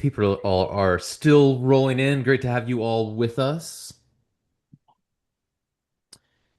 People all are still rolling in. Great to have you all with us.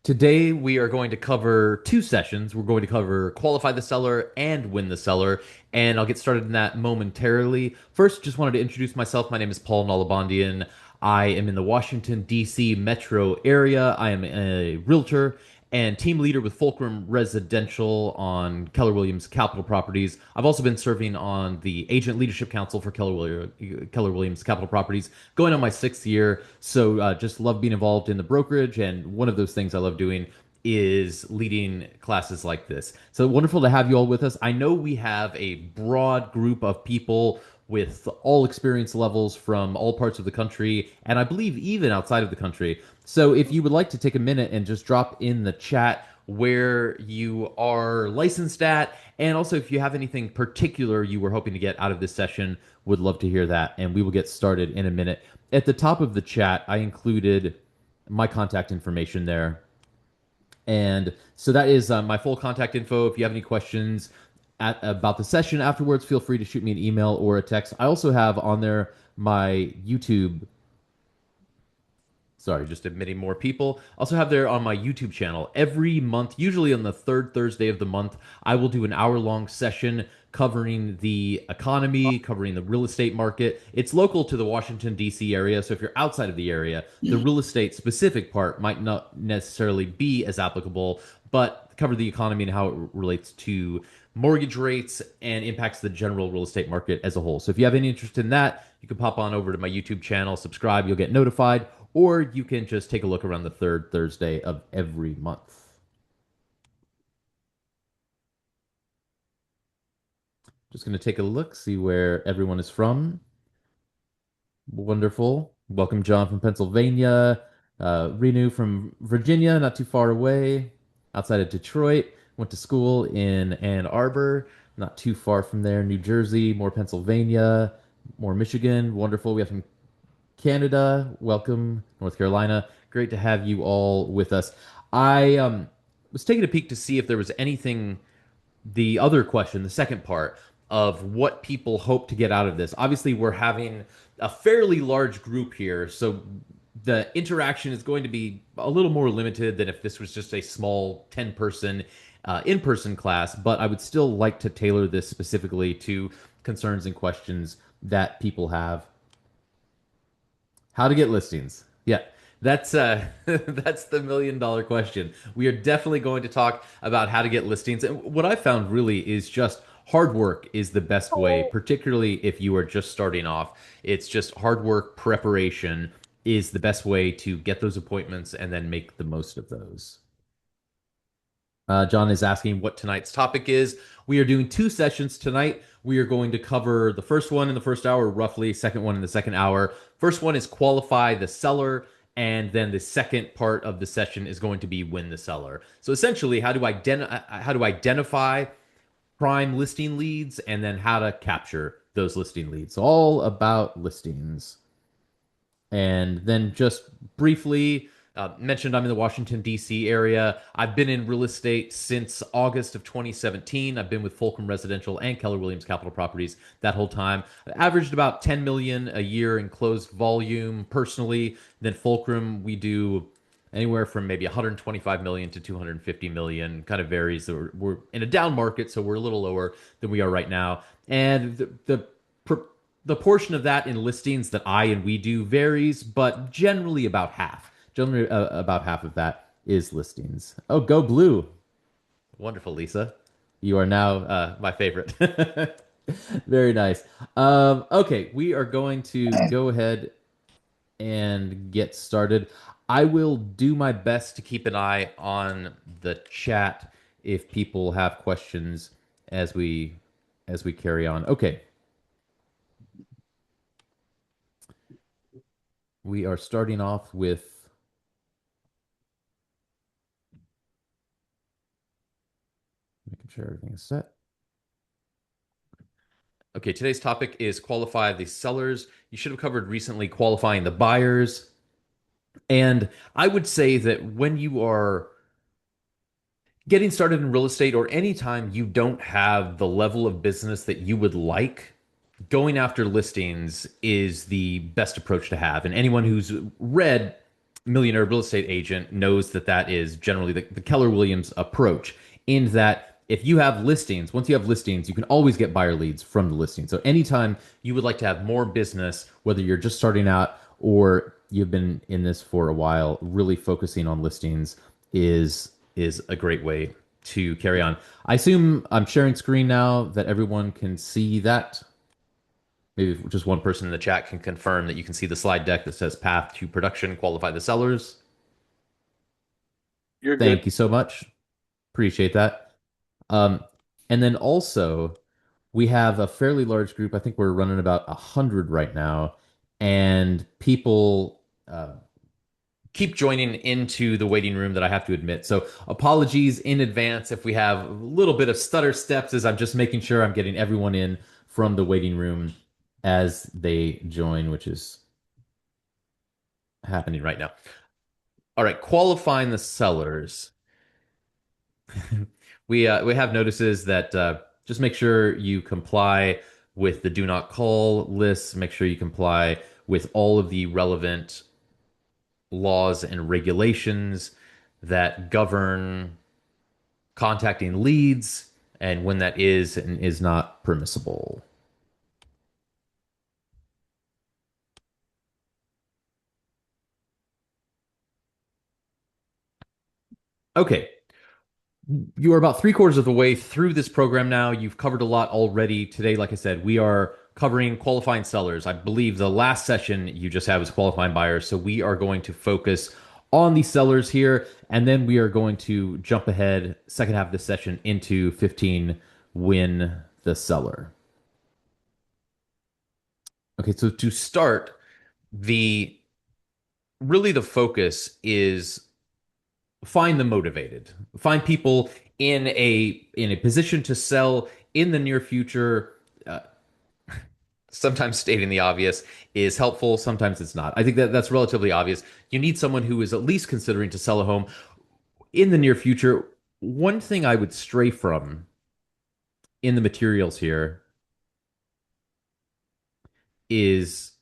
Today, we are going to cover two sessions. We're going to cover qualify the seller and win the seller, and I'll get started in that momentarily. First, just wanted to introduce myself. My name is Paul Nalabondian. I am in the Washington, D.C. metro area. I am a realtor and team leader with Fulcrum Residential on Keller Williams Capital Properties. I've also been serving on the Agent Leadership Council for Keller Williams Capital Properties, going on my sixth year. So just love being involved in the brokerage. And one of those things I love doing is leading classes like this. So wonderful to have you all with us. I know we have a broad group of people with all experience levels from all parts of the country, and I believe even outside of the country. So if you would like to take a minute and just drop in the chat where you are licensed at, and also if you have anything particular you were hoping to get out of this session, would love to hear that, and we will get started in a minute. At the top of the chat, I included my contact information there. And so that is my full contact info. If you have any questions about the session afterwards, feel free to shoot me an email or a text. I also have on there my YouTube. Sorry, just admitting more people. Also have there on my YouTube channel every month, usually on the third Thursday of the month, I will do an hour-long session covering the economy, covering the real estate market. It's local to the Washington, D.C. area, so if you're outside of the area, the real estate specific part might not necessarily be as applicable, but cover the economy and how it relates to mortgage rates and impacts the general real estate market as a whole. So if you have any interest in that, you can pop on over to my YouTube channel, subscribe, you'll get notified, or you can just take a look around the third Thursday of every month. Just going to take a look, see where everyone is from. Wonderful. Welcome, John from Pennsylvania. Renu from Virginia, not too far away, outside of Detroit. Went to school in Ann Arbor, not too far from there. New Jersey, more Pennsylvania, more Michigan. Wonderful. We have from Canada. Welcome, North Carolina. Great to have you all with us. I was taking a peek to see if there was anything, the other question, the second part of what people hope to get out of this. Obviously, we're having a fairly large group here, so the interaction is going to be a little more limited than if this was just a small 10-person in-person class, but I would still like to tailor this specifically to concerns and questions that people have. How to get listings. Yeah. That's that's the $1 million question. We are definitely going to talk about how to get listings. And what I found really is just hard work is the best way, particularly if you are just starting off. It's just hard work, preparation is the best way to get those appointments and then make the most of those. John is asking what tonight's topic is. We are doing two sessions tonight. We are going to cover the first one in the first hour, roughly, second one in the second hour. First one is qualify the seller, and then the second part of the session is going to be win the seller. So essentially, how to identify prime listing leads, and then how to capture those listing leads. All about listings. And then just briefly, mentioned I'm in the Washington, D.C. area. I've been in real estate since August of 2017. I've been with Fulcrum Residential and Keller Williams Capital Properties that whole time. I averaged about 10 million a year in closed volume personally. Then Fulcrum, we do anywhere from maybe 125 million to 250 million, kind of varies. We're in a down market, so we're a little lower than we are right now. And the portion of that in listings that I and we do varies, but generally about half. Generally, about half of that is listings. Oh, go blue. Wonderful, Lisa. You are now my favorite. Very nice. Okay, we are going to go ahead and get started. I will do my best to keep an eye on the chat if people have questions as we carry on. Okay. We are starting off with making sure everything is set. Okay, today's topic is qualify the sellers. You should have covered recently qualifying the buyers. And I would say that when you are getting started in real estate or anytime you don't have the level of business that you would like, going after listings is the best approach to have. And anyone who's read Millionaire Real Estate Agent knows that that is generally the Keller Williams approach, in that if you have listings, once you have listings, you can always get buyer leads from the listing. So anytime you would like to have more business, whether you're just starting out or you've been in this for a while, really focusing on listings is a great way to carry on. I assume I'm sharing screen now that everyone can see that. Maybe just one person in the chat can confirm that you can see the slide deck that says path to production, qualify the sellers. You're good. Thank you so much. Appreciate that. Um, and then also, we have a fairly large group. I think we're running about 100 right now. And people keep joining into the waiting room that I have to admit. So apologies in advance if we have a little bit of stutter steps, as I'm just making sure I'm getting everyone in from the waiting room as they join, which is happening right now. All right, qualifying the sellers. We have notices that just make sure you comply with the do not call lists. Make sure you comply with all of the relevant laws and regulations that govern contacting leads and when that is and is not permissible. Okay, you are about three-quarters of the way through this program now. You've covered a lot already today. Like I said, we are covering qualifying sellers. I believe the last session you just had was qualifying buyers. So we are going to focus on the sellers here, and then we are going to jump ahead, second half of the session, into 15, win the seller. Okay, so to start, the really the focus is find the motivated, find people in a position to sell in the near future. uh, Sometimes stating the obvious is helpful, sometimes it's not. I think that that's relatively obvious. You need someone who is at least considering to sell a home in the near future. One thing I would stray from in the materials here is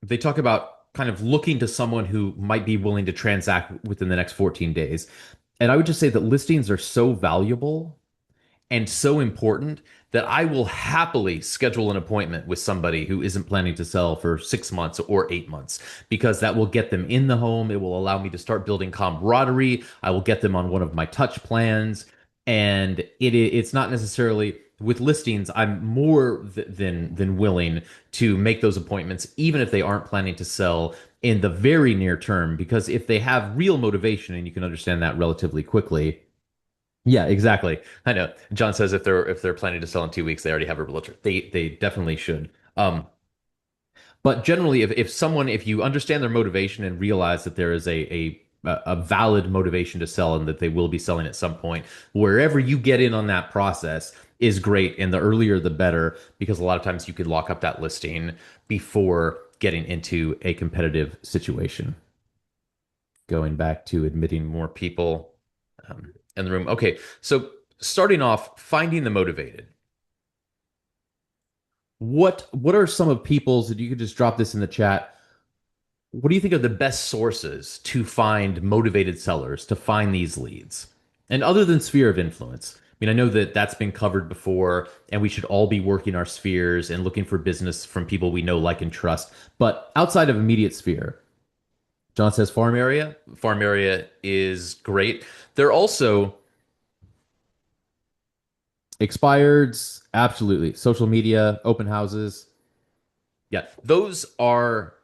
they talk about kind of looking to someone who might be willing to transact within the next 14 days. And I would just say that listings are so valuable and so important that I will happily schedule an appointment with somebody who isn't planning to sell for 6 months or 8 months, because that will get them in the home. It will allow me to start building camaraderie. I will get them on one of my touch plans. And it's not necessarily with listings. I'm more than willing to make those appointments, even if they aren't planning to sell in the very near term, because if they have real motivation, and you can understand that relatively quickly. Yeah, exactly. I know. John says if they're planning to sell in 2 weeks, they already have a realtor. They definitely should. But generally, if you understand their motivation and realize that there is a valid motivation to sell and that they will be selling at some point, wherever you get in on that process is great. And the earlier the better, because a lot of times you could lock up that listing before getting into a competitive situation. Going back to admitting more people in the room. Okay, so starting off, finding the motivated. What are some of people's, if you could just drop this in the chat, what do you think are the best sources to find motivated sellers, to find these leads? And other than sphere of influence, I mean, I know that that's been covered before, and we should all be working our spheres and looking for business from people we know, like, and trust. But outside of immediate sphere, John says farm area. Farm area is great. They're also expireds, absolutely. Social media, open houses. Yeah, those are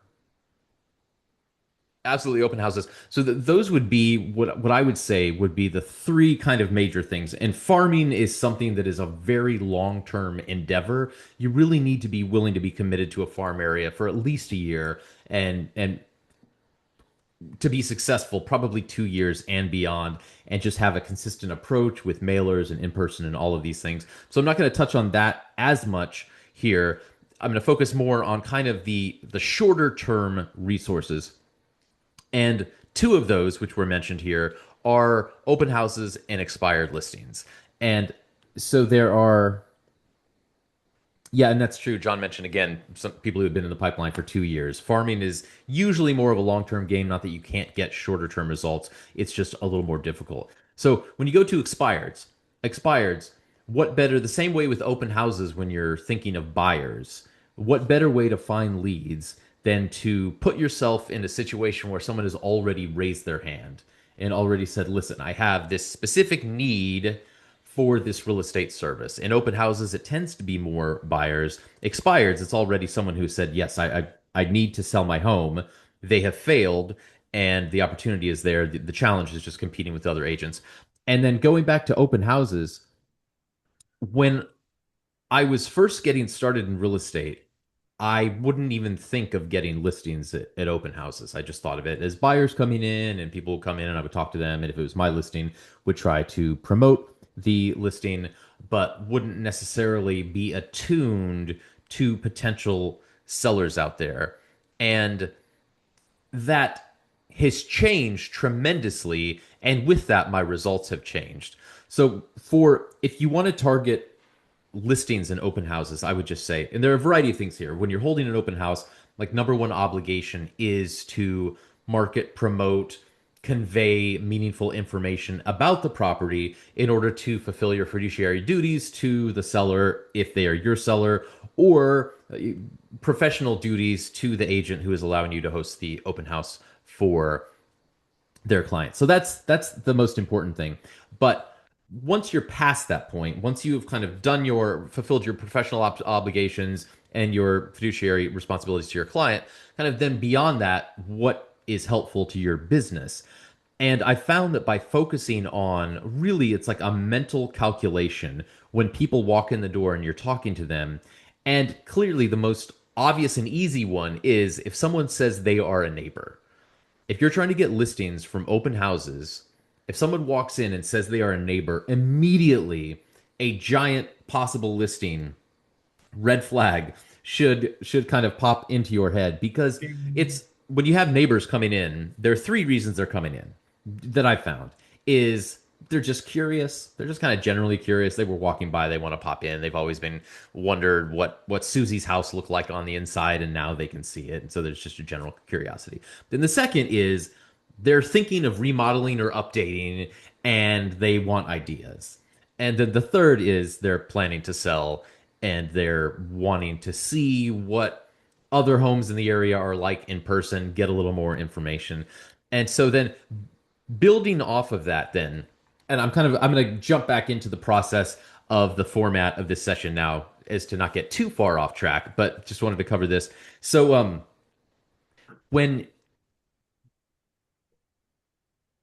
absolutely open houses. So those would be what I would say would be the three kind of major things. And farming is something that is a very long-term endeavor. You really need to be willing to be committed to a farm area for at least a year, and to be successful, probably 2 years and beyond, and just have a consistent approach with mailers and in person and all of these things. So I'm not going to touch on that as much here. I'm going to focus more on kind of the shorter term resources. And two of those, which were mentioned here, are open houses and expired listings. And so there are Yeah, and that's true. John mentioned again some people who have been in the pipeline for 2 years. Farming is usually more of a long-term game, not that you can't get shorter-term results. It's just a little more difficult. So when you go to expireds, what better, the same way with open houses when you're thinking of buyers, what better way to find leads than to put yourself in a situation where someone has already raised their hand and already said, listen, I have this specific need for this real estate service. In open houses, it tends to be more buyers. Expireds, it's already someone who said, yes, I need to sell my home. They have failed, and the opportunity is there. The challenge is just competing with other agents. And then going back to open houses, when I was first getting started in real estate, I wouldn't even think of getting listings at open houses. I just thought of it as buyers coming in and people would come in and I would talk to them. And if it was my listing, would try to promote the listing, but wouldn't necessarily be attuned to potential sellers out there. And that has changed tremendously. And with that, my results have changed. So for if you want to target listings and open houses, I would just say, and there are a variety of things here. When you're holding an open house, like number one obligation is to market, promote, convey meaningful information about the property in order to fulfill your fiduciary duties to the seller if they are your seller, or professional duties to the agent who is allowing you to host the open house for their clients. So that's the most important thing. But once you're past that point, once you've kind of done your fulfilled your professional obligations and your fiduciary responsibilities to your client, kind of then beyond that, what is helpful to your business? And I found that by focusing on really, it's like a mental calculation when people walk in the door and you're talking to them. And clearly, the most obvious and easy one is if someone says they are a neighbor. If you're trying to get listings from open houses, if someone walks in and says they are a neighbor, immediately a giant possible listing red flag should kind of pop into your head because it's when you have neighbors coming in, there are three reasons they're coming in that I found is they're just curious. They're just kind of generally curious. They were walking by, they want to pop in. They've always been wondered what Susie's house looked like on the inside, and now they can see it. And so there's just a general curiosity. Then the second is they're thinking of remodeling or updating, and they want ideas. And then the third is they're planning to sell, and they're wanting to see what other homes in the area are like in person, get a little more information. And so then building off of that then, and I'm going to jump back into the process of the format of this session now as to not get too far off track, but just wanted to cover this. So when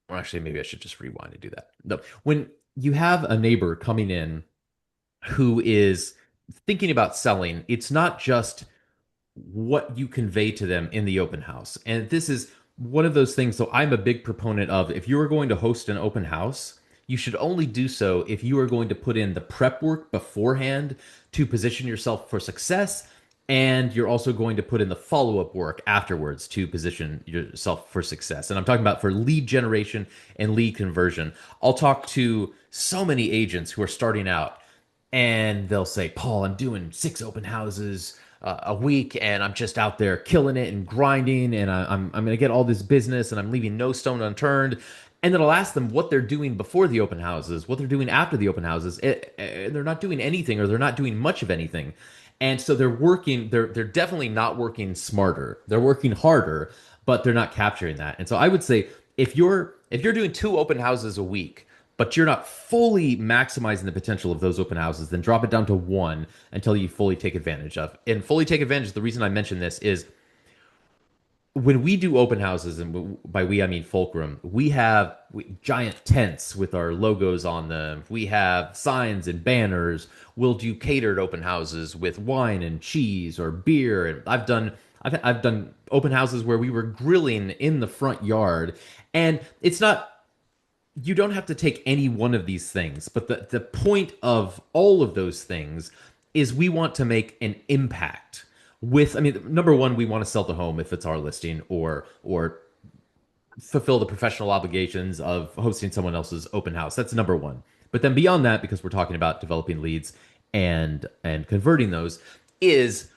or actually maybe I should just rewind and do that. No, when you have a neighbor coming in who is thinking about selling, it's not just what you convey to them in the open house. And this is one of those things. So I'm a big proponent of if you are going to host an open house, you should only do so if you are going to put in the prep work beforehand to position yourself for success. And you're also going to put in the follow up work afterwards to position yourself for success. And I'm talking about for lead generation and lead conversion. I'll talk to so many agents who are starting out and they'll say, Paul, I'm doing 6 open houses a week, and I'm just out there killing it and grinding, and I'm going to get all this business, and I'm leaving no stone unturned. And then I'll ask them what they're doing before the open houses, what they're doing after the open houses. And they're not doing anything, or they're not doing much of anything. And so they're working. They're definitely not working smarter. They're working harder, but they're not capturing that. And so I would say if you're doing 2 open houses a week, but you're not fully maximizing the potential of those open houses, then drop it down to 1 until you fully take advantage of. And fully take advantage, the reason I mention this is when we do open houses, and by we I mean Fulcrum, we have giant tents with our logos on them. We have signs and banners. We'll do catered open houses with wine and cheese or beer. And I've done open houses where we were grilling in the front yard, and it's not, you don't have to take any one of these things, but the point of all of those things is we want to make an impact with, I mean, number one, we want to sell the home if it's our listing, or fulfill the professional obligations of hosting someone else's open house. That's number one. But then beyond that, because we're talking about developing leads and converting those is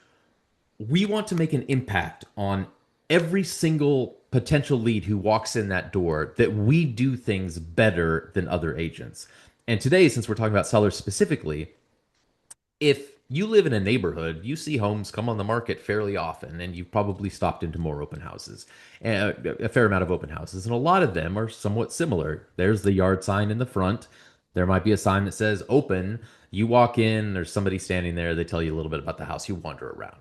we want to make an impact on every single potential lead who walks in that door, that we do things better than other agents. And today, since we're talking about sellers specifically, if you live in a neighborhood, you see homes come on the market fairly often, and you've probably stopped into more open houses, a fair amount of open houses, and a lot of them are somewhat similar. There's the yard sign in the front. There might be a sign that says open. You walk in, there's somebody standing there. They tell you a little bit about the house. You wander around.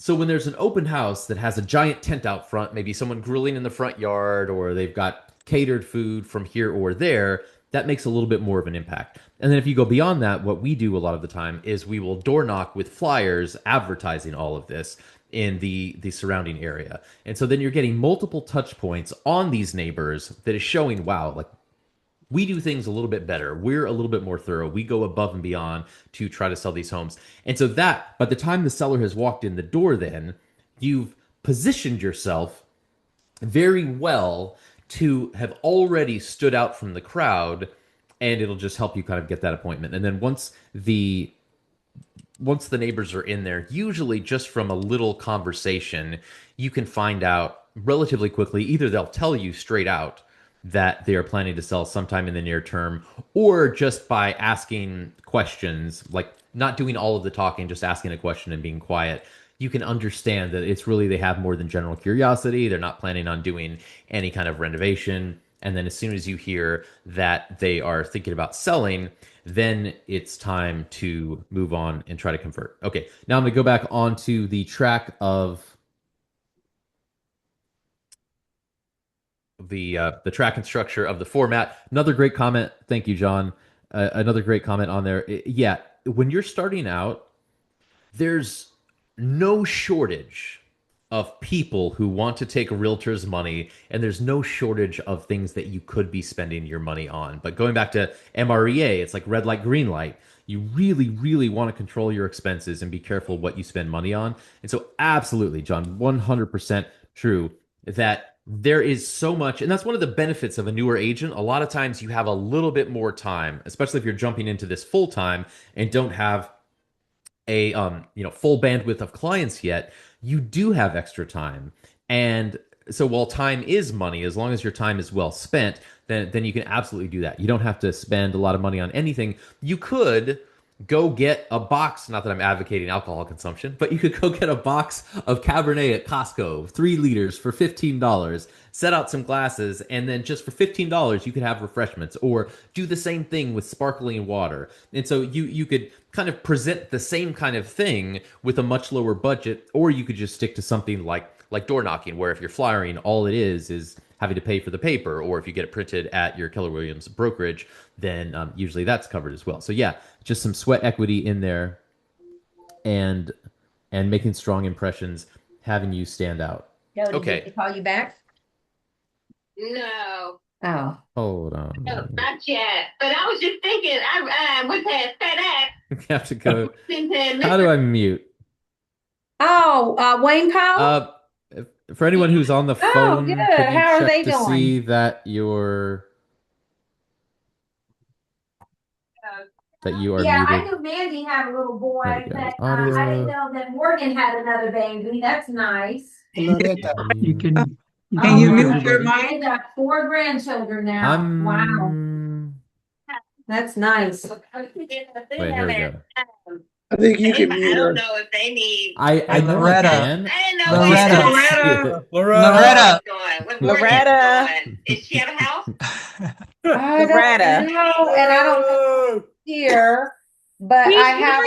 So when there's an open house that has a giant tent out front, maybe someone grilling in the front yard, or they've got catered food from here or there, that makes a little bit more of an impact. And then if you go beyond that, what we do a lot of the time is we will door knock with flyers advertising all of this in the surrounding area. And so then you're getting multiple touch points on these neighbors that is showing, wow, like we do things a little bit better. We're a little bit more thorough. We go above and beyond to try to sell these homes. And so that, by the time the seller has walked in the door, then you've positioned yourself very well to have already stood out from the crowd, and it'll just help you kind of get that appointment. And then once the neighbors are in there, usually just from a little conversation, you can find out relatively quickly. Either they'll tell you straight out that they are planning to sell sometime in the near term, or just by asking questions, like not doing all of the talking, just asking a question and being quiet, you can understand that it's really they have more than general curiosity. They're not planning on doing any kind of renovation. And then as soon as you hear that they are thinking about selling, then it's time to move on and try to convert. Okay, now I'm going to go back onto the track of the track and structure of the format. Another great comment. Thank you, John. Another great comment on there. Yeah, when you're starting out, there's no shortage of people who want to take a realtor's money, and there's no shortage of things that you could be spending your money on. But going back to MREA, it's like red light, green light. You really, really want to control your expenses and be careful what you spend money on. And so absolutely, John, 100% true that there is so much, and that's one of the benefits of a newer agent. A lot of times you have a little bit more time, especially if you're jumping into this full time and don't have a full bandwidth of clients yet. You do have extra time, and so while time is money, as long as your time is well spent, then you can absolutely do that. You don't have to spend a lot of money on anything. You could go get a box, not that I'm advocating alcohol consumption, but you could go get a box of Cabernet at Costco, 3 liters for $15, set out some glasses, and then just for $15, you could have refreshments, or do the same thing with sparkling water. And so you could kind of present the same kind of thing with a much lower budget, or you could just stick to something like door knocking, where if you're flyering, all it is having to pay for the paper, or if you get it printed at your Keller Williams brokerage, then usually that's covered as well. So yeah, just some sweat equity in there, and making strong impressions, having you stand out. Jody, Okay. did they call you back? No, Oh, Hold on. no, not yet. But I was just thinking, I went past FedEx. You have to go. And How do I mute? Wayne called? For anyone who's on the phone, good. could you How are check they to doing? see that you are Yeah, I muted? knew Mandy had a little boy, There we go. but Audio. I didn't know that Morgan had another baby. That's nice. Loretta, You can Oh, you wow. mute your mic? They got 4 grandchildren now. Wow, that's nice. Wait, here we go. I think you can I mute don't her. know if they need. I know I Loretta. can. I didn't know Loretta. what's Loretta. going. Loretta. Is she at a house? I Loretta. don't know, and I don't know here, but I have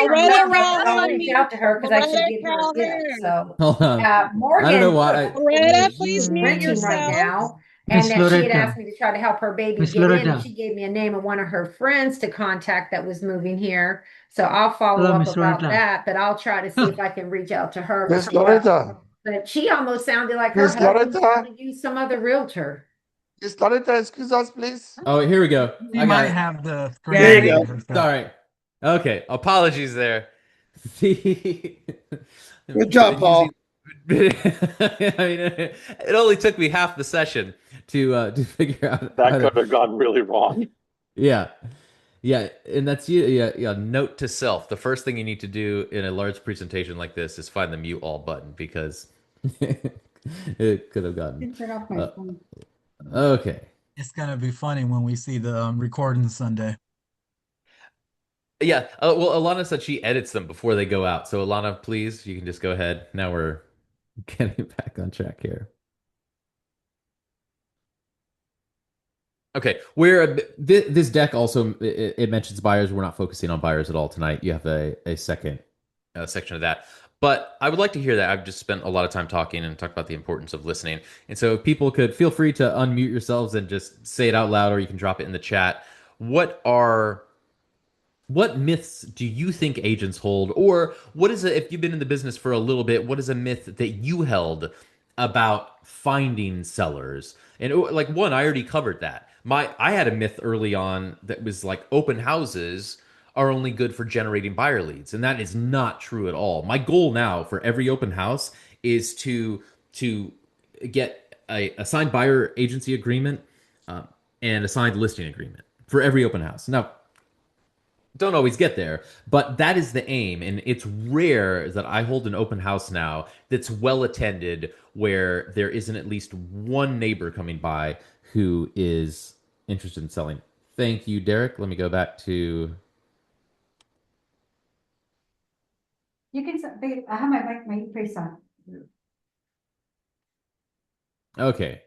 I'll reach out to her because I should give her a gift. So Hold on. Morgan, I don't know why. Loretta, please mute renting right yourself. now, and Miss that she had Loretta. asked me to try to help her baby Miss get in. Loretta. And she gave me a name of one of her friends to contact that was moving here. So I'll follow Hello, up Miss about Loretta. that, but I'll try to see if I can reach out to her. Miss Loretta, But she almost sounded like her Miss husband Loretta. to use some other realtor. Miss Loretta, excuse us, please. Oh, here we go. You I got might it. have the There you go. Sorry. Okay. Apologies there. Good job, Paul. I mean, it only took me half the session to figure out That how could have gone really wrong. Yeah. Yeah, and that's yeah. Note to self: the first thing you need to do in a large presentation like this is find the mute all button because it could have gotten. Didn't turn off my Uh, phone. okay. It's gonna be funny when we see the recording Sunday. Yeah. Well, Alana said she edits them before they go out. So Alana, please, you can just go ahead. Now we're getting back on track here. Okay, where this deck also it mentions buyers. We're not focusing on buyers at all tonight. You have a second section of that, but I would like to hear that. I've just spent a lot of time talking and talked about the importance of listening, and so if people could feel free to unmute yourselves and just say it out loud, or you can drop it in the chat. What are what myths do you think agents hold, or what is if you've been in the business for a little bit, what is a myth that you held about finding sellers? And like one, I already covered that. I had a myth early on that was like open houses are only good for generating buyer leads, and that is not true at all. My goal now for every open house is to get a signed buyer agency agreement and a signed listing agreement for every open house. Now, don't always get there, but that is the aim. And it's rare that I hold an open house now that's well attended where there isn't at least one neighbor coming by who is interested in selling. Thank you, Derek. Let me go back to. You can, I have my face on. Okay.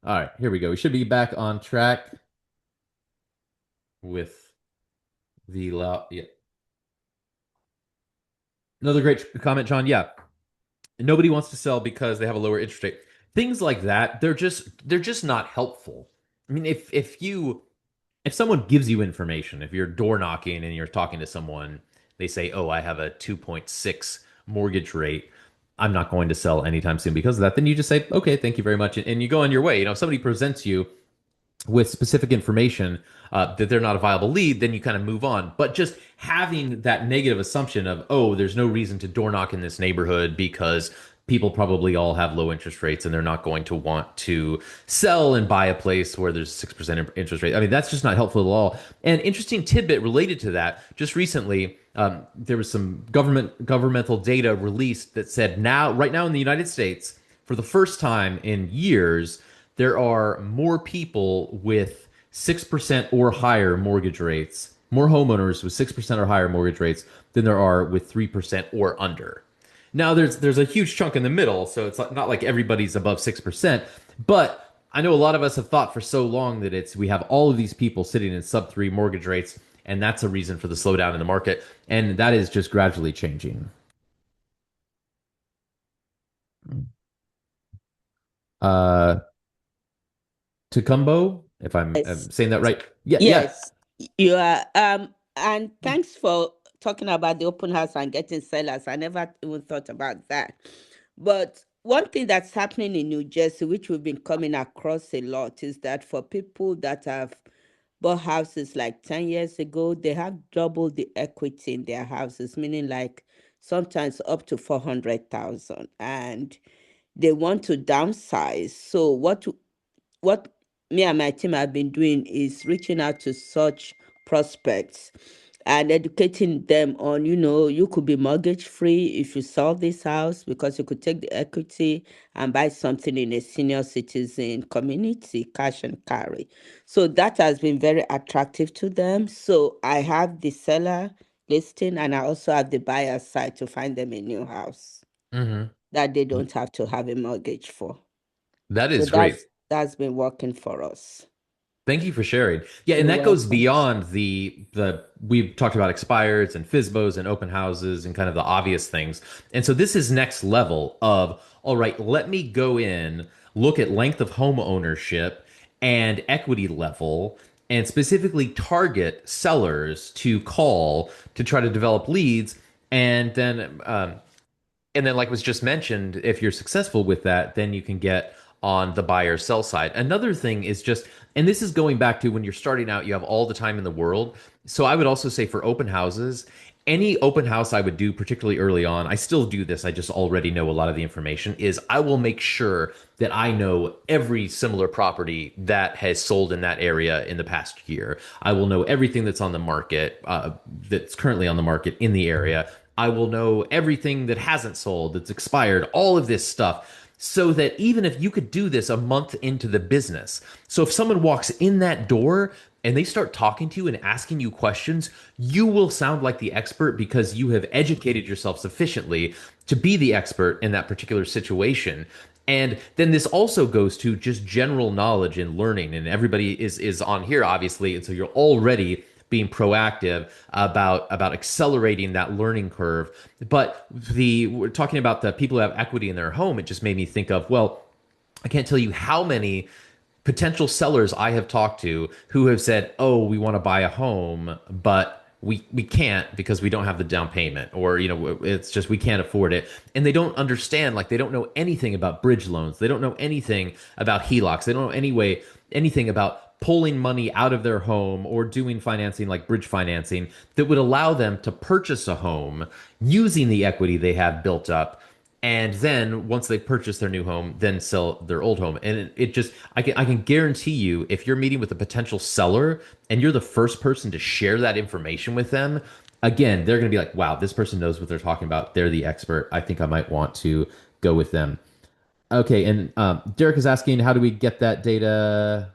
All right, here we go. We should be back on track with the yeah. Another great comment, John. Yeah. Nobody wants to sell because they have a lower interest rate. Things like that, they're just not helpful. I mean, if someone gives you information, if you're door knocking and you're talking to someone, they say, "Oh, I have a 2.6 mortgage rate. I'm not going to sell anytime soon because of that." Then you just say, "Okay, thank you very much," and you go on your way. If somebody presents you with specific information that they're not a viable lead, then you kind of move on. But just having that negative assumption of, oh, there's no reason to door knock in this neighborhood because people probably all have low interest rates and they're not going to want to sell and buy a place where there's 6% interest rate. I mean, that's just not helpful at all. And interesting tidbit related to that, just recently, there was some governmental data released that said right now in the United States, for the first time in years, there are more people with 6% or higher mortgage rates, more homeowners with 6% or higher mortgage rates than there are with 3% or under. Now, there's a huge chunk in the middle, so it's not like everybody's above 6%, but I know a lot of us have thought for so long that we have all of these people sitting in sub 3 mortgage rates, and that's a reason for the slowdown in the market, and that is just gradually changing. Tacumbo, if I'm saying that right. Yeah, yes, you are. And thanks for talking about the open house and getting sellers. I never even thought about that. But one thing that's happening in New Jersey, which we've been coming across a lot, is that for people that have bought houses like 10 years ago, they have doubled the equity in their houses, meaning like sometimes up to 400,000, and they want to downsize. So what me and my team have been doing is reaching out to such prospects and educating them on, you could be mortgage free if you sell this house because you could take the equity and buy something in a senior citizen community, cash and carry. So that has been very attractive to them. So I have the seller listing and I also have the buyer side to find them a new house that they don't have to have a mortgage for. That is great. That's been working for us. Thank you for sharing. Yeah, and that goes beyond the we've talked about expireds and FSBOs and open houses and kind of the obvious things. And so this is next level of, all right, let me go in, look at length of home ownership and equity level, and specifically target sellers to call to try to develop leads. And then like was just mentioned, if you're successful with that, then you can get on the buyer sell side. Another thing is just, and this is going back to when you're starting out, you have all the time in the world. So I would also say for open houses, any open house I would do, particularly early on, I still do this. I just already know a lot of the information, is I will make sure that I know every similar property that has sold in that area in the past year. I will know everything that's on the market, that's currently on the market in the area. I will know everything that hasn't sold, that's expired, all of this stuff. So that even if you could do this a month into the business, so if someone walks in that door and they start talking to you and asking you questions, you will sound like the expert because you have educated yourself sufficiently to be the expert in that particular situation. And then this also goes to just general knowledge and learning. And everybody is on here, obviously. And so you're already being proactive about accelerating that learning curve. But we're talking about the people who have equity in their home. It just made me think of, well, I can't tell you how many potential sellers I have talked to who have said, "Oh, we want to buy a home, but we can't because we don't have the down payment, or it's just we can't afford it." And they don't understand, like they don't know anything about bridge loans. They don't know anything about HELOCs. They don't know anything about pulling money out of their home or doing financing like bridge financing that would allow them to purchase a home using the equity they have built up, and then once they purchase their new home, then sell their old home. And it just, I can guarantee you, if you're meeting with a potential seller and you're the first person to share that information with them, again, they're going to be like, wow, this person knows what they're talking about. They're the expert. I think I might want to go with them. Okay. And Derek is asking, how do we get that data?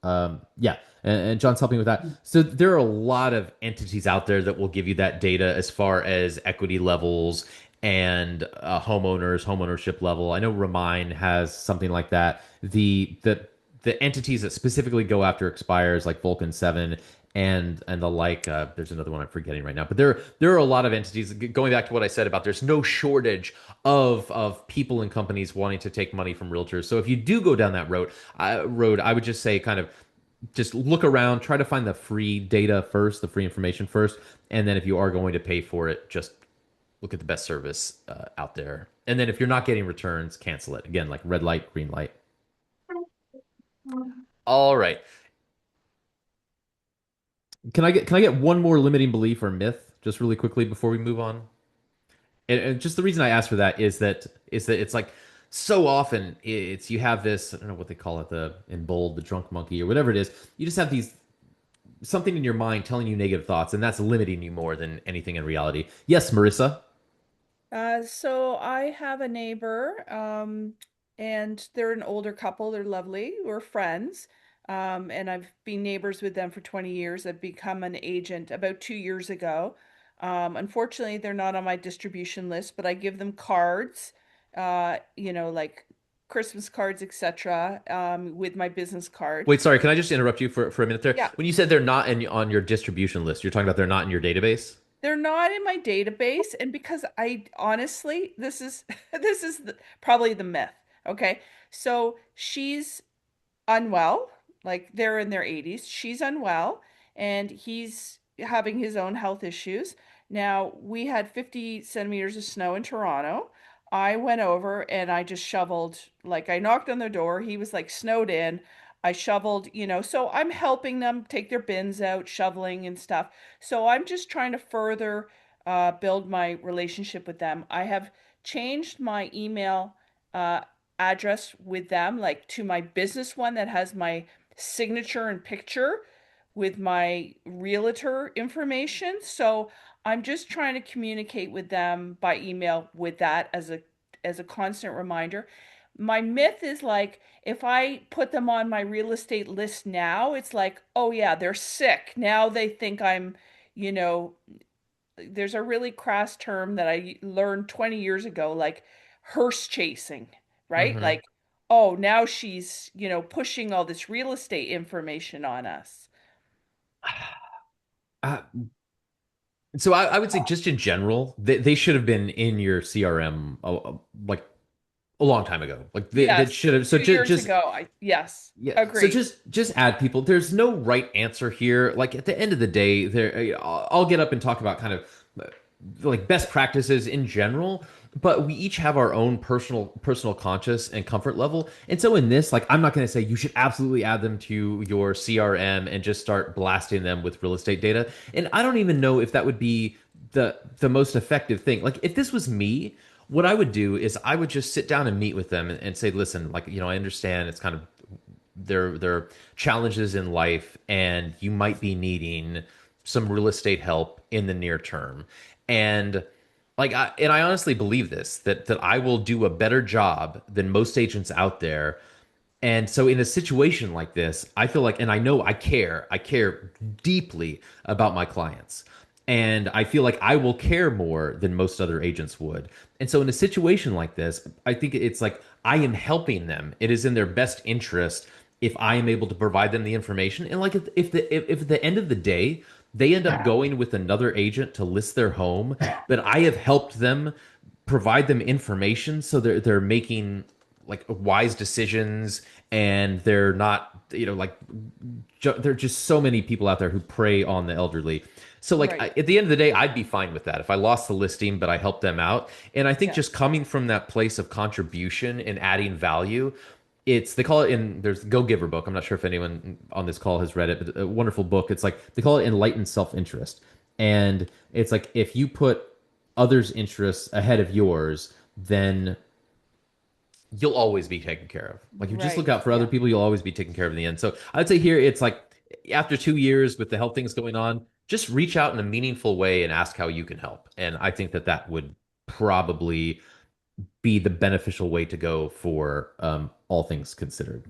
Yeah. And John's helping with that. So there are a lot of entities out there that will give you that data as far as equity levels and homeownership level. I know Remine has something like that. The entities that specifically go after expires, like Vulcan 7 and the like. There's another one I'm forgetting right now, but there are a lot of entities. Going back to what I said about there's no shortage of people and companies wanting to take money from realtors. So if you do go down that road, I would just say kind of just look around, try to find the free data first, the free information first, and then if you are going to pay for it, just look at the best service out there. And then if you're not getting returns, cancel it. Again, like red light, green light. All right. Can I get one more limiting belief or myth just really quickly before we move on? And just the reason I asked for that is that it's like so often it's you have this, I don't know what they call it, in bold, the drunk monkey or whatever it is. You just have these something in your mind telling you negative thoughts, and that's limiting you more than anything in reality. Yes, Marissa. So I have a neighbor, and they're an older couple. They're lovely. We're friends. And I've been neighbors with them for 20 years. I've become an agent about 2 years ago. Unfortunately, they're not on my distribution list, but I give them cards, like Christmas cards, etc., with my business card. Wait, sorry, can I just interrupt you for a minute there? Yeah. When you said they're not on your distribution list, you're talking about they're not in your database? They're not in my database, and because I honestly, this is probably the myth. Okay, so she's unwell, like they're in their 80s. She's unwell, and he's having his own health issues. Now, we had 50 centimeters of snow in Toronto. I went over and I just shoveled, like I knocked on their door. He was like snowed in. I shoveled, so I'm helping them take their bins out, shoveling and stuff. So I'm just trying to further build my relationship with them. I have changed my email address with them, like to my business one that has my signature and picture with my realtor information. So I'm just trying to communicate with them by email with that as a constant reminder. My myth is like, if I put them on my real estate list now, it's like, oh yeah, they're sick. Now they think I'm, you know, there's a really crass term that I learned 20 years ago, like hearse chasing, right? Mm-hmm. Like, oh, now she's, pushing all this real estate information on us. So I would say just in general, they should have been in your CRM like a long time ago. Like they Yes, should have. So 2 years just ago, yes, yeah. So agreed. just add people. There's no right answer here. Like at the end of the day, I'll get up and talk about kind of like best practices in general, but we each have our own personal conscious and comfort level. And so in this, like I'm not going to say you should absolutely add them to your CRM and just start blasting them with real estate data. And I don't even know if that would be the most effective thing. Like if this was me, what I would do is I would just sit down and meet with them and say, listen, like, I understand it's kind of their challenges in life, and you might be needing some real estate help in the near term. And I honestly believe this, that I will do a better job than most agents out there. And so in a situation like this, I feel like, and I know I care deeply about my clients. And I feel like I will care more than most other agents would. And so in a situation like this, I think it's like I am helping them. It is in their best interest if I am able to provide them the information. And like if at the end of the day, they end up going with another agent to list their home, but I have helped them provide them information so they're making like wise decisions, and they're not, like there are just so many people out there who prey on the elderly. So like Right. at the end of the day, I'd be fine with that if I lost the listing, but I helped them out. And I think Yeah. just coming from that place of contribution and adding value, they call it in there's the Go Giver book. I'm not sure if anyone on this call has read it, but a wonderful book. It's like they call it enlightened self-interest. And it's like if you put others' interests ahead of yours, then you'll always be taken care of. Like if you just Right. look out for other Yeah. people, you'll always be taken care of in the end. So I'd say here it's like after 2 years with the health things going on, just reach out in a meaningful way and ask how you can help. And I think that would probably be the beneficial way to go for all things considered.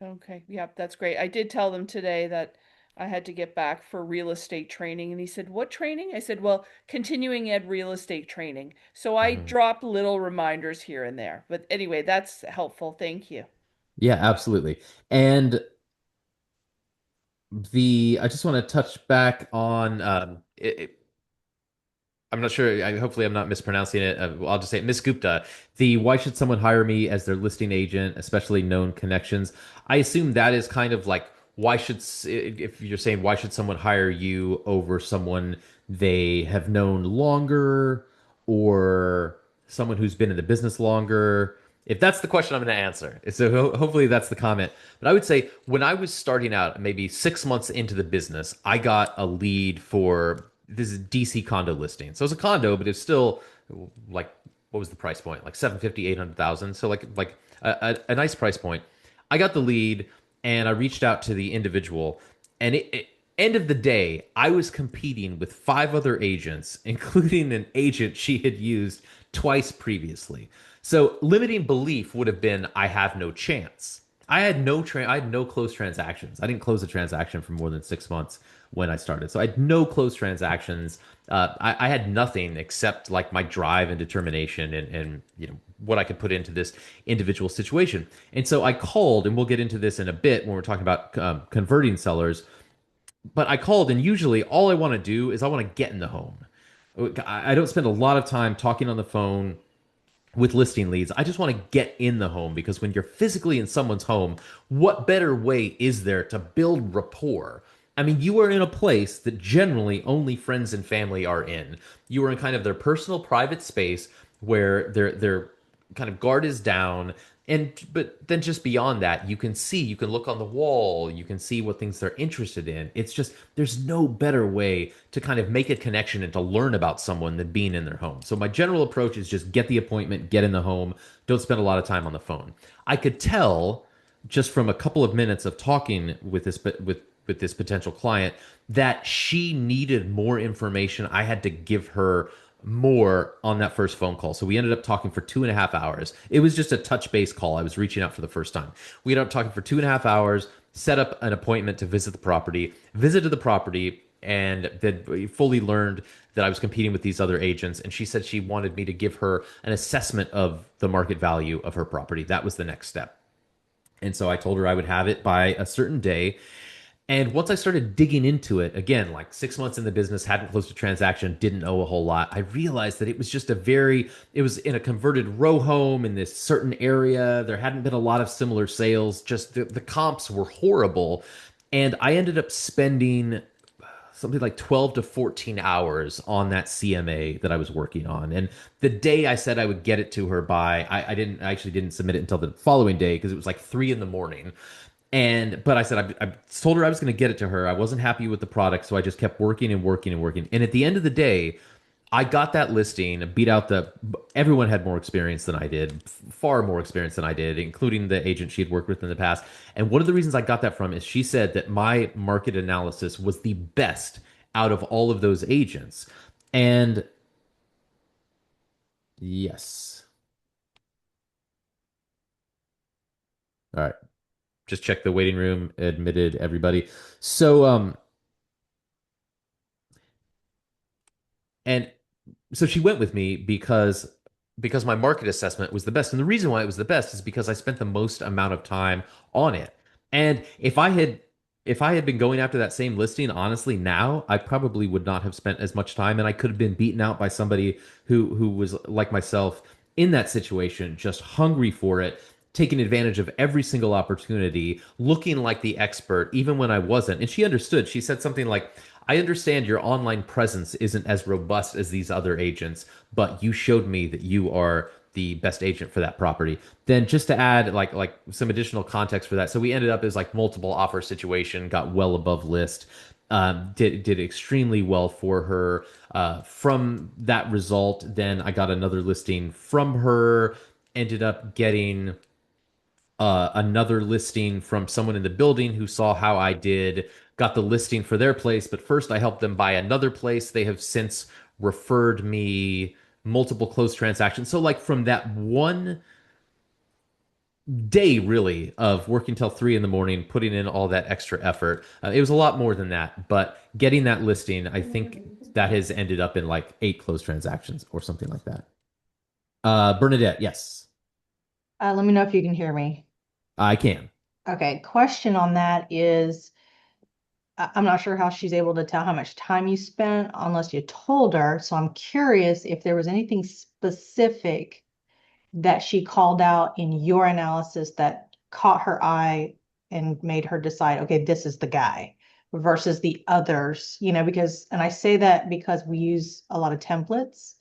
Okay. Yep. That's great. I did tell them today that I had to get back for real estate training. And he said, "What training?" I said, "Well, continuing ed real estate training." So I Mhm. drop little reminders here and there. But anyway, that's helpful. Thank you. Yeah, absolutely. And I just want to touch back on I'm not sure. Hopefully, I'm not mispronouncing it. I'll just say it, Miss Gupta. The why should someone hire me as their listing agent, especially known connections? I assume that is kind of like if you're saying why should someone hire you over someone they have known longer, or someone who's been in the business longer. If that's the question, I'm going to answer. So hopefully that's the comment. But I would say when I was starting out, maybe 6 months into the business, I got a lead for this is DC condo listing. So it's a condo, but it's still like, what was the price point? Like 750, 800,000. So like a nice price point. I got the lead and I reached out to the individual, and end of the day, I was competing with 5 other agents, including an agent she had used twice previously. So limiting belief would have been I have no chance. I had no closed transactions. I didn't close a transaction for more than 6 months when I started. So I had no closed transactions. I had nothing except like my drive and determination, and what I could put into this individual situation. And so I called, and we'll get into this in a bit when we're talking about converting sellers. But I called, and usually all I want to do is I want to get in the home. I don't spend a lot of time talking on the phone with listing leads. I just want to get in the home, because when you're physically in someone's home, what better way is there to build rapport? I mean, you are in a place that generally only friends and family are in. You are in kind of their personal private space where their kind of guard is down. And but then just beyond that, you can look on the wall, you can see what things they're interested in. It's just there's no better way to kind of make a connection and to learn about someone than being in their home. So my general approach is just get the appointment, get in the home, don't spend a lot of time on the phone. I could tell just from a couple of minutes of talking with this potential client that she needed more information. I had to give her more on that first phone call. So we ended up talking for 2.5 hours. It was just a touch base call. I was reaching out for the first time. We ended up talking for 2.5 hours, set up an appointment to visit the property, visited the property, and then we fully learned that I was competing with these other agents. And she said she wanted me to give her an assessment of the market value of her property. That was the next step. And so I told her I would have it by a certain day. And once I started digging into it, again, like 6 months in the business, hadn't closed a transaction, didn't know a whole lot, I realized that it was just it was in a converted row home in this certain area. There hadn't been a lot of similar sales, just the comps were horrible. And I ended up spending something like 12 to 14 hours on that CMA that I was working on. And the day I said I would get it to her by, I actually didn't submit it until the following day because it was like 3 in the morning. But I said, I told her I was going to get it to her. I wasn't happy with the product, so I just kept working and working and working. And at the end of the day, I got that listing, beat out everyone had more experience than I did, far more experience than I did, including the agent she had worked with in the past. And one of the reasons I got that from is she said that my market analysis was the best out of all of those agents. And yes. All right. Just check the waiting room, admitted everybody. So, and so she went with me because my market assessment was the best. And the reason why it was the best is because I spent the most amount of time on it. And if I had been going after that same listing, honestly, now I probably would not have spent as much time, and I could have been beaten out by somebody who was like myself in that situation, just hungry for it, taking advantage of every single opportunity, looking like the expert, even when I wasn't. And she understood. She said something like, I understand your online presence isn't as robust as these other agents, but you showed me that you are the best agent for that property. Then just to add like some additional context for that. So we ended up as like multiple offer situation, got well above list, did extremely well for her. From that result, then I got another listing from her, ended up getting another listing from someone in the building who saw how I did, got the listing for their place. But first, I helped them buy another place. They have since referred me multiple closed transactions. So, like, from that one day, really, of working till 3 in the morning, putting in all that extra effort, it was a lot more than that. But getting that listing, I think that has ended up in like 8 closed transactions or something like that. Bernadette, yes, Let me know if you can hear me. I can. Okay, question on that is, I'm not sure how she's able to tell how much time you spent unless you told her. So I'm curious if there was anything specific that she called out in your analysis that caught her eye and made her decide, okay, this is the guy versus the others, because, and I say that because we use a lot of templates.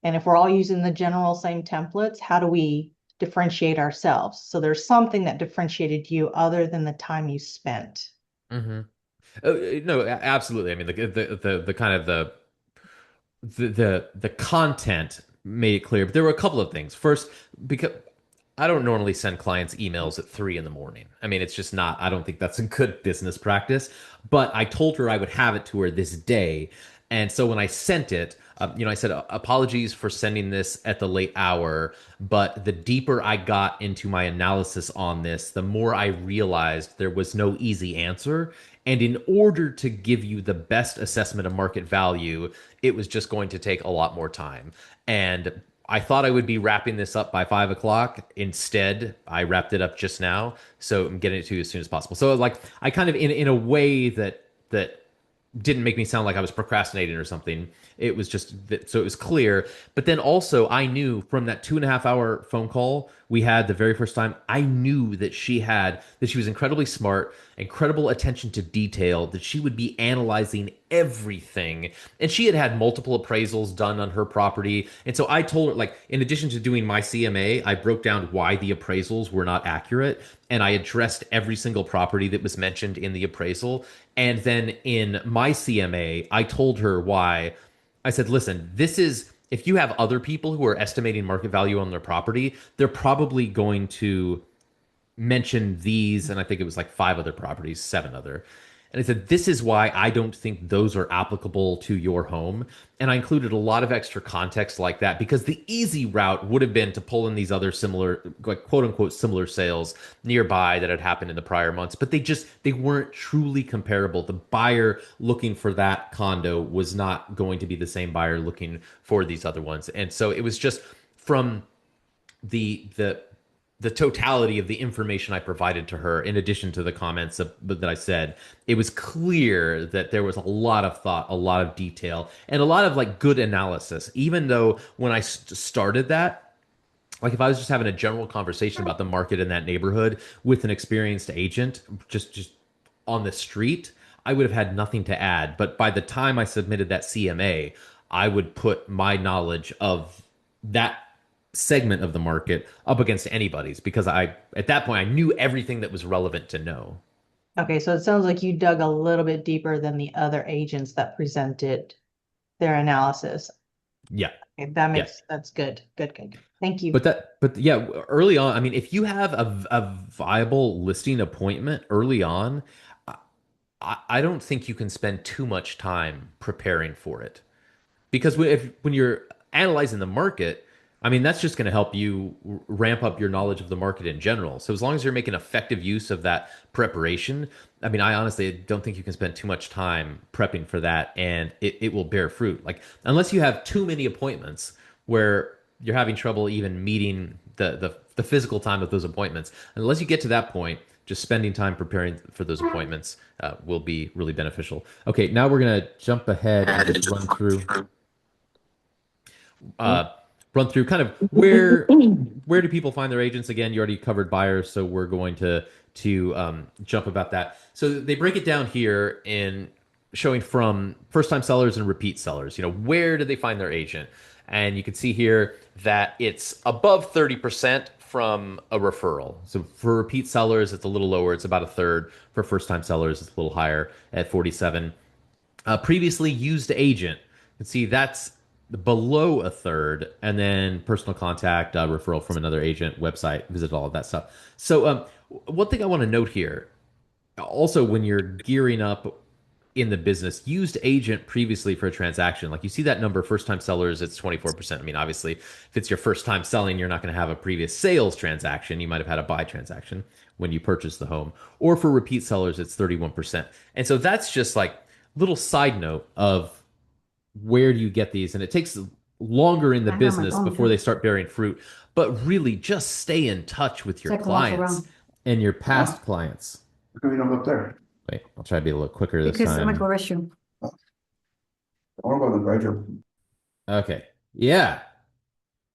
And if we're all using the general same templates, how do we differentiate ourselves? So there's something that differentiated you other than the time you spent. Mm-hmm. No, absolutely. I mean, the kind of the content made it clear, but there were a couple of things. First, because I don't normally send clients emails at 3 in the morning. I mean, it's just not, I don't think that's a good business practice. But I told her I would have it to her this day. And so when I sent it, I said, apologies for sending this at the late hour. But the deeper I got into my analysis on this, the more I realized there was no easy answer. And in order to give you the best assessment of market value, it was just going to take a lot more time. And I thought I would be wrapping this up by 5 o'clock. Instead, I wrapped it up just now. So I'm getting it to you as soon as possible. So like I kind of in a way that didn't make me sound like I was procrastinating or something. It was just that, so it was clear. But then also, I knew from that 2.5 hour phone call we had the very first time, I knew that she was incredibly smart, incredible attention to detail, that she would be analyzing everything. And she had multiple appraisals done on her property. And so I told her, like, in addition to doing my CMA, I broke down why the appraisals were not accurate. And I addressed every single property that was mentioned in the appraisal. And then in my CMA, I told her why. I said, listen, this is, if you have other people who are estimating market value on their property, they're probably going to mention these. And I think it was like 5 other properties, 7 other. And I said, this is why I don't think those are applicable to your home. And I included a lot of extra context like that because the easy route would have been to pull in these other similar, like quote unquote, similar sales nearby that had happened in the prior months. But they weren't truly comparable. The buyer looking for that condo was not going to be the same buyer looking for these other ones. And so it was just from the totality of the information I provided to her, in addition to the comments that I said, it was clear that there was a lot of thought, a lot of detail, and a lot of like good analysis. Even though when I started that, like if I was just having a general conversation about the market in that neighborhood with an experienced agent, just on the street, I would have had nothing to add. But by the time I submitted that CMA, I would put my knowledge of that segment of the market up against anybody's because at that point I knew everything that was relevant to know. Okay, so it sounds like you dug a little bit deeper than the other agents that presented their analysis. Yeah. Okay, that Yeah. makes, that's good. Good, good, good. Thank you. But yeah, early on, I mean, if you have a viable listing appointment early on, I don't think you can spend too much time preparing for it. Because when you're analyzing the market, I mean, that's just going to help you ramp up your knowledge of the market in general. So as long as you're making effective use of that preparation, I mean, I honestly don't think you can spend too much time prepping for that, and it will bear fruit. Like unless you have too many appointments where you're having trouble even meeting the physical time of those appointments. Unless you get to that point, just spending time preparing for those appointments will be really beneficial. Okay, now we're gonna jump ahead and just uh, run through kind of where do people find their agents. Again, you already covered buyers, so we're going to jump about that. So they break it down here in showing from first time sellers and repeat sellers. You know, where do they find their agent? And you can see here that it's above 30% from a referral. So for repeat sellers, it's a little lower. It's about a third. For first time sellers, it's a little higher at 47. Previously used agent. You can see that's below a third, and then personal contact, referral from another agent, website, visit, all of that stuff. So, one thing I want to note here, also when you're gearing up in the business, used agent previously for a transaction, like you see that number, first time sellers, it's 24%. I mean, obviously, if it's your first time selling, you're not going to have a previous sales transaction. You might have had a buy transaction when you purchased the home. Or for repeat sellers, it's 31%. And so that's just like little side note of where do you get these, and it takes longer in the business before they start bearing fruit. But really, just stay in touch with your clients and your past clients. How come you don't go up there? Wait, I'll try to be a little quicker this Because I'm time. gonna go restroom. I want to go to the bedroom. Okay, yeah,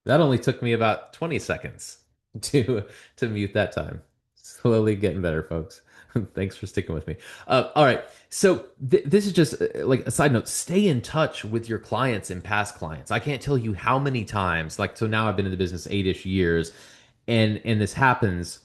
that only took me about 20 seconds to mute that time. Slowly getting better, folks. Thanks for sticking with me. All right. So this is just like a side note. Stay in touch with your clients and past clients. I can't tell you how many times. Like, so now I've been in the business 8-ish years, and this happens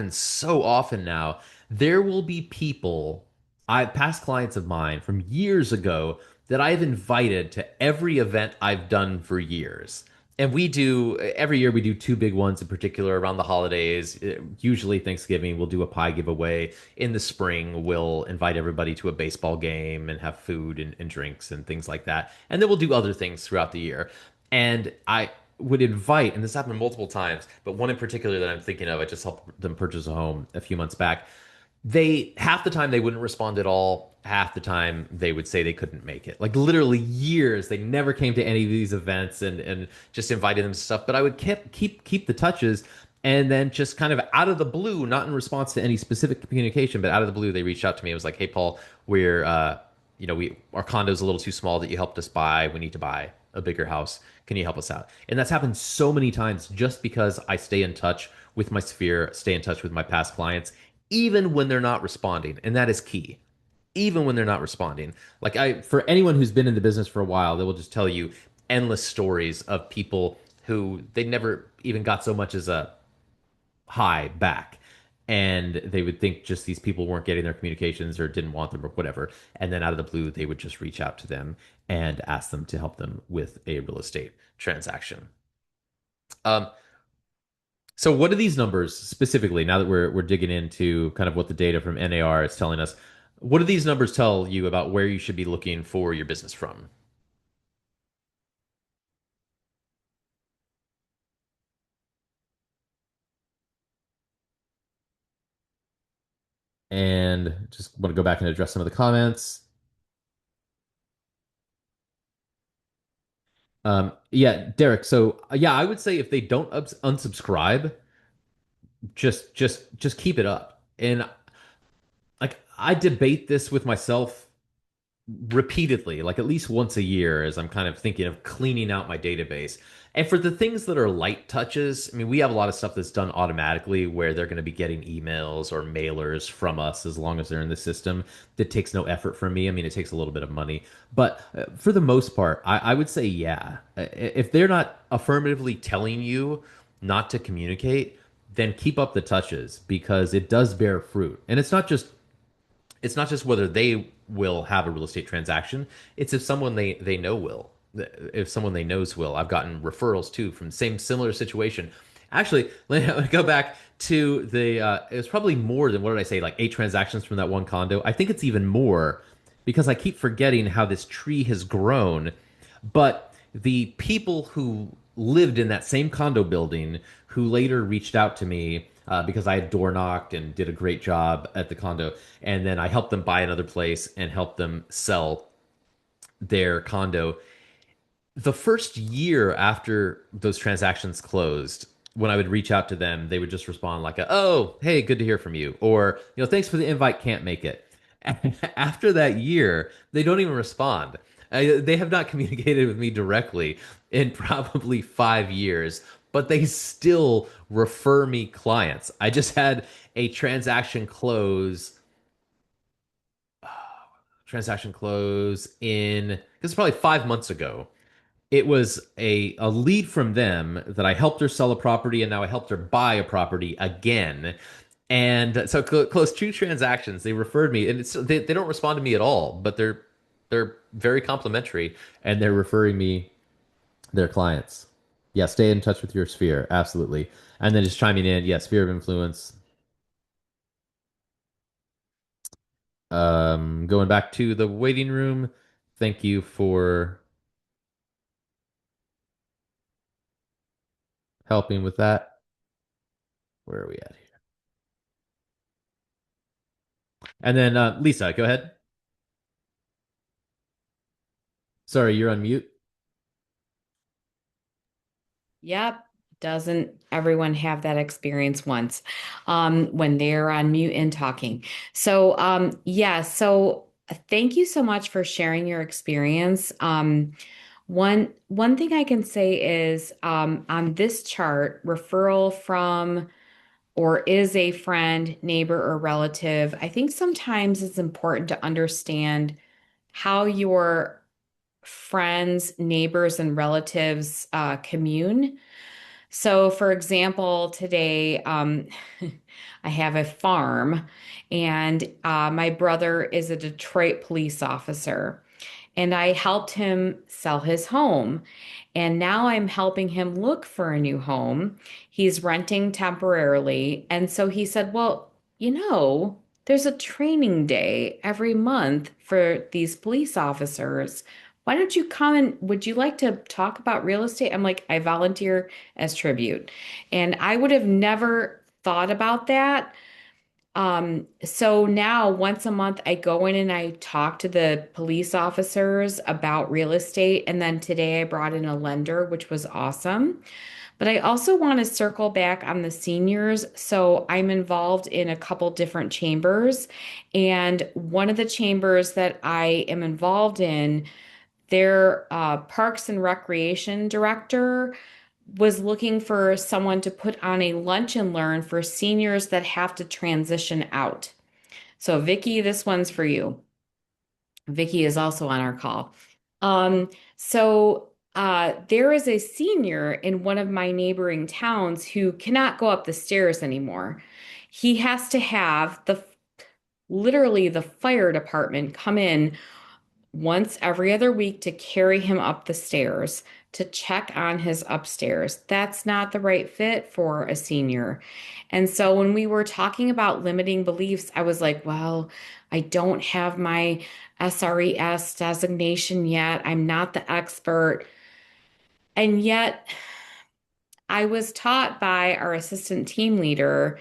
so often now. There will be people, past clients of mine from years ago, that I've invited to every event I've done for years. And we do every year, we do two big ones in particular around the holidays. Usually Thanksgiving, we'll do a pie giveaway. In the spring, we'll invite everybody to a baseball game and have food and drinks and things like that. And then we'll do other things throughout the year. And I would invite, and this happened multiple times, but one in particular that I'm thinking of, I just helped them purchase a home a few months back. They, half the time they wouldn't respond at all. Half the time they would say they couldn't make it. Like literally years, they never came to any of these events, and just invited them to stuff. But I would keep the touches, and then just kind of out of the blue, not in response to any specific communication, but out of the blue, they reached out to me. It was like, "Hey, Paul, we're our condo's a little too small that you helped us buy. We need to buy a bigger house. Can you help us out?" And that's happened so many times just because I stay in touch with my sphere, stay in touch with my past clients, even when they're not responding. And that is key. Even when they're not responding. Like, for anyone who's been in the business for a while, they will just tell you endless stories of people who they never even got so much as a hi back. And they would think just these people weren't getting their communications or didn't want them or whatever. And then out of the blue, they would just reach out to them and ask them to help them with a real estate transaction. So what are these numbers specifically, now that we're digging into kind of what the data from NAR is telling us? What do these numbers tell you about where you should be looking for your business from? And just want to go back and address some of the comments. Yeah, Derek. So yeah, I would say if they don't unsubscribe, just keep it up. And like, I debate this with myself repeatedly, like at least once a year, as I'm kind of thinking of cleaning out my database. And for the things that are light touches, I mean, we have a lot of stuff that's done automatically where they're going to be getting emails or mailers from us as long as they're in the system. That takes no effort from me. I mean, it takes a little bit of money. But for the most part, I would say, yeah, if they're not affirmatively telling you not to communicate, then keep up the touches because it does bear fruit. And it's not just whether they will have a real estate transaction, it's if someone they know will. if someone they knows will. I've gotten referrals too from same similar situation. Actually, let me go back to the. It was probably more than, what did I say? Like 8 transactions from that one condo. I think it's even more because I keep forgetting how this tree has grown. But the people who lived in that same condo building, who later reached out to me because I had door knocked and did a great job at the condo, and then I helped them buy another place and helped them sell their condo. The first year after those transactions closed, when I would reach out to them, they would just respond like, "Oh, hey, good to hear from you," or, "Thanks for the invite, can't make it." After that year, they don't even respond. They have not communicated with me directly in probably 5 years, but they still refer me clients. I just had a transaction close in, this is probably 5 months ago. It was a lead from them that I helped her sell a property, and now I helped her buy a property again. And so close 2 transactions. They referred me, and they don't respond to me at all, but they're very complimentary, and they're referring me their clients. Yeah, stay in touch with your sphere, absolutely. And then just chiming in, yeah, sphere of influence. Going back to the waiting room. Thank you for helping with that. Where are we at here? And then Lisa, go ahead. Sorry, you're on mute. Yep. Doesn't everyone have that experience once when they're on mute and talking? So, yeah, so thank you so much for sharing your experience. One thing I can say is on this chart, referral from or is a friend, neighbor, or relative. I think sometimes it's important to understand how your friends, neighbors, and relatives commune. So, for example, today I have a farm, and my brother is a Detroit police officer, and I helped him sell his home. And now I'm helping him look for a new home. He's renting temporarily. And so he said, well, there's a training day every month for these police officers. Why don't you come and would you like to talk about real estate? I'm like, I volunteer as tribute. And I would have never thought about that. So now once a month, I go in and I talk to the police officers about real estate. And then today I brought in a lender, which was awesome. But I also want to circle back on the seniors. So I'm involved in a couple different chambers. And one of the chambers that I am involved in, their Parks and Recreation director was looking for someone to put on a lunch and learn for seniors that have to transition out. So, Vicky, this one's for you. Vicky is also on our call. There is a senior in one of my neighboring towns who cannot go up the stairs anymore. He has to have literally the fire department come in once every other week to carry him up the stairs to check on his upstairs. That's not the right fit for a senior. And so when we were talking about limiting beliefs, I was like, well, I don't have my SRES designation yet. I'm not the expert. And yet, I was taught by our assistant team leader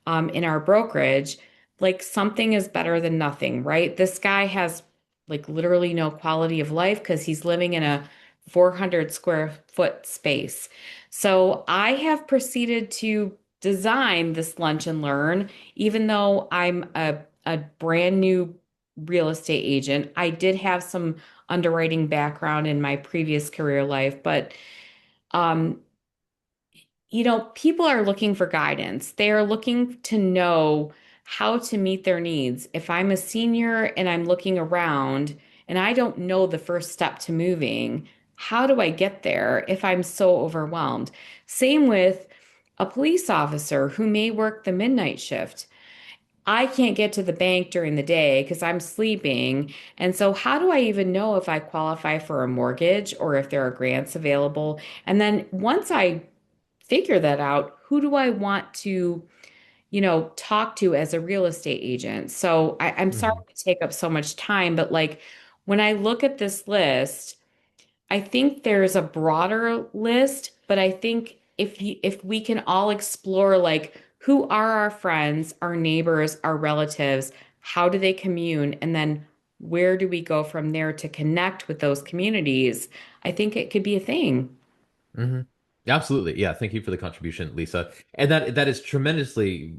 in our brokerage, like something is better than nothing, right? This guy has like literally no quality of life because he's living in a 400 square foot space. So I have proceeded to design this lunch and learn, even though I'm a brand new real estate agent. I did have some underwriting background in my previous career life, but um, people are looking for guidance. They are looking to know how to meet their needs. If I'm a senior and I'm looking around and I don't know the first step to moving, how do I get there if I'm so overwhelmed? Same with a police officer who may work the midnight shift. I can't get to the bank during the day because I'm sleeping. And so, how do I even know if I qualify for a mortgage or if there are grants available? And then, once I figure that out, who do I want to, talk to as a real estate agent? So, I'm sorry Mhm. to take up so much time, but like when I look at this list, I think there's a broader list, but I think if we can all explore like who are our friends, our neighbors, our relatives, how do they commune, and then where do we go from there to connect with those communities? I think it could be a thing. Hmm. Absolutely. Yeah. Thank you for the contribution, Lisa. And that is tremendously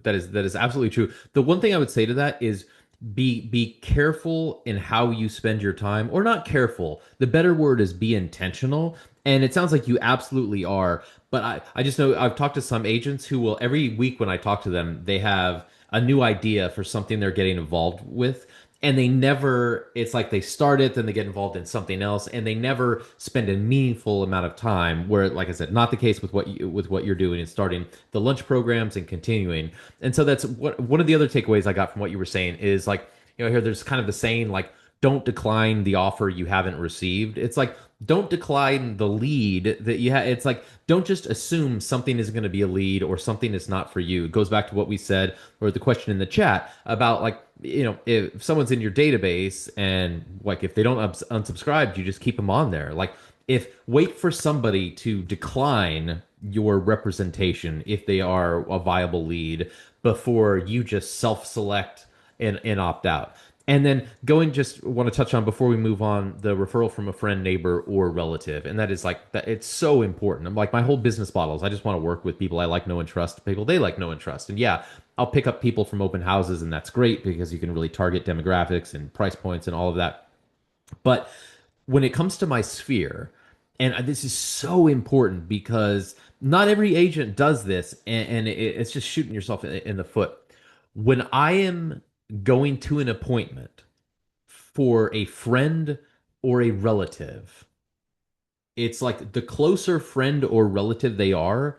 that is absolutely true. The one thing I would say to that is be careful in how you spend your time, or not careful. The better word is be intentional. And it sounds like you absolutely are. But I just know I've talked to some agents who will every week when I talk to them, they have a new idea for something they're getting involved with, and they never, it's like they start it, then they get involved in something else, and they never spend a meaningful amount of time, where, like I said, not the case with what you're doing and starting the lunch programs and continuing. And so that's what one of the other takeaways I got from what you were saying is, like, here there's kind of the saying, like, don't decline the offer you haven't received. It's like, don't decline the lead that you have. It's like, don't just assume something is going to be a lead or something is not for you. It goes back to what we said, or the question in the chat about, like, if someone's in your database and, like, if they don't unsubscribe, you just keep them on there. Like, if wait for somebody to decline your representation if they are a viable lead before you just self-select and opt out. And then going, just want to touch on before we move on, the referral from a friend, neighbor, or relative. And that is like that, it's so important. I'm like, my whole business model is I just want to work with people I like, know, and trust, people they like, know, and trust. And yeah, I'll pick up people from open houses, and that's great because you can really target demographics and price points and all of that. But when it comes to my sphere, and this is so important because not every agent does this, and it's just shooting yourself in the foot. When I am going to an appointment for a friend or a relative, it's like the closer friend or relative they are,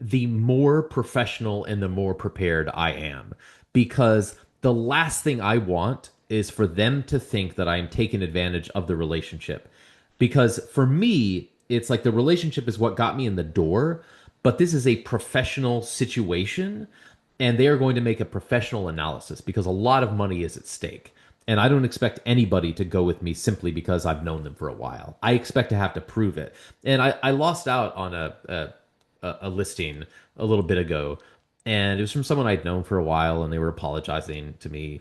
the more professional and the more prepared I am. Because the last thing I want is for them to think that I am taking advantage of the relationship. Because for me, it's like the relationship is what got me in the door, but this is a professional situation, and they are going to make a professional analysis because a lot of money is at stake. And I don't expect anybody to go with me simply because I've known them for a while. I expect to have to prove it. And I lost out on a listing a little bit ago, and it was from someone I'd known for a while, and they were apologizing to me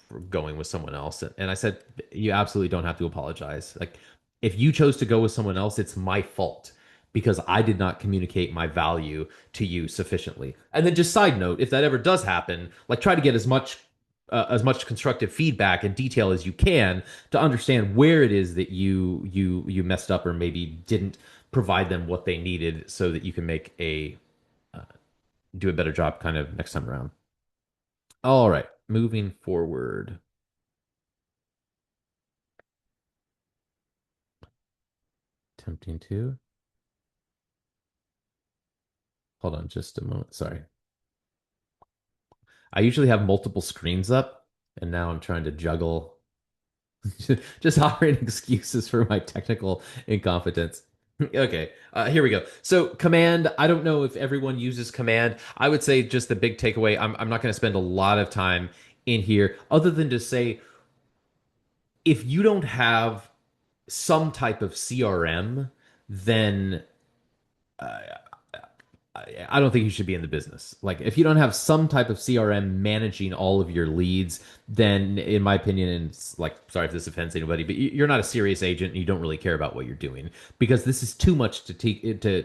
for going with someone else. And I said, you absolutely don't have to apologize. Like, if you chose to go with someone else, it's my fault because I did not communicate my value to you sufficiently. And then, just side note, if that ever does happen, like, try to get as much constructive feedback and detail as you can to understand where it is that you messed up or maybe didn't provide them what they needed so that you can make a do a better job kind of next time around. All right, moving forward. Attempting to. Hold on just a moment. Sorry. I usually have multiple screens up, and now I'm trying to juggle, just offering excuses for my technical incompetence. Okay, here we go. So command, I don't know if everyone uses command. I would say just the big takeaway, I'm not going to spend a lot of time in here other than to say, if you don't have some type of CRM, then uh, I don't think you should be in the business. Like, if you don't have some type of CRM managing all of your leads, then in my opinion, and it's like, sorry if this offends anybody, but you're not a serious agent and you don't really care about what you're doing, because this is too much to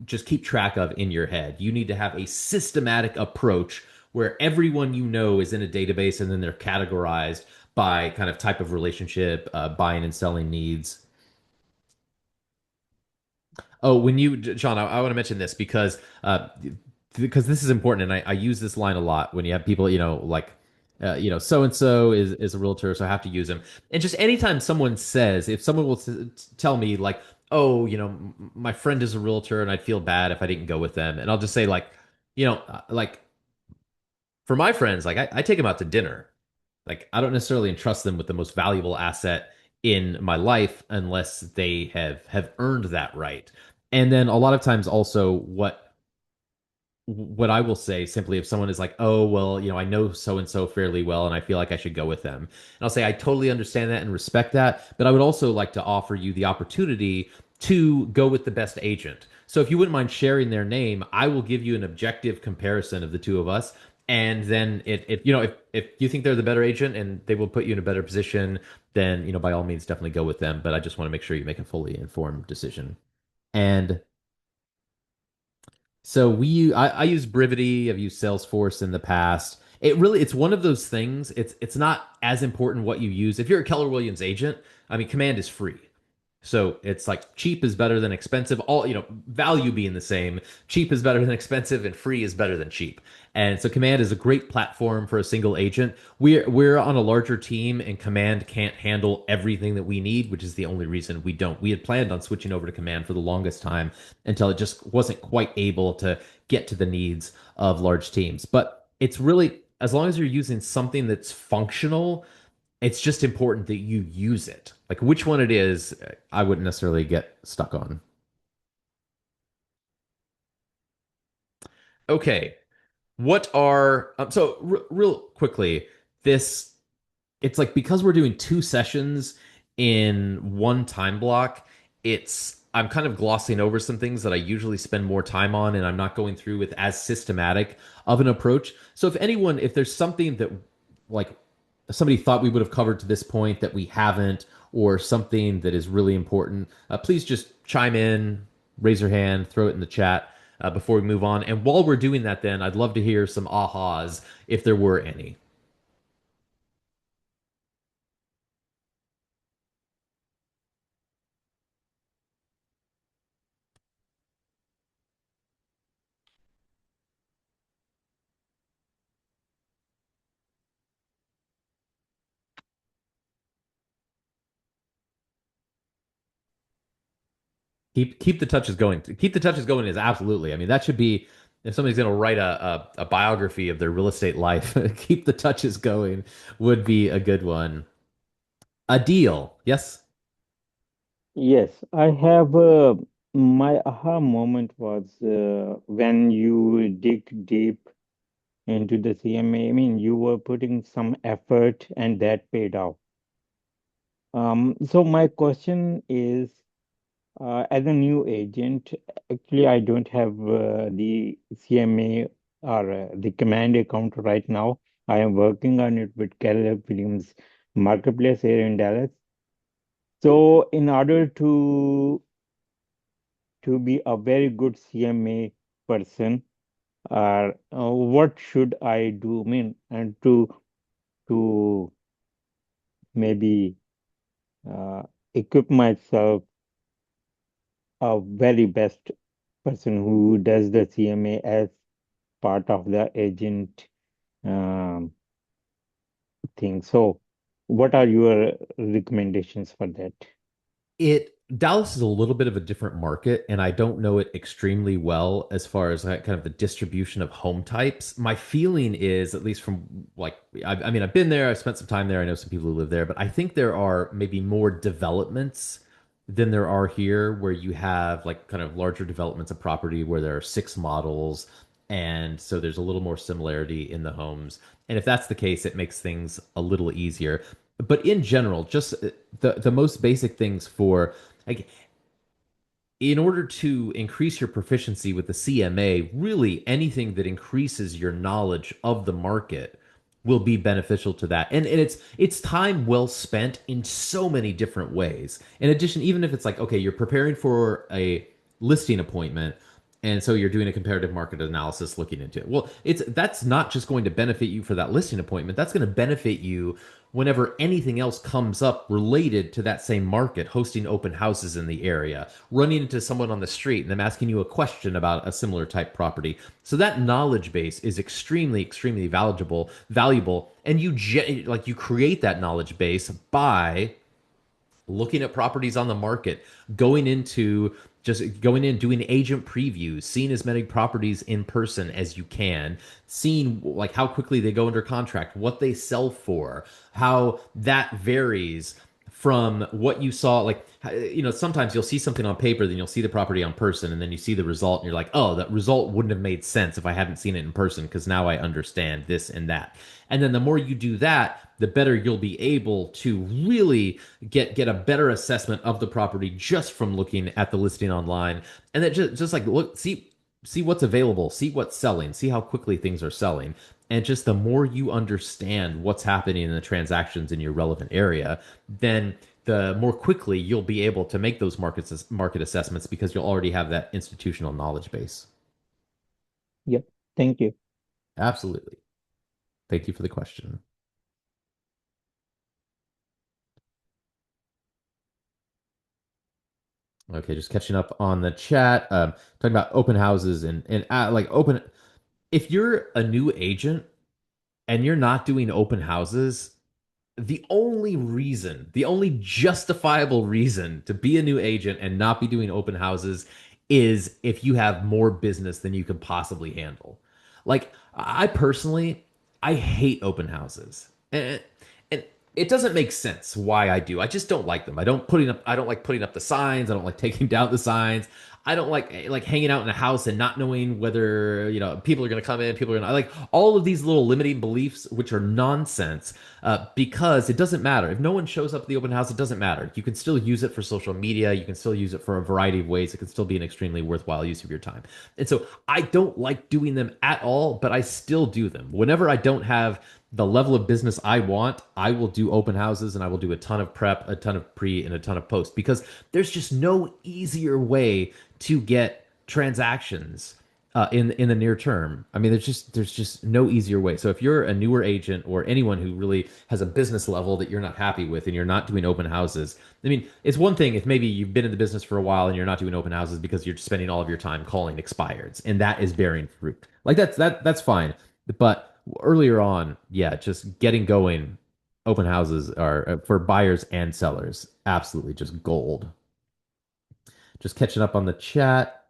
just keep track of in your head. You need to have a systematic approach where everyone you know is in a database, and then they're categorized by kind of type of relationship, buying and selling needs. Oh, when you, John, I want to mention this because this is important, and I use this line a lot when you have people, like, so and so is a realtor, so I have to use him. And just anytime someone says, if someone will tell me, like, oh, my friend is a realtor, and I'd feel bad if I didn't go with them, and I'll just say, like, like, For my friends, like I take them out to dinner. Like I don't necessarily entrust them with the most valuable asset in my life unless they have earned that right. And then a lot of times also what I will say simply if someone is like, oh, well, I know so and so fairly well and I feel like I should go with them. And I'll say, I totally understand that and respect that. But I would also like to offer you the opportunity to go with the best agent. So if you wouldn't mind sharing their name, I will give you an objective comparison of the two of us. And then if you think they're the better agent and they will put you in a better position, then, by all means, definitely go with them. But I just want to make sure you make a fully informed decision. And so I use Brivity, I've used Salesforce in the past. It's one of those things. It's not as important what you use. If you're a Keller Williams agent, I mean Command is free. So it's like cheap is better than expensive. All, value being the same, cheap is better than expensive and free is better than cheap. And so Command is a great platform for a single agent. We're on a larger team and Command can't handle everything that we need, which is the only reason we don't. We had planned on switching over to Command for the longest time until it just wasn't quite able to get to the needs of large teams. But it's really, as long as you're using something that's functional, it's just important that you use it. Like which one it is, I wouldn't necessarily get stuck on. Okay. What are real quickly, this it's like because we're doing two sessions in one time block, it's I'm kind of glossing over some things that I usually spend more time on and I'm not going through with as systematic of an approach. So if there's something that like somebody thought we would have covered to this point that we haven't, or something that is really important, please just chime in, raise your hand, throw it in the chat before we move on. And while we're doing that, then I'd love to hear some ahas if there were any. Keep the touches going. Keep the touches going is absolutely. I mean, that should be if somebody's going to write a biography of their real estate life. Keep the touches going would be a good one. A deal, yes. Yes, I have my aha moment was when you dig deep into the CMA. I mean, you were putting some effort and that paid off. So my question is, as a new agent, actually, I don't have the CMA or the command account right now. I am working on it with Keller Williams Marketplace here in Dallas. So in order to be a very good CMA person, what should I do? I mean, and to maybe uh, equip myself a very best person who does the CMA as part of the agent um, thing. So, what are your recommendations for that? Dallas is a little bit of a different market, and I don't know it extremely well as far as kind of the distribution of home types. My feeling is, at least from like, I mean, I've been there, I've spent some time there, I know some people who live there, but I think there are maybe more developments than there are here, where you have like kind of larger developments of property where there are six models, and so there's a little more similarity in the homes. And if that's the case, it makes things a little easier. But in general, just the most basic things for like in order to increase your proficiency with the CMA, really anything that increases your knowledge of the market will be beneficial to that. And it's time well spent in so many different ways. In addition, even if it's like, okay, you're preparing for a listing appointment, and so you're doing a comparative market analysis looking into it. Well, that's not just going to benefit you for that listing appointment. That's going to benefit you whenever anything else comes up related to that same market, hosting open houses in the area, running into someone on the street and them asking you a question about a similar type property. So that knowledge base is extremely, extremely valuable, and you create that knowledge base by looking at properties on the market, going into just going in, doing agent previews, seeing as many properties in person as you can, seeing like how quickly they go under contract, what they sell for, how that varies from what you saw. Like, sometimes you'll see something on paper, then you'll see the property on person, and then you see the result, and you're like, oh, that result wouldn't have made sense if I hadn't seen it in person, because now I understand this and that. And then the more you do that, the better you'll be able to really get a better assessment of the property just from looking at the listing online. And then just like look, see what's available, see what's selling, see how quickly things are selling. And just the more you understand what's happening in the transactions in your relevant area, then the more quickly you'll be able to make those market assessments, because you'll already have that institutional knowledge base. Yep. Thank you. Absolutely. Thank you for the question. Okay, just catching up on the chat. Talking about open houses and like open. If you're a new agent and you're not doing open houses, the only justifiable reason to be a new agent and not be doing open houses is if you have more business than you can possibly handle. Like, I personally, I hate open houses. And it doesn't make sense why I do. I just don't like them. I don't like putting up the signs. I don't like taking down the signs. I don't like hanging out in a house and not knowing whether, people are going to come in, people are going to like all of these little limiting beliefs, which are nonsense, because it doesn't matter. If no one shows up at the open house, it doesn't matter. You can still use it for social media. You can still use it for a variety of ways. It can still be an extremely worthwhile use of your time. And so I don't like doing them at all, but I still do them. Whenever I don't have the level of business I want, I will do open houses, and I will do a ton of prep, a ton of pre, and a ton of post, because there's just no easier way to get transactions in the near term. I mean, there's just no easier way. So if you're a newer agent or anyone who really has a business level that you're not happy with and you're not doing open houses, I mean, it's one thing if maybe you've been in the business for a while and you're not doing open houses because you're spending all of your time calling expireds, and that is bearing fruit. Like that's fine. But earlier on, yeah, just getting going, open houses are for buyers and sellers absolutely just gold. Just catching up on the chat.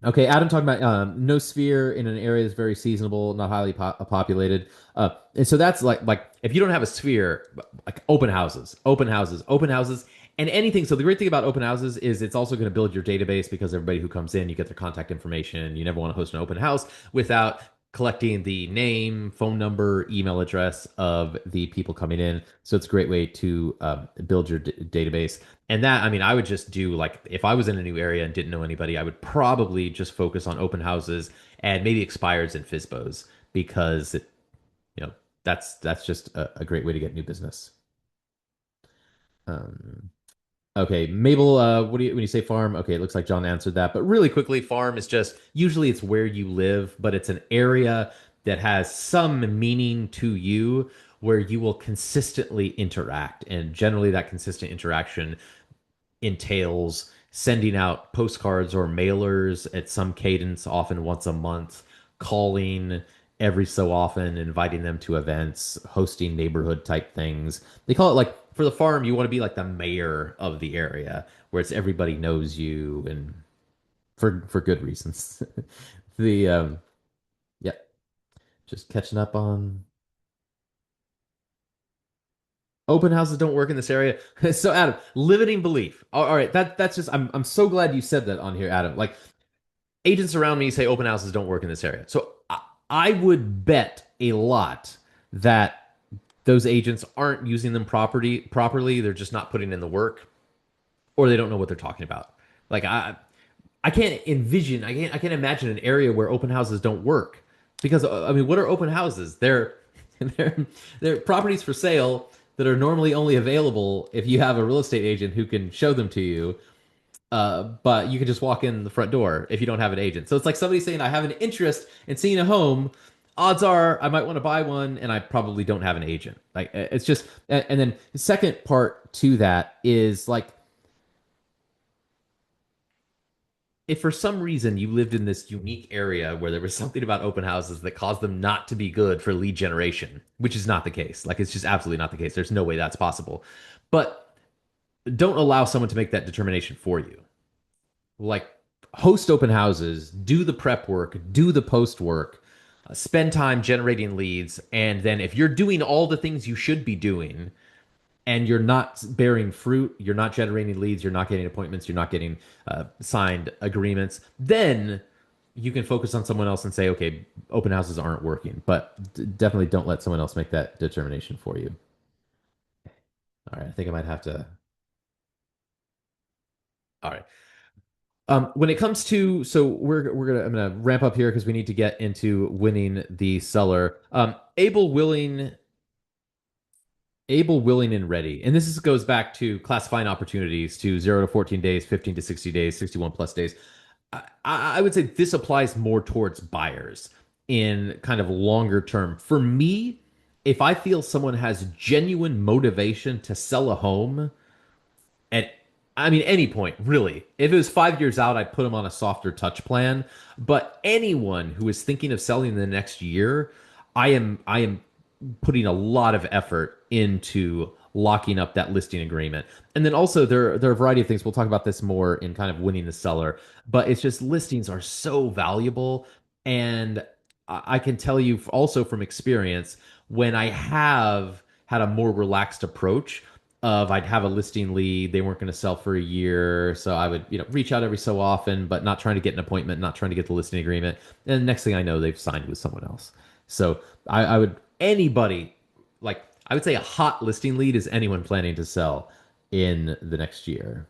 Okay, Adam talking about no sphere in an area that's very seasonable, not highly populated, and so that's like if you don't have a sphere, like open houses, and anything. So the great thing about open houses is it's also going to build your database, because everybody who comes in, you get their contact information. You never want to host an open house without collecting the name, phone number, email address of the people coming in. So it's a great way to build your database. And that, I mean, I would just do like if I was in a new area and didn't know anybody, I would probably just focus on open houses and maybe expires and FISBOs, because that's just a great way to get new business. Okay, Mabel, what do you when you say farm? Okay, it looks like John answered that. But really quickly, farm is just usually it's where you live, but it's an area that has some meaning to you where you will consistently interact. And generally that consistent interaction entails sending out postcards or mailers at some cadence, often once a month, calling every so often, inviting them to events, hosting neighborhood type things. They call it like for the farm, you want to be like the mayor of the area, where it's everybody knows you, and for good reasons. the Yeah, just catching up on open houses don't work in this area. So Adam, limiting belief. All right, that's just I'm so glad you said that on here, Adam. Like agents around me say open houses don't work in this area. So I would bet a lot that those agents aren't using them properly. They're just not putting in the work, or they don't know what they're talking about. Like I can't envision, I can't imagine an area where open houses don't work, because I mean, what are open houses? They're properties for sale that are normally only available if you have a real estate agent who can show them to you. But you can just walk in the front door if you don't have an agent. So it's like somebody saying, I have an interest in seeing a home. Odds are I might want to buy one, and I probably don't have an agent. Like it's just, and then the second part to that is like, if for some reason you lived in this unique area where there was something about open houses that caused them not to be good for lead generation, which is not the case. Like it's just absolutely not the case. There's no way that's possible. But don't allow someone to make that determination for you. Like host open houses, do the prep work, do the post work, spend time generating leads, and then if you're doing all the things you should be doing and you're not bearing fruit, you're not generating leads, you're not getting appointments, you're not getting signed agreements, then you can focus on someone else and say, okay, open houses aren't working. But definitely don't let someone else make that determination for you. All right, I think I might have to. All right. When it comes to, so I'm gonna ramp up here because we need to get into winning the seller. Able, willing, and ready. And goes back to classifying opportunities to 0 to 14 days, 15 to 60 days, 61 plus days. I would say this applies more towards buyers in kind of longer term. For me, if I feel someone has genuine motivation to sell a home at, I mean, any point, really. If it was 5 years out, I'd put them on a softer touch plan. But anyone who is thinking of selling in the next year, I am putting a lot of effort into locking up that listing agreement. And then also there are a variety of things. We'll talk about this more in kind of winning the seller, but it's just listings are so valuable. And I can tell you also from experience, when I have had a more relaxed approach of I'd have a listing lead, they weren't going to sell for a year. So I would, reach out every so often, but not trying to get an appointment, not trying to get the listing agreement. And the next thing I know, they've signed with someone else. So I would, anybody, like I would say a hot listing lead is anyone planning to sell in the next year.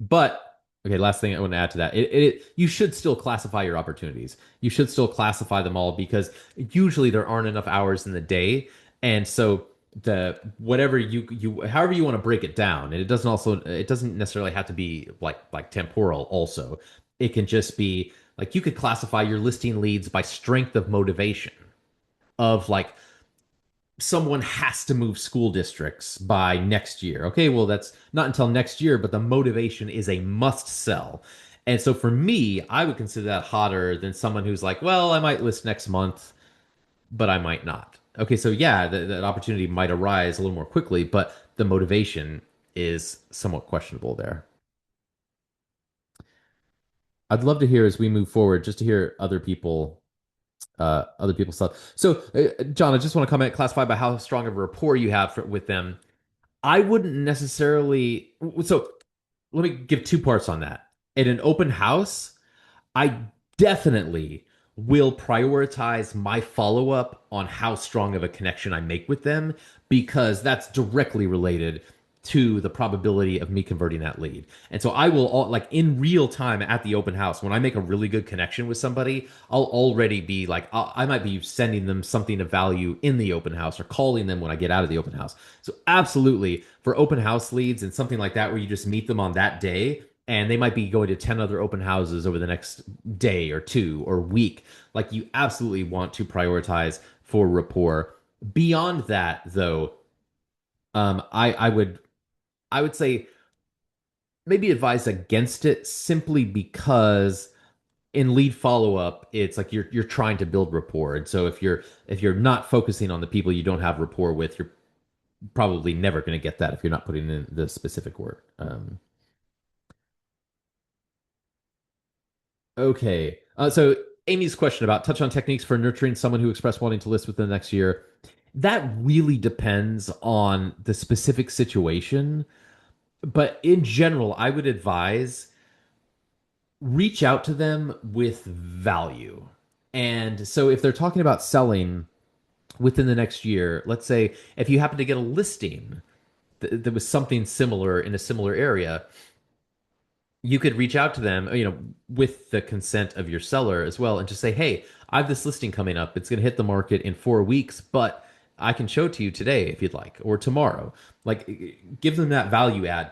But okay, last thing I want to add to that, you should still classify your opportunities. You should still classify them all because usually there aren't enough hours in the day, and so the whatever you however you want to break it down, and it doesn't necessarily have to be like temporal. Also, it can just be like you could classify your listing leads by strength of motivation of like someone has to move school districts by next year. Okay, well, that's not until next year, but the motivation is a must sell. And so for me, I would consider that hotter than someone who's like, well, I might list next month, but I might not. Okay, so yeah, that opportunity might arise a little more quickly, but the motivation is somewhat questionable there. I'd love to hear as we move forward, just to hear other people's stuff. So, John, I just want to comment, classify by how strong of a rapport you have with them. I wouldn't necessarily. So, let me give 2 parts on that. In an open house, I definitely will prioritize my follow up on how strong of a connection I make with them because that's directly related to the probability of me converting that lead. And so I will like in real time at the open house, when I make a really good connection with somebody, I'll already be like, I might be sending them something of value in the open house or calling them when I get out of the open house. So absolutely for open house leads and something like that, where you just meet them on that day, and they might be going to 10 other open houses over the next day or 2 or week. Like you absolutely want to prioritize for rapport. Beyond that, though, I would say maybe advise against it simply because in lead follow up, it's like you're trying to build rapport. And so if you're not focusing on the people you don't have rapport with, you're probably never going to get that if you're not putting in the specific work. Okay. So Amy's question about touch on techniques for nurturing someone who expressed wanting to list within the next year. That really depends on the specific situation. But in general, I would advise reach out to them with value. And so if they're talking about selling within the next year, let's say if you happen to get a listing that was something similar in a similar area, you could reach out to them, with the consent of your seller as well, and just say, hey, I have this listing coming up. It's going to hit the market in 4 weeks, but I can show it to you today if you'd like, or tomorrow. Like, give them that value add.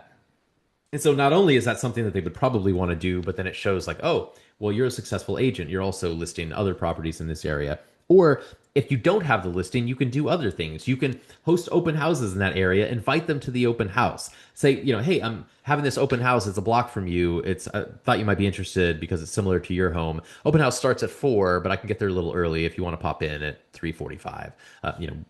And so not only is that something that they would probably want to do, but then it shows like, oh, well, you're a successful agent. You're also listing other properties in this area. Or if you don't have the listing, you can do other things. You can host open houses in that area, invite them to the open house. Say, hey, I'm having this open house. It's a block from you. I thought you might be interested because it's similar to your home. Open house starts at 4, but I can get there a little early if you want to pop in at 3:45.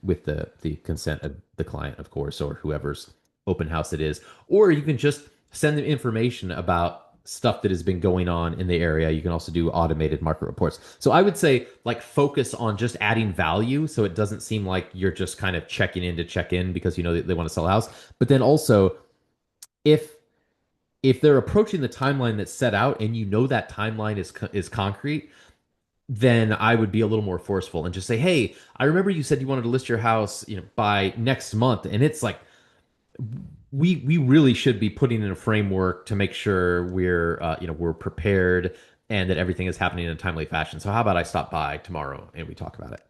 With the consent of the client, of course, or whoever's open house it is. Or you can just send them information about stuff that has been going on in the area. You can also do automated market reports. So I would say like focus on just adding value so it doesn't seem like you're just kind of checking in to check in because they want to sell a house. But then also if they're approaching the timeline that's set out and that timeline is concrete, then I would be a little more forceful and just say, "Hey, I remember you said you wanted to list your house, by next month." And it's like we really should be putting in a framework to make sure we're prepared and that everything is happening in a timely fashion. So how about I stop by tomorrow and we talk about it?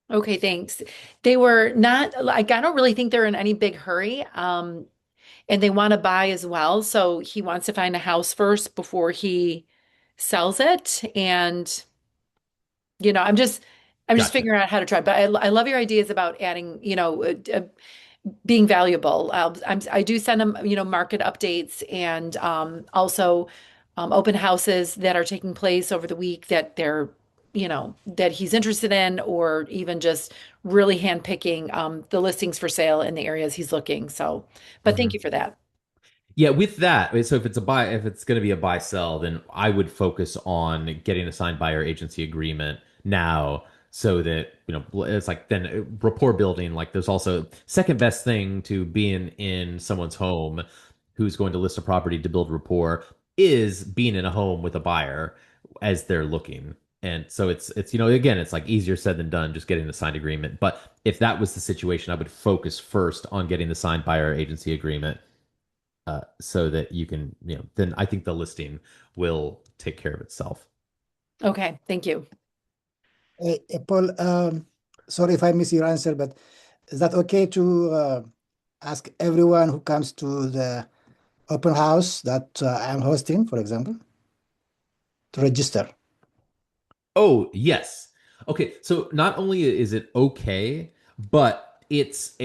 Okay, thanks. They were not like, I don't really think they're in any big hurry. And they want to buy as well. So he wants to find a house first before he sells it. And I'm just Gotcha. figuring out how to try. But I love your ideas about adding, being valuable. I do send them, market updates and also open houses that are taking place over the week that that he's interested in, or even just really handpicking the listings for sale in the areas he's looking. So, but thank you for that. Yeah, with that, so if it's going to be a buy sell, then I would focus on getting a signed buyer agency agreement now so that, it's like then rapport building. Like there's also second best thing to being in someone's home who's going to list a property to build rapport is being in a home with a buyer as they're looking. And so it's again, it's like easier said than done just getting the signed agreement. But if that was the situation, I would focus first on getting the signed buyer agency agreement so that you can, then I think the listing will take care of itself. Okay, thank you. Hey, Paul, sorry if I miss your answer, but is that okay to ask everyone who comes to the open house that I'm hosting, for example, to register? Oh, yes. Okay, so not only is it okay, but if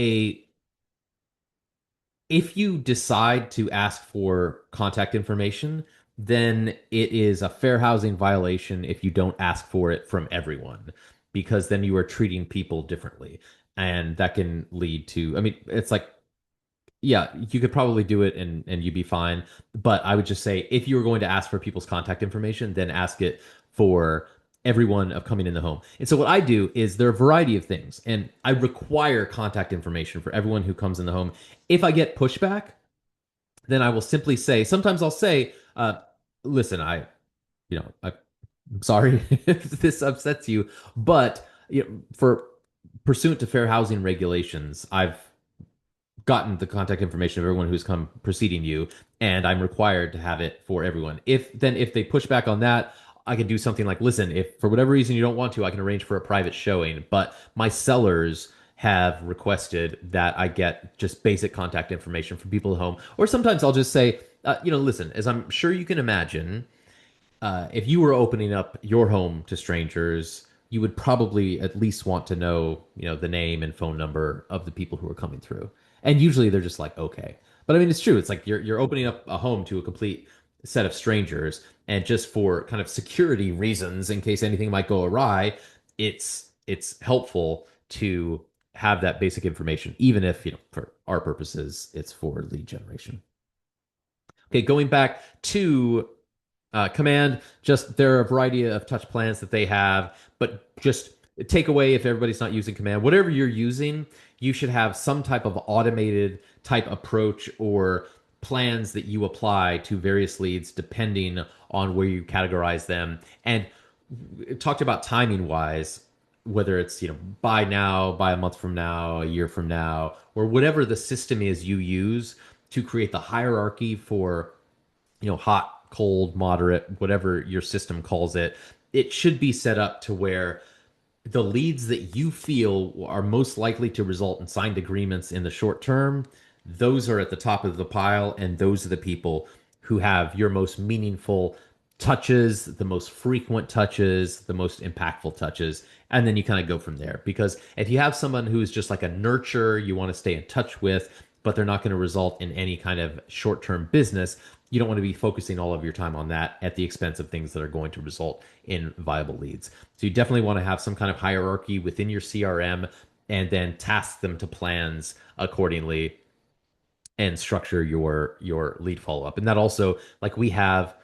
you decide to ask for contact information, then it is a fair housing violation if you don't ask for it from everyone, because then you are treating people differently. And that can lead to, I mean, it's like, yeah, you could probably do it and you'd be fine. But I would just say if you were going to ask for people's contact information, then ask it for everyone of coming in the home. And so what I do is there are a variety of things, and I require contact information for everyone who comes in the home. If I get pushback, then I will simply say, sometimes I'll say, listen, I'm sorry if this upsets you, but for pursuant to fair housing regulations, I've gotten the contact information of everyone who's come preceding you, and I'm required to have it for everyone. If they push back on that, I can do something like, listen, if for whatever reason you don't want to, I can arrange for a private showing, but my sellers have requested that I get just basic contact information from people at home. Or sometimes I'll just say, listen, as I'm sure you can imagine, if you were opening up your home to strangers, you would probably at least want to know, the name and phone number of the people who are coming through. And usually they're just like, okay. But I mean, it's true. It's like you're opening up a home to a complete set of strangers, and just for kind of security reasons, in case anything might go awry, it's helpful to have that basic information, even if, for our purposes, it's for lead generation. Okay, going back to Command, just there are a variety of touch plans that they have, but just take away if everybody's not using Command. Whatever you're using, you should have some type of automated type approach or plans that you apply to various leads depending on where you categorize them. And talked about timing wise, whether it's buy now, buy a month from now, a year from now, or whatever the system is you use to create the hierarchy for hot, cold, moderate, whatever your system calls it. It should be set up to where the leads that you feel are most likely to result in signed agreements in the short term, those are at the top of the pile, and those are the people who have your most meaningful touches, the most frequent touches, the most impactful touches, and then you kind of go from there. Because if you have someone who's just like a nurture you want to stay in touch with, but they're not going to result in any kind of short-term business, you don't want to be focusing all of your time on that at the expense of things that are going to result in viable leads. So you definitely want to have some kind of hierarchy within your CRM and then task them to plans accordingly and structure your lead follow up. And that also, like, we have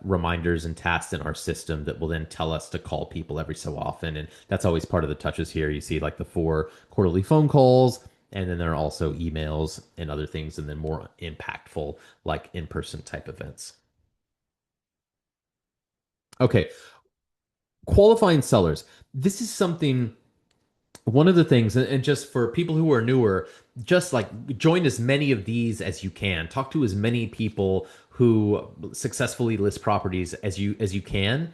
reminders and tasks in our system that will then tell us to call people every so often, and that's always part of the touches here. You see like the 4 quarterly phone calls, and then there are also emails and other things, and then more impactful like in-person type events. Okay, qualifying sellers. This is something, one of the things, and just for people who are newer, just like join as many of these as you can. Talk to as many people who successfully list properties as you can,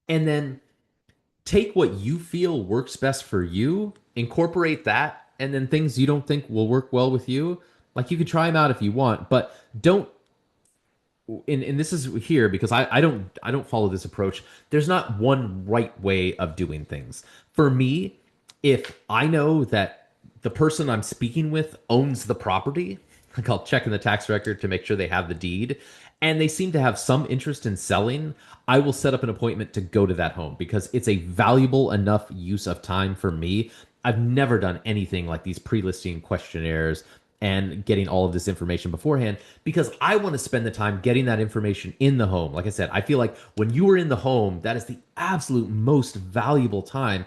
and then take what you feel works best for you, incorporate that, and then things you don't think will work well with you, like you could try them out if you want, but don't. And this is here because I don't follow this approach. There's not one right way of doing things. For me, if I know that the person I'm speaking with owns the property, like I'll check in the tax record to make sure they have the deed, and they seem to have some interest in selling, I will set up an appointment to go to that home because it's a valuable enough use of time for me. I've never done anything like these pre-listing questionnaires and getting all of this information beforehand because I want to spend the time getting that information in the home. Like I said, I feel like when you are in the home, that is the absolute most valuable time.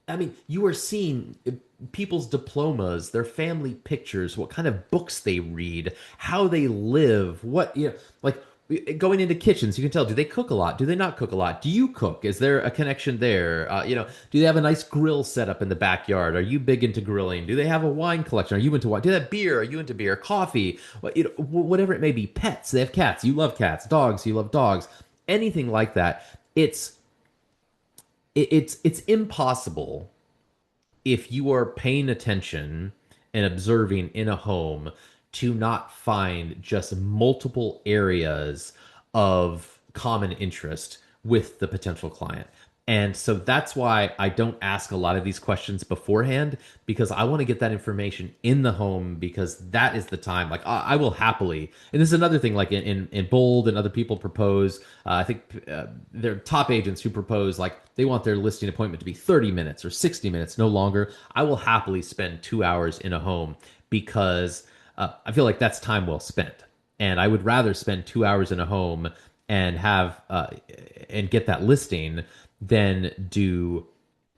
I mean, you are seeing people's diplomas, their family pictures, what kind of books they read, how they live, what, like going into kitchens, you can tell, do they cook a lot? Do they not cook a lot? Do you cook? Is there a connection there? Do they have a nice grill set up in the backyard? Are you big into grilling? Do they have a wine collection? Are you into wine? Do they have beer? Are you into beer? Coffee? Whatever it may be. Pets. They have cats. You love cats. Dogs. You love dogs. Anything like that. It's impossible if you are paying attention and observing in a home to not find just multiple areas of common interest with the potential client. And so that's why I don't ask a lot of these questions beforehand, because I want to get that information in the home, because that is the time. Like I will happily, and this is another thing, like in Bold and other people propose, I think they're top agents who propose like they want their listing appointment to be 30 minutes or 60 minutes, no longer. I will happily spend 2 hours in a home because I feel like that's time well spent. And I would rather spend 2 hours in a home and have and get that listing than do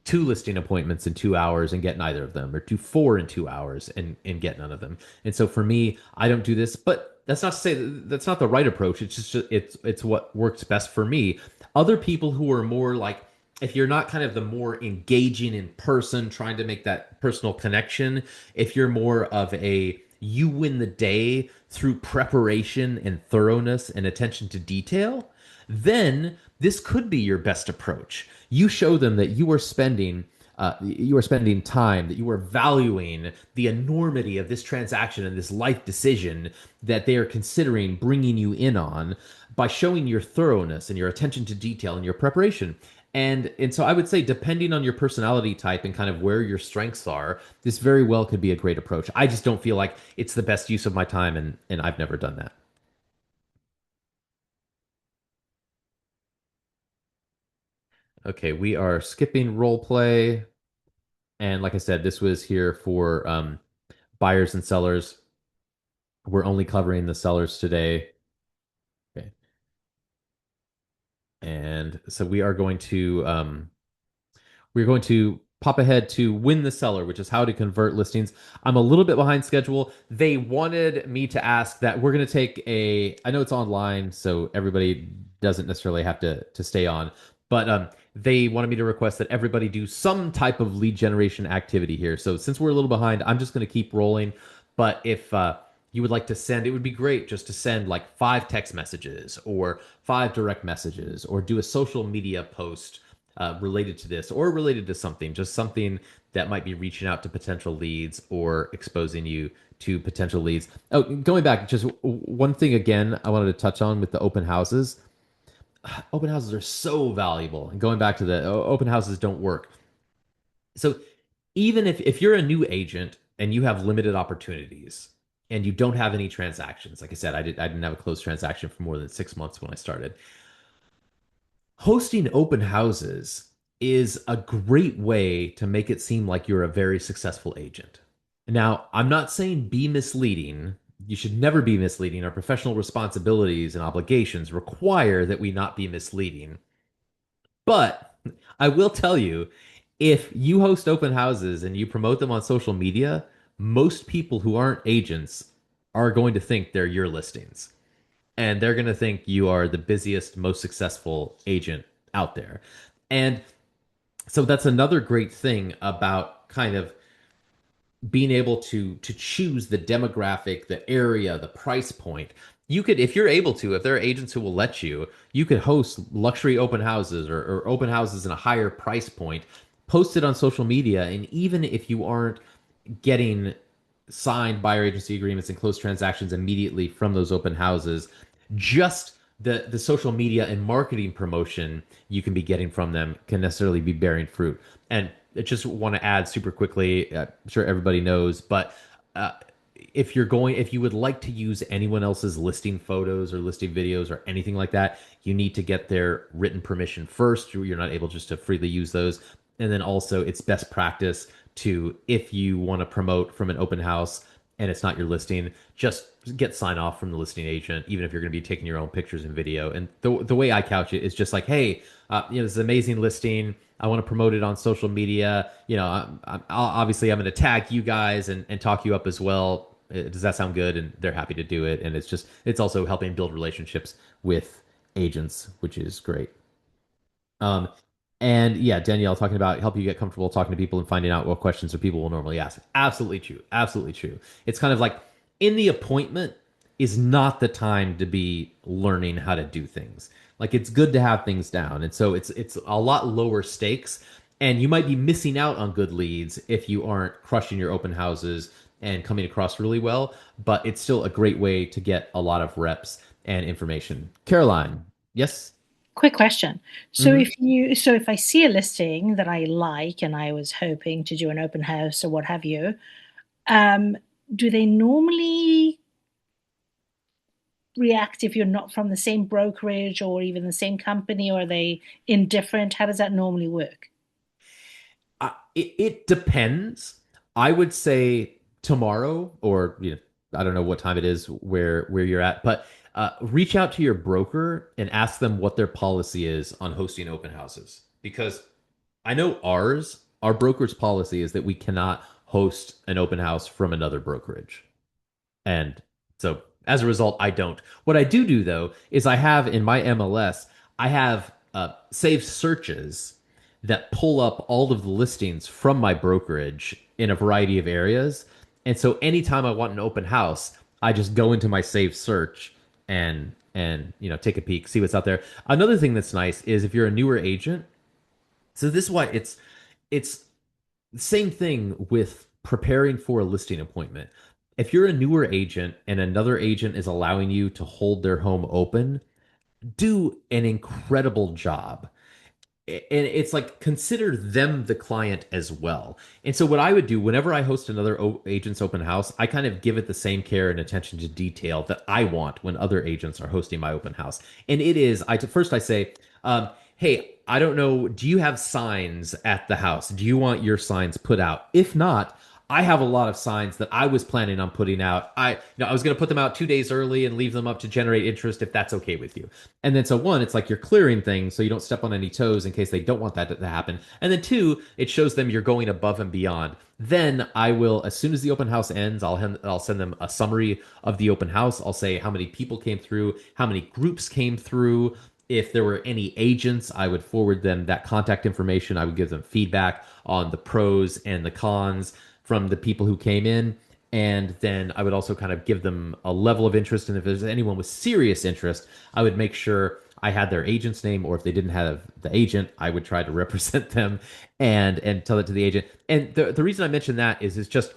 2 listing appointments in 2 hours and get neither of them, or do 4 in 2 hours and get none of them. And so for me, I don't do this, but that's not to say that's not the right approach. It's just it's what works best for me. Other people who are more like, if you're not kind of the more engaging in person, trying to make that personal connection, if you're more of a you win the day through preparation and thoroughness and attention to detail, then this could be your best approach. You show them that you are spending time, that you are valuing the enormity of this transaction and this life decision that they are considering bringing you in on, by showing your thoroughness and your attention to detail and your preparation. And so I would say, depending on your personality type and kind of where your strengths are, this very well could be a great approach. I just don't feel like it's the best use of my time, and I've never done that. Okay, we are skipping role play. And like I said, this was here for buyers and sellers. We're only covering the sellers today. Okay. And so we're going to pop ahead to Win the Seller, which is how to convert listings. I'm a little bit behind schedule. They wanted me to ask that we're going to take I know it's online, so everybody doesn't necessarily have to stay on, but they wanted me to request that everybody do some type of lead generation activity here. So since we're a little behind, I'm just going to keep rolling. But if you would like to send, it would be great just to send like 5 text messages or 5 direct messages, or do a social media post related to this or related to something, just something that might be reaching out to potential leads or exposing you to potential leads. Oh, going back, just one thing again, I wanted to touch on with the open houses. open houses are so valuable. And going back to the open houses don't work. So even if you're a new agent and you have limited opportunities and you don't have any transactions, like I said, I didn't have a closed transaction for more than 6 months when I started. Hosting open houses is a great way to make it seem like you're a very successful agent. Now, I'm not saying be misleading. You should never be misleading. Our professional responsibilities and obligations require that we not be misleading. But I will tell you, if you host open houses and you promote them on social media, most people who aren't agents are going to think they're your listings. And they're going to think you are the busiest, most successful agent out there. And so that's another great thing about kind of being able to choose the demographic, the area, the price point. You could, if you're able to, if there are agents who will let you, you could host luxury open houses or open houses in a higher price point, post it on social media, and even if you aren't getting signed buyer agency agreements and close transactions immediately from those open houses, just the social media and marketing promotion you can be getting from them can necessarily be bearing fruit. And I just want to add super quickly, I'm sure everybody knows, but if you would like to use anyone else's listing photos or listing videos or anything like that, you need to get their written permission first. You're not able just to freely use those. And then also it's best practice to, if you want to promote from an open house and it's not your listing, just get sign off from the listing agent, even if you're going to be taking your own pictures and video. And the way I couch it is just like, hey, this is an amazing listing. I want to promote it on social media. Obviously I'm going to tag you guys and talk you up as well. Does that sound good? And they're happy to do it. And it's also helping build relationships with agents, which is great. Um, and yeah, Danielle talking about help you get comfortable talking to people and finding out what questions or people will normally ask. Absolutely true. Absolutely true. It's kind of like in the appointment is not the time to be learning how to do things. Like it's good to have things down. And so it's a lot lower stakes. And you might be missing out on good leads if you aren't crushing your open houses and coming across really well. But it's still a great way to get a lot of reps and information. Caroline, yes? Quick question. So Mhm. if I see a listing that I like and I was hoping to do an open house or what have you, um, do they normally react if you're not from the same brokerage or even the same company, or are they indifferent? How does that normally work? It depends. I would say tomorrow, or I don't know what time it is where you're at, but reach out to your broker and ask them what their policy is on hosting open houses. Because I know our broker's policy is that we cannot host an open house from another brokerage. And so as a result, I don't. What I do though is I have in my MLS, I have saved searches that pull up all of the listings from my brokerage in a variety of areas. And so anytime I want an open house, I just go into my saved search and take a peek, see what's out there. Another thing that's nice is if you're a newer agent, so this is why it's the same thing with preparing for a listing appointment. If you're a newer agent and another agent is allowing you to hold their home open, do an incredible job. And it's like consider them the client as well. And so what I would do whenever I host another agent's open house, I kind of give it the same care and attention to detail that I want when other agents are hosting my open house. And it is, first I say, hey, I don't know, do you have signs at the house? Do you want your signs put out? If not, I have a lot of signs that I was planning on putting out. I was going to put them out 2 days early and leave them up to generate interest if that's okay with you. And then so one, it's like you're clearing things so you don't step on any toes in case they don't want that to happen. And then two, it shows them you're going above and beyond. Then I will, as soon as the open house ends, I'll send them a summary of the open house. I'll say how many people came through, how many groups came through. If there were any agents, I would forward them that contact information. I would give them feedback on the pros and the cons from the people who came in. And then I would also kind of give them a level of interest. And if there's anyone with serious interest, I would make sure I had their agent's name, or if they didn't have the agent, I would try to represent them and tell it to the agent. And the reason I mention that is just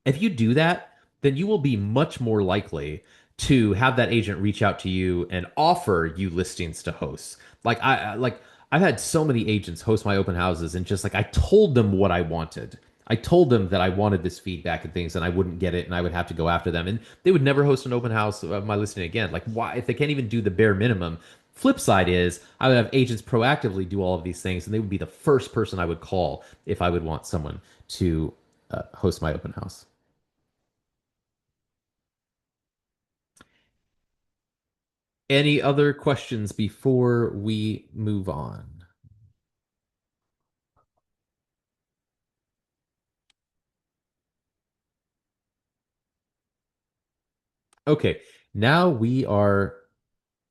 if you do that, then you will be much more likely to have that agent reach out to you and offer you listings to host. I've had so many agents host my open houses, and just like I told them what I wanted. I told them that I wanted this feedback and things, and I wouldn't get it, and I would have to go after them, and they would never host an open house of my listing again. Like, why, if they can't even do the bare minimum? Flip side is I would have agents proactively do all of these things, and they would be the first person I would call if I would want someone to host my open house. Any other questions before we move on? Okay, now we are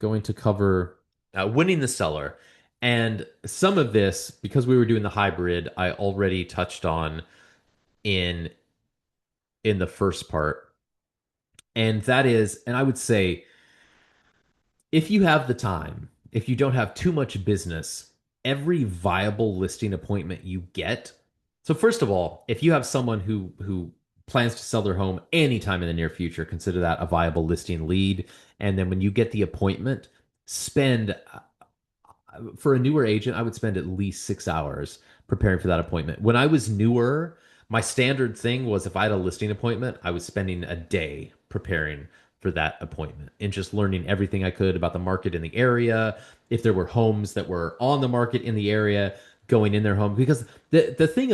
going to cover winning the seller. And some of this, because we were doing the hybrid, I already touched on in the first part. And that is, and I would say, if you have the time, if you don't have too much business, every viable listing appointment you get. So first of all, if you have someone who plans to sell their home anytime in the near future, consider that a viable listing lead. And then when you get the appointment, spend for a newer agent, I would spend at least 6 hours preparing for that appointment. When I was newer, my standard thing was if I had a listing appointment, I was spending a day preparing for that appointment and just learning everything I could about the market in the area, if there were homes that were on the market in the area, going in their home. Because the thing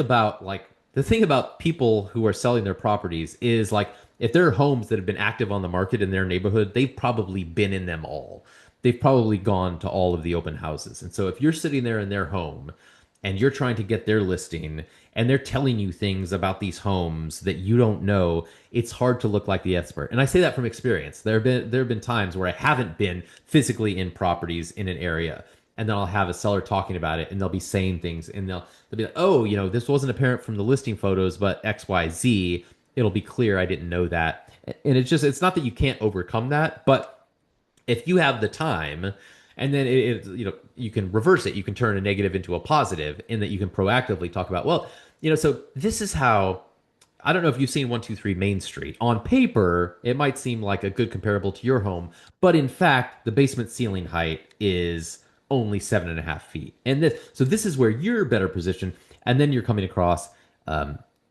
about people who are selling their properties is like if there are homes that have been active on the market in their neighborhood, they've probably been in them all. They've probably gone to all of the open houses. And so if you're sitting there in their home and you're trying to get their listing and they're telling you things about these homes that you don't know, it's hard to look like the expert. And I say that from experience. There have been times where I haven't been physically in properties in an area, and then I'll have a seller talking about it and they'll be saying things and they'll be like, "Oh, this wasn't apparent from the listing photos, but XYZ, it'll be clear I didn't know that." And it's not that you can't overcome that, but if you have the time, and then you can reverse it, you can turn a negative into a positive in that you can proactively talk about, well, so this is how. I don't know if you've seen 123 Main Street. On paper, it might seem like a good comparable to your home, but in fact, the basement ceiling height is only 7.5 feet. And this is where you're better positioned, and then you're coming across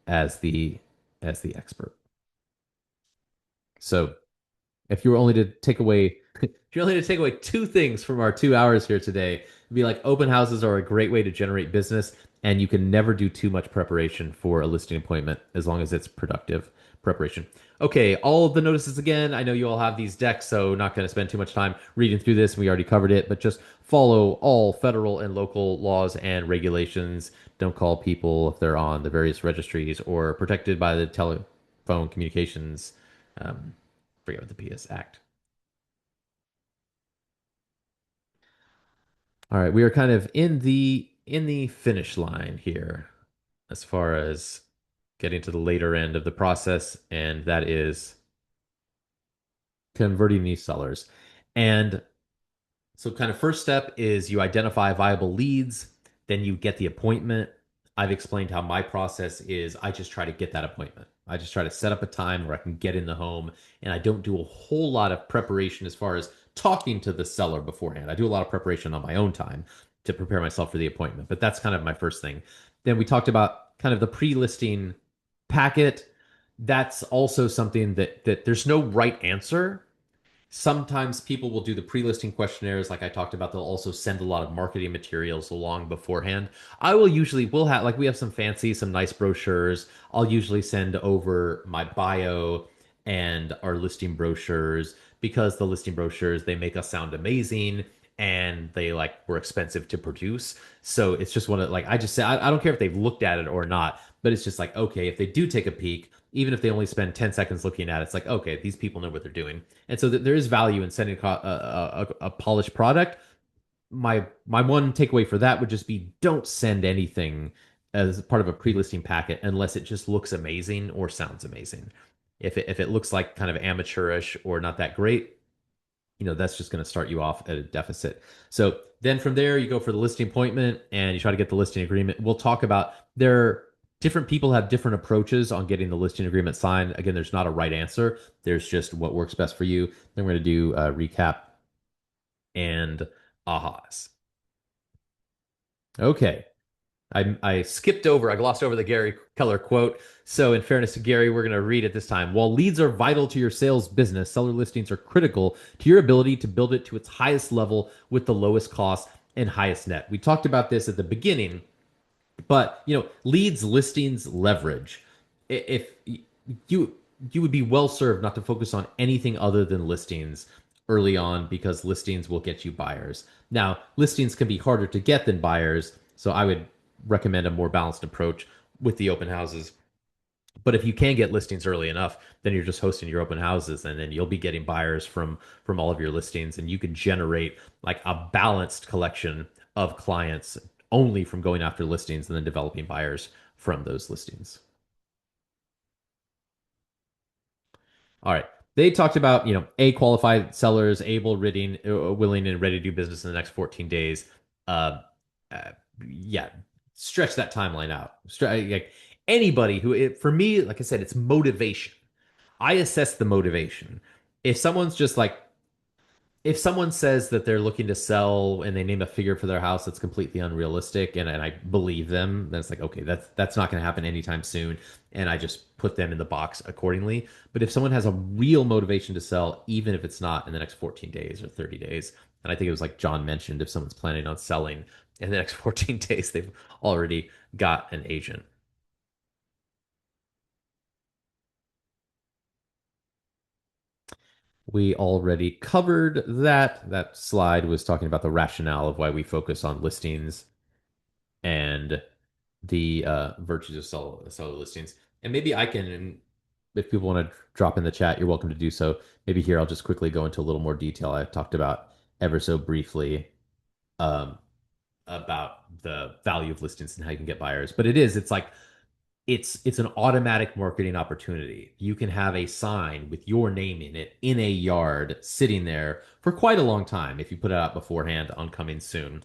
as the expert. So if you were only to take away if you're only to take away two things from our 2 hours here today, it'd be like open houses are a great way to generate business, and you can never do too much preparation for a listing appointment as long as it's productive preparation. Okay, all of the notices again. I know you all have these decks, so not going to spend too much time reading through this. We already covered it, but just follow all federal and local laws and regulations. Don't call people if they're on the various registries or protected by the telephone communications. Forget what the PS Act. All right, we are kind of in the finish line here as far as getting to the later end of the process, and that is converting these sellers. And so kind of first step is you identify viable leads, then you get the appointment. I've explained how my process is I just try to get that appointment. I just try to set up a time where I can get in the home, and I don't do a whole lot of preparation as far as talking to the seller beforehand. I do a lot of preparation on my own time to prepare myself for the appointment, but that's kind of my first thing. Then we talked about kind of the pre-listing packet. That's also something that there's no right answer. Sometimes people will do the pre-listing questionnaires like I talked about. They'll also send a lot of marketing materials along beforehand. We'll have, like, we have some nice brochures. I'll usually send over my bio and our listing brochures, because the listing brochures, they make us sound amazing, and they were expensive to produce. So it's just one of, like, I just say, I don't care if they've looked at it or not, but it's just like, okay, if they do take a peek, even if they only spend 10 seconds looking at it, it's like, okay, these people know what they're doing. And so there is value in sending a polished product. My one takeaway for that would just be, don't send anything as part of a pre-listing packet unless it just looks amazing or sounds amazing. If it looks like kind of amateurish or not that great, that's just going to start you off at a deficit. So then from there, you go for the listing appointment and you try to get the listing agreement. We'll talk about different people have different approaches on getting the listing agreement signed. Again, there's not a right answer. There's just what works best for you. Then we're going to do a recap and ahas. Okay. I skipped over, I glossed over the Gary Keller quote. So, in fairness to Gary, we're going to read it this time. While leads are vital to your sales business, seller listings are critical to your ability to build it to its highest level with the lowest cost and highest net. We talked about this at the beginning, but leads, listings, leverage. If you would be well served not to focus on anything other than listings early on, because listings will get you buyers. Now, listings can be harder to get than buyers, so I would recommend a more balanced approach with the open houses. But if you can get listings early enough, then you're just hosting your open houses, and then you'll be getting buyers from all of your listings, and you can generate like a balanced collection of clients only from going after listings and then developing buyers from those listings. All right. They talked about, A, qualified sellers, able, willing, and ready to do business in the next 14 days. Yeah, stretch that timeline out. Like anybody for me, like I said, it's motivation. I assess the motivation. If someone's just like, if someone says that they're looking to sell and they name a figure for their house that's completely unrealistic, and I believe them, then it's like, okay, that's not going to happen anytime soon, and I just put them in the box accordingly. But if someone has a real motivation to sell, even if it's not in the next 14 days or 30 days, and I think it was like John mentioned, if someone's planning on selling in the next 14 days, they've already got an agent. We already covered that. That slide was talking about the rationale of why we focus on listings and the virtues of seller listings. And maybe I can, if people want to drop in the chat, you're welcome to do so. Maybe here I'll just quickly go into a little more detail. I talked about ever so briefly about the value of listings and how you can get buyers. But it's like it's an automatic marketing opportunity. You can have a sign with your name in it in a yard sitting there for quite a long time if you put it out beforehand on coming soon.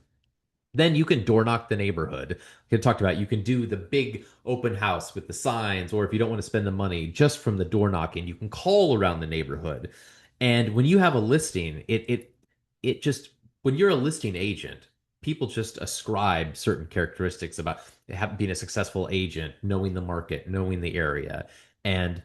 Then you can door knock the neighborhood. We talked about you can do the big open house with the signs, or if you don't want to spend the money just from the door knocking, you can call around the neighborhood. And when you have a listing, it just, when you're a listing agent, people just ascribe certain characteristics about being a successful agent, knowing the market, knowing the area. And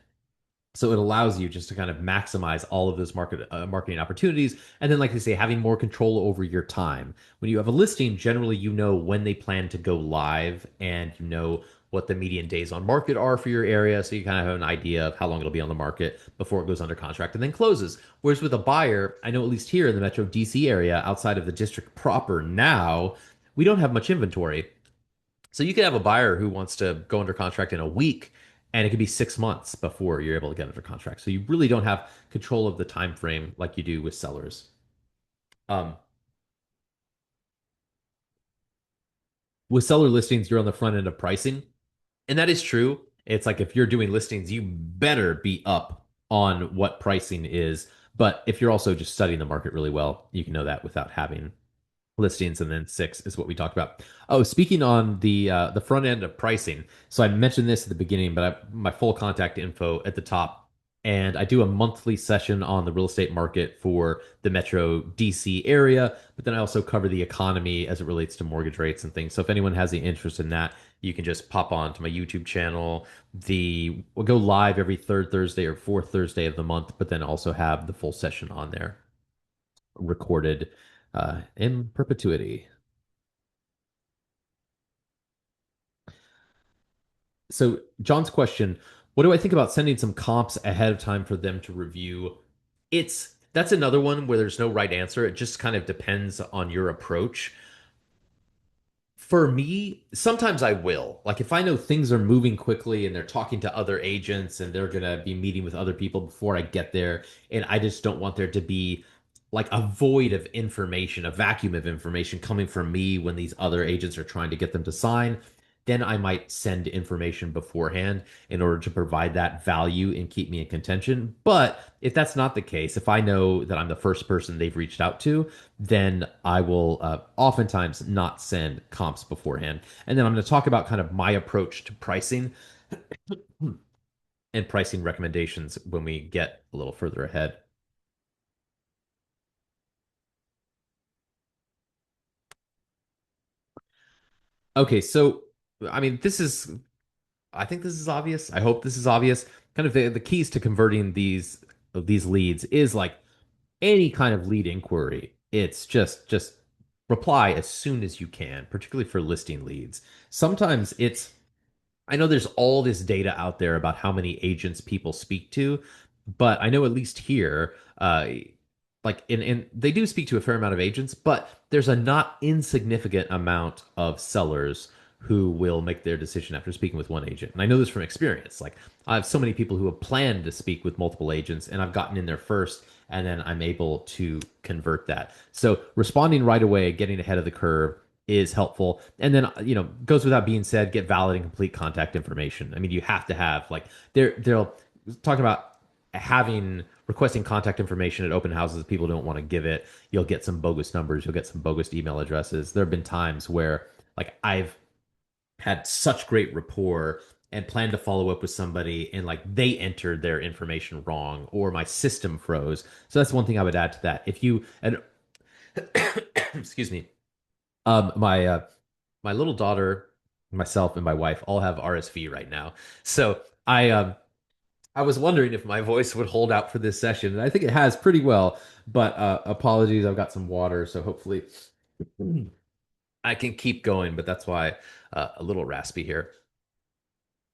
so it allows you just to kind of maximize all of those marketing opportunities. And then, like I say, having more control over your time. When you have a listing, generally, you know when they plan to go live, and you know what the median days on market are for your area. So you kind of have an idea of how long it'll be on the market before it goes under contract and then closes. Whereas with a buyer, I know at least here in the Metro DC area, outside of the district proper now, we don't have much inventory. So you could have a buyer who wants to go under contract in a week, and it could be 6 months before you're able to get under contract. So you really don't have control of the time frame like you do with sellers. With seller listings, you're on the front end of pricing, and that is true. It's like if you're doing listings, you better be up on what pricing is. But if you're also just studying the market really well, you can know that without having listings. And then 6 is what we talked about. Oh, speaking on the front end of pricing. So I mentioned this at the beginning, but my full contact info at the top. And I do a monthly session on the real estate market for the Metro DC area, but then I also cover the economy as it relates to mortgage rates and things. So if anyone has any interest in that, you can just pop on to my YouTube channel. We'll go live every third Thursday or fourth Thursday of the month, but then also have the full session on there recorded in perpetuity. So John's question, what do I think about sending some comps ahead of time for them to review? That's another one where there's no right answer. It just kind of depends on your approach. For me, sometimes I will. Like if I know things are moving quickly and they're talking to other agents and they're going to be meeting with other people before I get there, and I just don't want there to be like a void of information, a vacuum of information coming from me when these other agents are trying to get them to sign, then I might send information beforehand in order to provide that value and keep me in contention. But if that's not the case, if I know that I'm the first person they've reached out to, then I will oftentimes not send comps beforehand. And then I'm going to talk about kind of my approach to pricing and pricing recommendations when we get a little further ahead. Okay, so I mean, I think this is obvious. I hope this is obvious. Kind of the keys to converting these leads is like any kind of lead inquiry. It's just reply as soon as you can, particularly for listing leads. Sometimes it's I know there's all this data out there about how many agents people speak to, but I know at least here, like in they do speak to a fair amount of agents, but there's a not insignificant amount of sellers who will make their decision after speaking with one agent. And I know this from experience. Like I have so many people who have planned to speak with multiple agents, and I've gotten in there first, and then I'm able to convert that. So responding right away, getting ahead of the curve is helpful. And then, goes without being said, get valid and complete contact information. I mean, you have to have like they'll talk about having requesting contact information at open houses. People don't want to give it. You'll get some bogus numbers. You'll get some bogus email addresses. There have been times where like I've had such great rapport and planned to follow up with somebody and like they entered their information wrong or my system froze. So that's one thing I would add to that. If you and excuse me, my little daughter, myself, and my wife all have RSV right now. So I was wondering if my voice would hold out for this session, and I think it has pretty well. But apologies, I've got some water, so hopefully I can keep going. But that's why a little raspy here.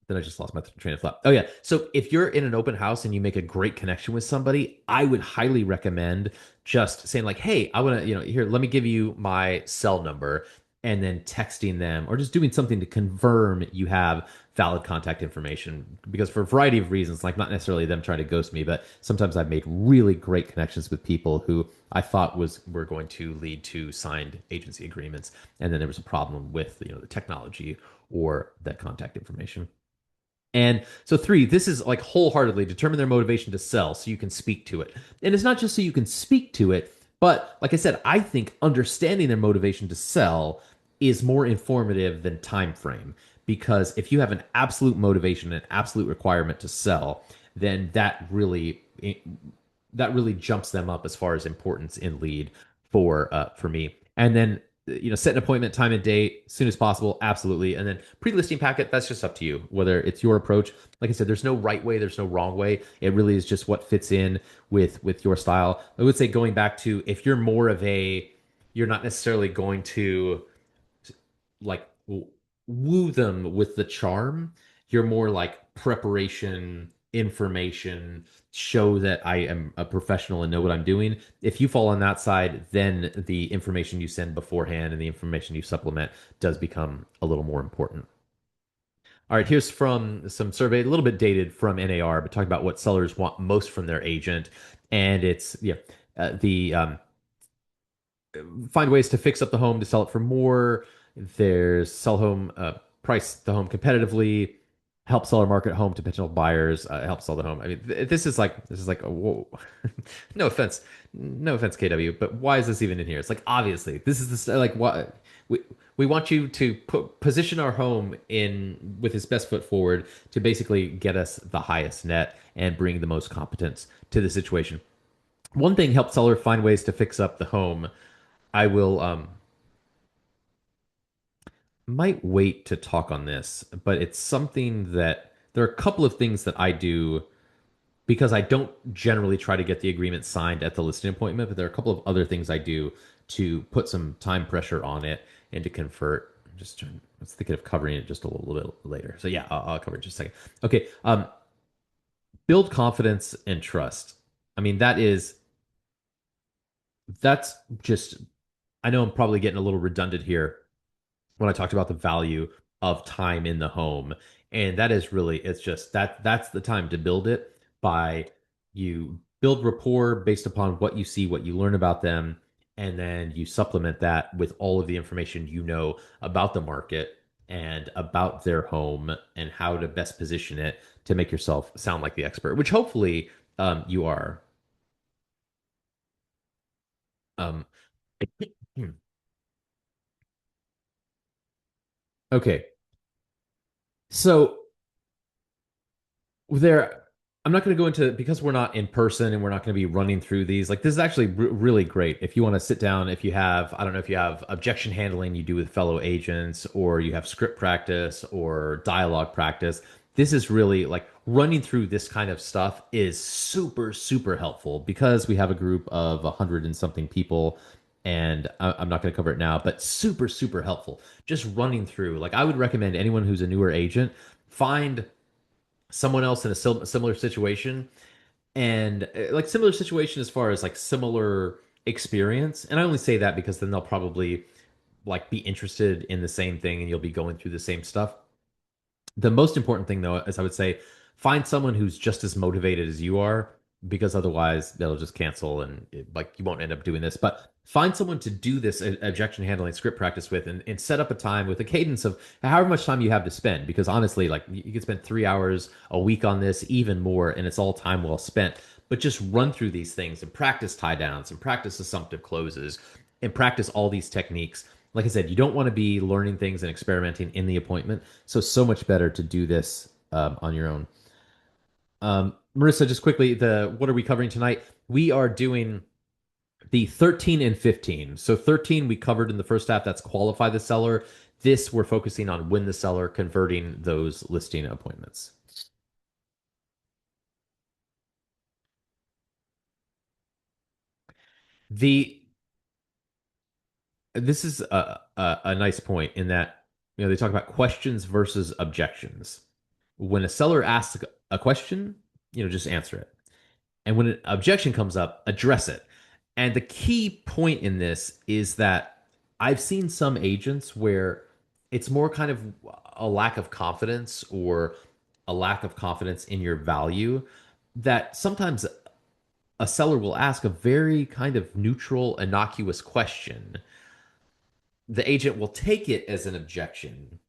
Then I just lost my train of thought. Oh yeah. So if you're in an open house and you make a great connection with somebody, I would highly recommend just saying like, "Hey, I want to, here, let me give you my cell number," and then texting them or just doing something to confirm you have valid contact information. Because for a variety of reasons, like not necessarily them trying to ghost me, but sometimes I've made really great connections with people who I thought were going to lead to signed agency agreements, and then there was a problem with the technology or that contact information. And so three, this is like wholeheartedly determine their motivation to sell so you can speak to it. And it's not just so you can speak to it, but like I said, I think understanding their motivation to sell is more informative than time frame. Because if you have an absolute motivation, an absolute requirement to sell, then that really jumps them up as far as importance in lead for me. And then set an appointment, time and date as soon as possible, absolutely. And then pre-listing packet, that's just up to you whether it's your approach. Like I said, there's no right way, there's no wrong way. It really is just what fits in with your style. I would say going back to if you're more of you're not necessarily going to like woo them with the charm. You're more like preparation, information, show that I am a professional and know what I'm doing. If you fall on that side, then the information you send beforehand and the information you supplement does become a little more important. All right, here's from some survey, a little bit dated from NAR, but talking about what sellers want most from their agent. And it's, the find ways to fix up the home to sell it for more. There's sell home, price the home competitively, help seller market home to potential buyers, help sell the home. I mean, this is like whoa. No offense, no offense, KW, but why is this even in here? It's like obviously this is the like what we want you to position our home in with his best foot forward to basically get us the highest net and bring the most competence to the situation. One thing, help seller find ways to fix up the home. I will might wait to talk on this, but it's something that there are a couple of things that I do because I don't generally try to get the agreement signed at the listing appointment, but there are a couple of other things I do to put some time pressure on it and to convert. I was thinking of covering it just a little bit later. So yeah, I'll cover it in just a second. Okay. Build confidence and trust. I mean, that's just, I know I'm probably getting a little redundant here when I talked about the value of time in the home. And that is really, it's just that's the time to build it by you build rapport based upon what you see, what you learn about them, and then you supplement that with all of the information you know about the market and about their home and how to best position it to make yourself sound like the expert, which hopefully you are. Um, okay, so there I'm not going to go into, because we're not in person and we're not going to be running through these. Like, this is actually really great if you want to sit down. If you have, I don't know, if you have objection handling you do with fellow agents, or you have script practice or dialogue practice. This is really like running through this kind of stuff is super helpful, because we have a group of 100 and something people, and I'm not going to cover it now, but super helpful. Just running through, like, I would recommend anyone who's a newer agent find someone else in a similar situation, and like similar situation as far as like similar experience. And I only say that because then they'll probably like be interested in the same thing and you'll be going through the same stuff. The most important thing, though, is I would say find someone who's just as motivated as you are, because otherwise they'll just cancel and like you won't end up doing this. But find someone to do this objection handling script practice with, and set up a time with a cadence of however much time you have to spend. Because honestly, like, you could spend 3 hours a week on this, even more, and it's all time well spent. But just run through these things and practice tie downs and practice assumptive closes and practice all these techniques. Like I said, you don't want to be learning things and experimenting in the appointment. So much better to do this on your own. Marissa, just quickly, what are we covering tonight? We are doing the 13 and 15. So 13 we covered in the first half. That's qualify the seller. This we're focusing on win the seller, converting those listing appointments. This is a nice point in that, they talk about questions versus objections. When a seller asks a question, just answer it. And when an objection comes up, address it. And the key point in this is that I've seen some agents where it's more kind of a lack of confidence, or a lack of confidence in your value, that sometimes a seller will ask a very kind of neutral, innocuous question. The agent will take it as an objection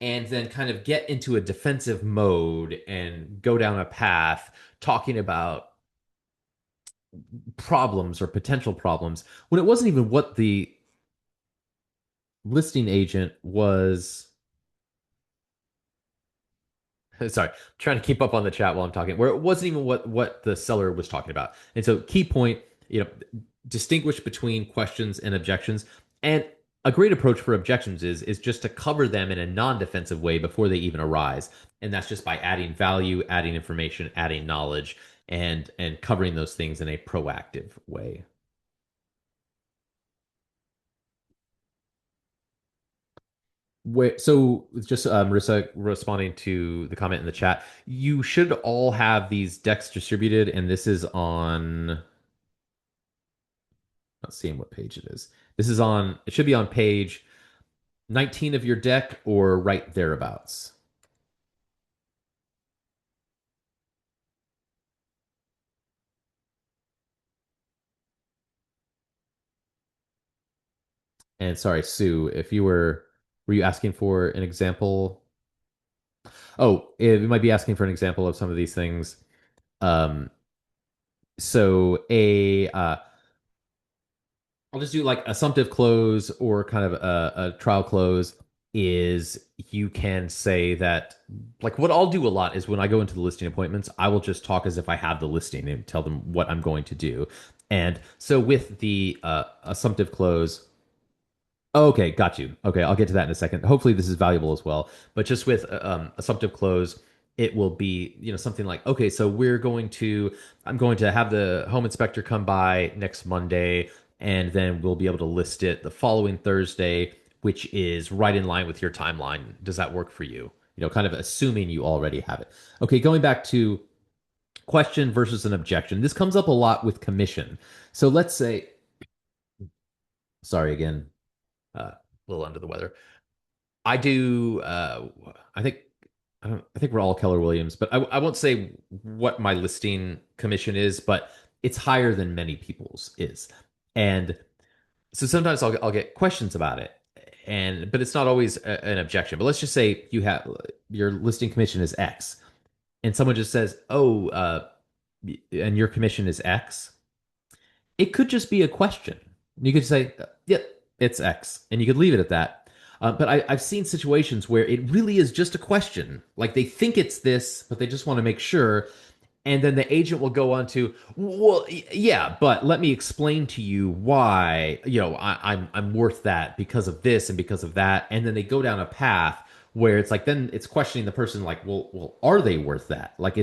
and then kind of get into a defensive mode and go down a path talking about problems or potential problems, when it wasn't even what the listing agent was. Sorry, trying to keep up on the chat while I'm talking, where it wasn't even what the seller was talking about. And so, key point, distinguish between questions and objections. And a great approach for objections is just to cover them in a non-defensive way before they even arise. And that's just by adding value, adding information, adding knowledge, and covering those things in a proactive way. So just Marissa, responding to the comment in the chat, you should all have these decks distributed, and this is on, not seeing what page it is. It should be on page 19 of your deck, or right thereabouts. And sorry, Sue, if were you asking for an example? Oh, it might be asking for an example of some of these things. So I'll just do like assumptive close, or kind of a trial close. Is you can say that, like, what I'll do a lot is when I go into the listing appointments, I will just talk as if I have the listing and tell them what I'm going to do. And so with the assumptive close, okay, got you. Okay, I'll get to that in a second. Hopefully this is valuable as well. But just with assumptive close, it will be, something like, okay, so I'm going to have the home inspector come by next Monday, and then we'll be able to list it the following Thursday, which is right in line with your timeline. Does that work for you? Kind of assuming you already have it. Okay, going back to question versus an objection. This comes up a lot with commission. So let's say, sorry again, a little under the weather. I do. I think we're all Keller Williams, but I won't say what my listing commission is, but it's higher than many people's is. And so sometimes I'll get questions about it, but it's not always an objection. But let's just say you have your listing commission is X, and someone just says, "Oh, and your commission is X." It could just be a question. You could say, "Yep, it's X," and you could leave it at that. But I've seen situations where it really is just a question. Like they think it's this, but they just want to make sure. And then the agent will go on to, well, yeah, but let me explain to you why, I'm worth that because of this and because of that. And then they go down a path where it's like, then it's questioning the person like, well, are they worth that? Like,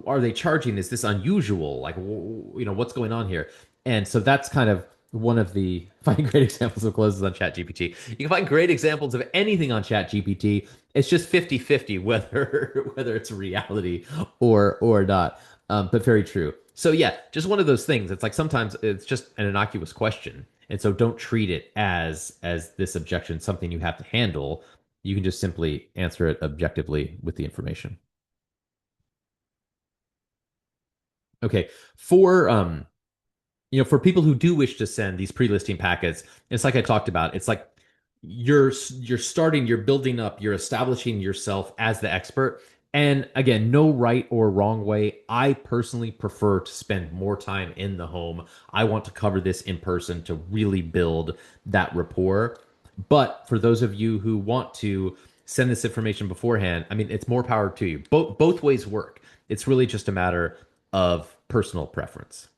are they charging? Is this unusual? Like, what's going on here? And so that's kind of one of the finding great examples of closes on ChatGPT. You can find great examples of anything on ChatGPT. It's just 50-50 whether it's reality or not. But very true. So yeah, just one of those things. It's like sometimes it's just an innocuous question. And so don't treat it as this objection, something you have to handle. You can just simply answer it objectively with the information. Okay. For people who do wish to send these pre-listing packets, it's like I talked about. It's like you're building up, you're establishing yourself as the expert. And again, no right or wrong way. I personally prefer to spend more time in the home. I want to cover this in person to really build that rapport. But for those of you who want to send this information beforehand, I mean, it's more power to you. Both ways work. It's really just a matter of personal preference.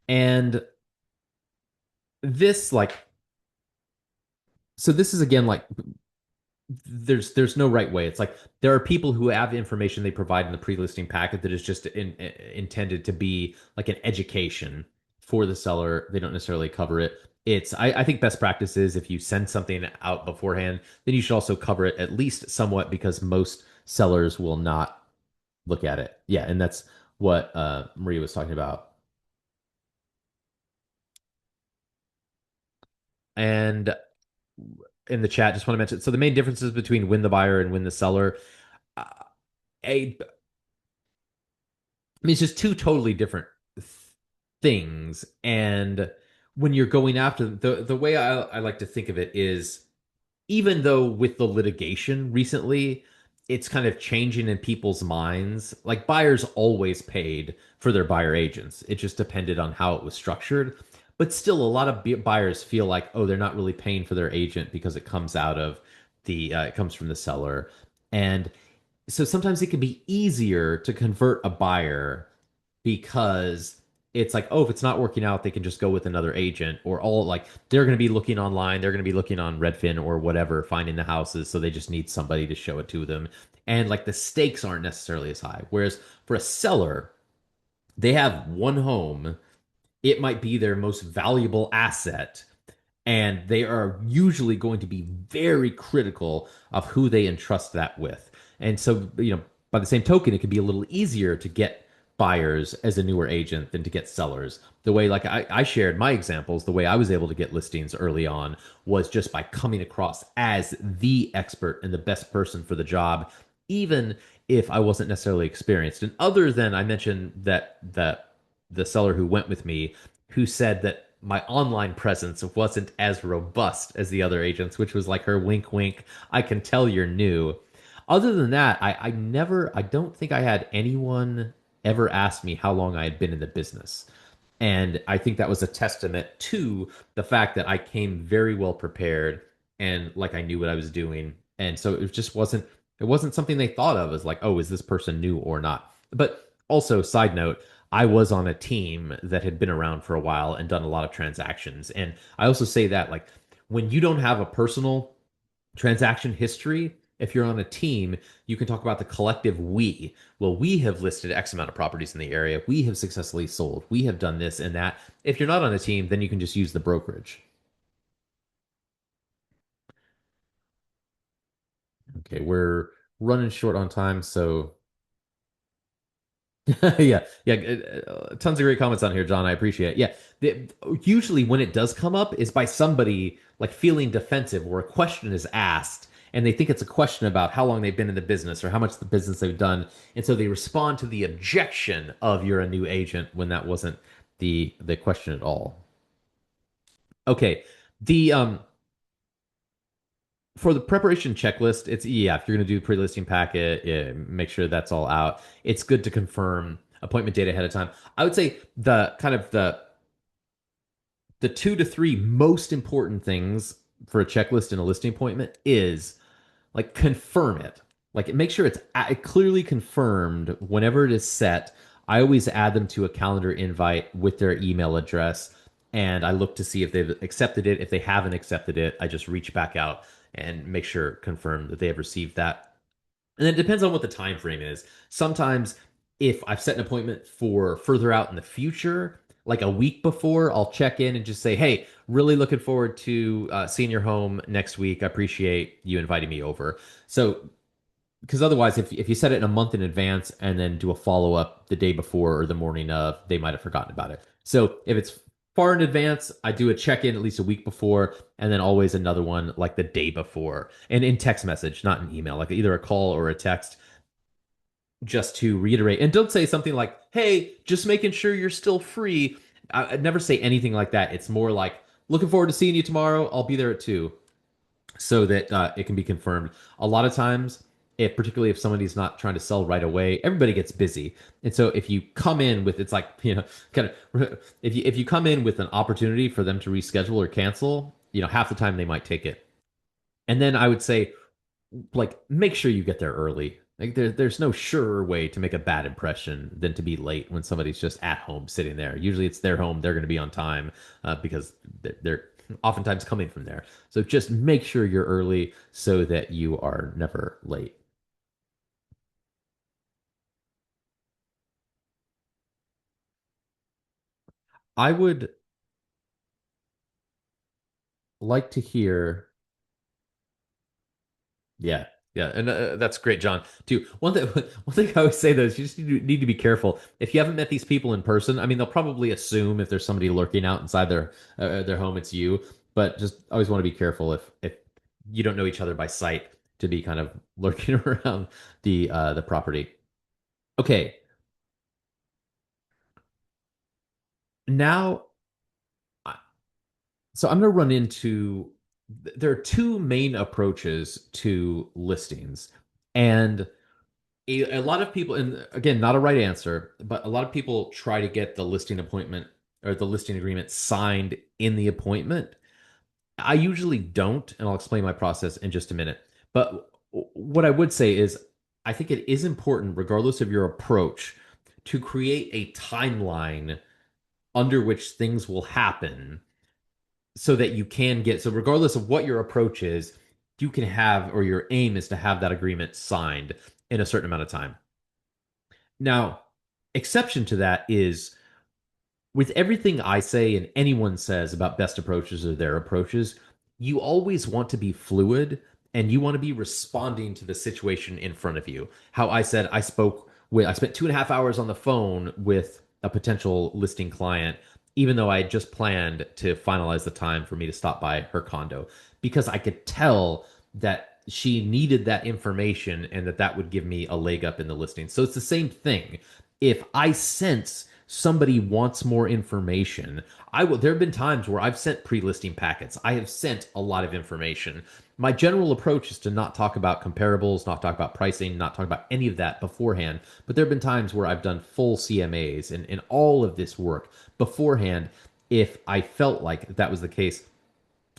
And this this is again like there's no right way. It's like there are people who have information they provide in the pre-listing packet that is just intended to be like an education for the seller. They don't necessarily cover it. I think best practice is if you send something out beforehand, then you should also cover it at least somewhat because most sellers will not look at it. Yeah, and that's what Maria was talking about. And in the chat, just want to mention, so the main differences between win the buyer and win the seller, uh, I mean, it's just two totally different things. And when you're going after the way I like to think of it is, even though with the litigation recently, it's kind of changing in people's minds. Like buyers always paid for their buyer agents. It just depended on how it was structured. But still, a lot of buyers feel like, oh, they're not really paying for their agent because it comes out of it comes from the seller. And so sometimes it can be easier to convert a buyer because it's like, oh, if it's not working out, they can just go with another agent, or all like they're going to be looking online, they're going to be looking on Redfin or whatever, finding the houses. So they just need somebody to show it to them. And like the stakes aren't necessarily as high. Whereas for a seller, they have one home, it might be their most valuable asset, and they are usually going to be very critical of who they entrust that with. And so, by the same token, it can be a little easier to get buyers as a newer agent than to get sellers. The way, like I shared my examples, the way I was able to get listings early on was just by coming across as the expert and the best person for the job, even if I wasn't necessarily experienced. And other than I mentioned that the seller who went with me, who said that my online presence wasn't as robust as the other agents, which was like her wink, wink, I can tell you're new. Other than that, I don't think I had anyone ever ask me how long I had been in the business. And I think that was a testament to the fact that I came very well prepared and like I knew what I was doing. And so it wasn't something they thought of as like, oh, is this person new or not? But also, side note, I was on a team that had been around for a while and done a lot of transactions. And I also say that like when you don't have a personal transaction history, if you're on a team, you can talk about the collective we. Well, we have listed X amount of properties in the area. We have successfully sold. We have done this and that. If you're not on a team, then you can just use the brokerage. Okay, we're running short on time, so yeah, tons of great comments on here, John. I appreciate it. Yeah, usually when it does come up is by somebody like feeling defensive, or a question is asked, and they think it's a question about how long they've been in the business or how much the business they've done, and so they respond to the objection of you're a new agent when that wasn't the question at all. Okay. The for the preparation checklist, it's yeah, if you're going to do the pre-listing packet, yeah, make sure that's all out. It's good to confirm appointment date ahead of time. I would say the kind of the 2 to 3 most important things for a checklist and a listing appointment is like confirm it. Like make sure it's clearly confirmed whenever it is set. I always add them to a calendar invite with their email address, and I look to see if they've accepted it. If they haven't accepted it, I just reach back out and make sure confirm that they have received that. And then it depends on what the time frame is. Sometimes if I've set an appointment for further out in the future, like a week before, I'll check in and just say, "Hey, really looking forward to seeing your home next week. I appreciate you inviting me over." So, because otherwise, if you set it in a month in advance and then do a follow up the day before or the morning of, they might have forgotten about it. So, if it's far in advance, I do a check in at least a week before, and then always another one like the day before, and in text message, not in email, like either a call or a text, just to reiterate. And don't say something like, "Hey, just making sure you're still free." I'd never say anything like that. It's more like, "Looking forward to seeing you tomorrow. I'll be there at 2." So that it can be confirmed. A lot of times, if particularly if somebody's not trying to sell right away, everybody gets busy, and so if you come in with, it's like, kind of, if you come in with an opportunity for them to reschedule or cancel, half the time they might take it. And then I would say, like, make sure you get there early. Like there's no surer way to make a bad impression than to be late when somebody's just at home sitting there. Usually it's their home, they're going to be on time, because they're oftentimes coming from there. So just make sure you're early so that you are never late. I would like to hear. Yeah, yeah, and that's great, John. Too. One thing I always say though is you just need to be careful. If you haven't met these people in person, I mean, they'll probably assume if there's somebody lurking out inside their home, it's you. But just always want to be careful if you don't know each other by sight to be kind of lurking around the property. Okay, now, so I'm going to run into. There are two main approaches to listings, and a lot of people, and again, not a right answer, but a lot of people try to get the listing appointment or the listing agreement signed in the appointment. I usually don't, and I'll explain my process in just a minute. But what I would say is, I think it is important, regardless of your approach, to create a timeline under which things will happen so that you can get, so regardless of what your approach is, you can have, or your aim is to have that agreement signed in a certain amount of time. Now, exception to that is with everything I say and anyone says about best approaches or their approaches, you always want to be fluid and you want to be responding to the situation in front of you. How I said I spent 2.5 hours on the phone with a potential listing client, even though I had just planned to finalize the time for me to stop by her condo, because I could tell that she needed that information and that would give me a leg up in the listing. So it's the same thing. If I sense somebody wants more information, I will. There have been times where I've sent pre-listing packets. I have sent a lot of information. My general approach is to not talk about comparables, not talk about pricing, not talk about any of that beforehand. But there have been times where I've done full CMAs and all of this work beforehand if I felt like that was the case.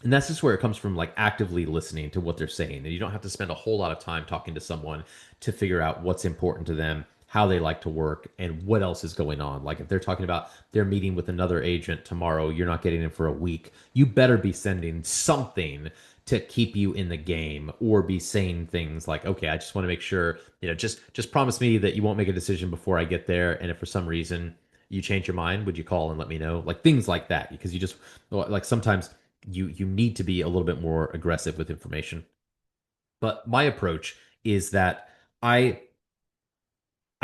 And that's just where it comes from, like actively listening to what they're saying. And you don't have to spend a whole lot of time talking to someone to figure out what's important to them, how they like to work, and what else is going on. Like if they're talking about their meeting with another agent tomorrow, you're not getting in for a week. You better be sending something to keep you in the game, or be saying things like, "Okay, I just want to make sure, just promise me that you won't make a decision before I get there. And if for some reason you change your mind, would you call and let me know?" Like things like that, because you just, like, sometimes you need to be a little bit more aggressive with information. But my approach is that I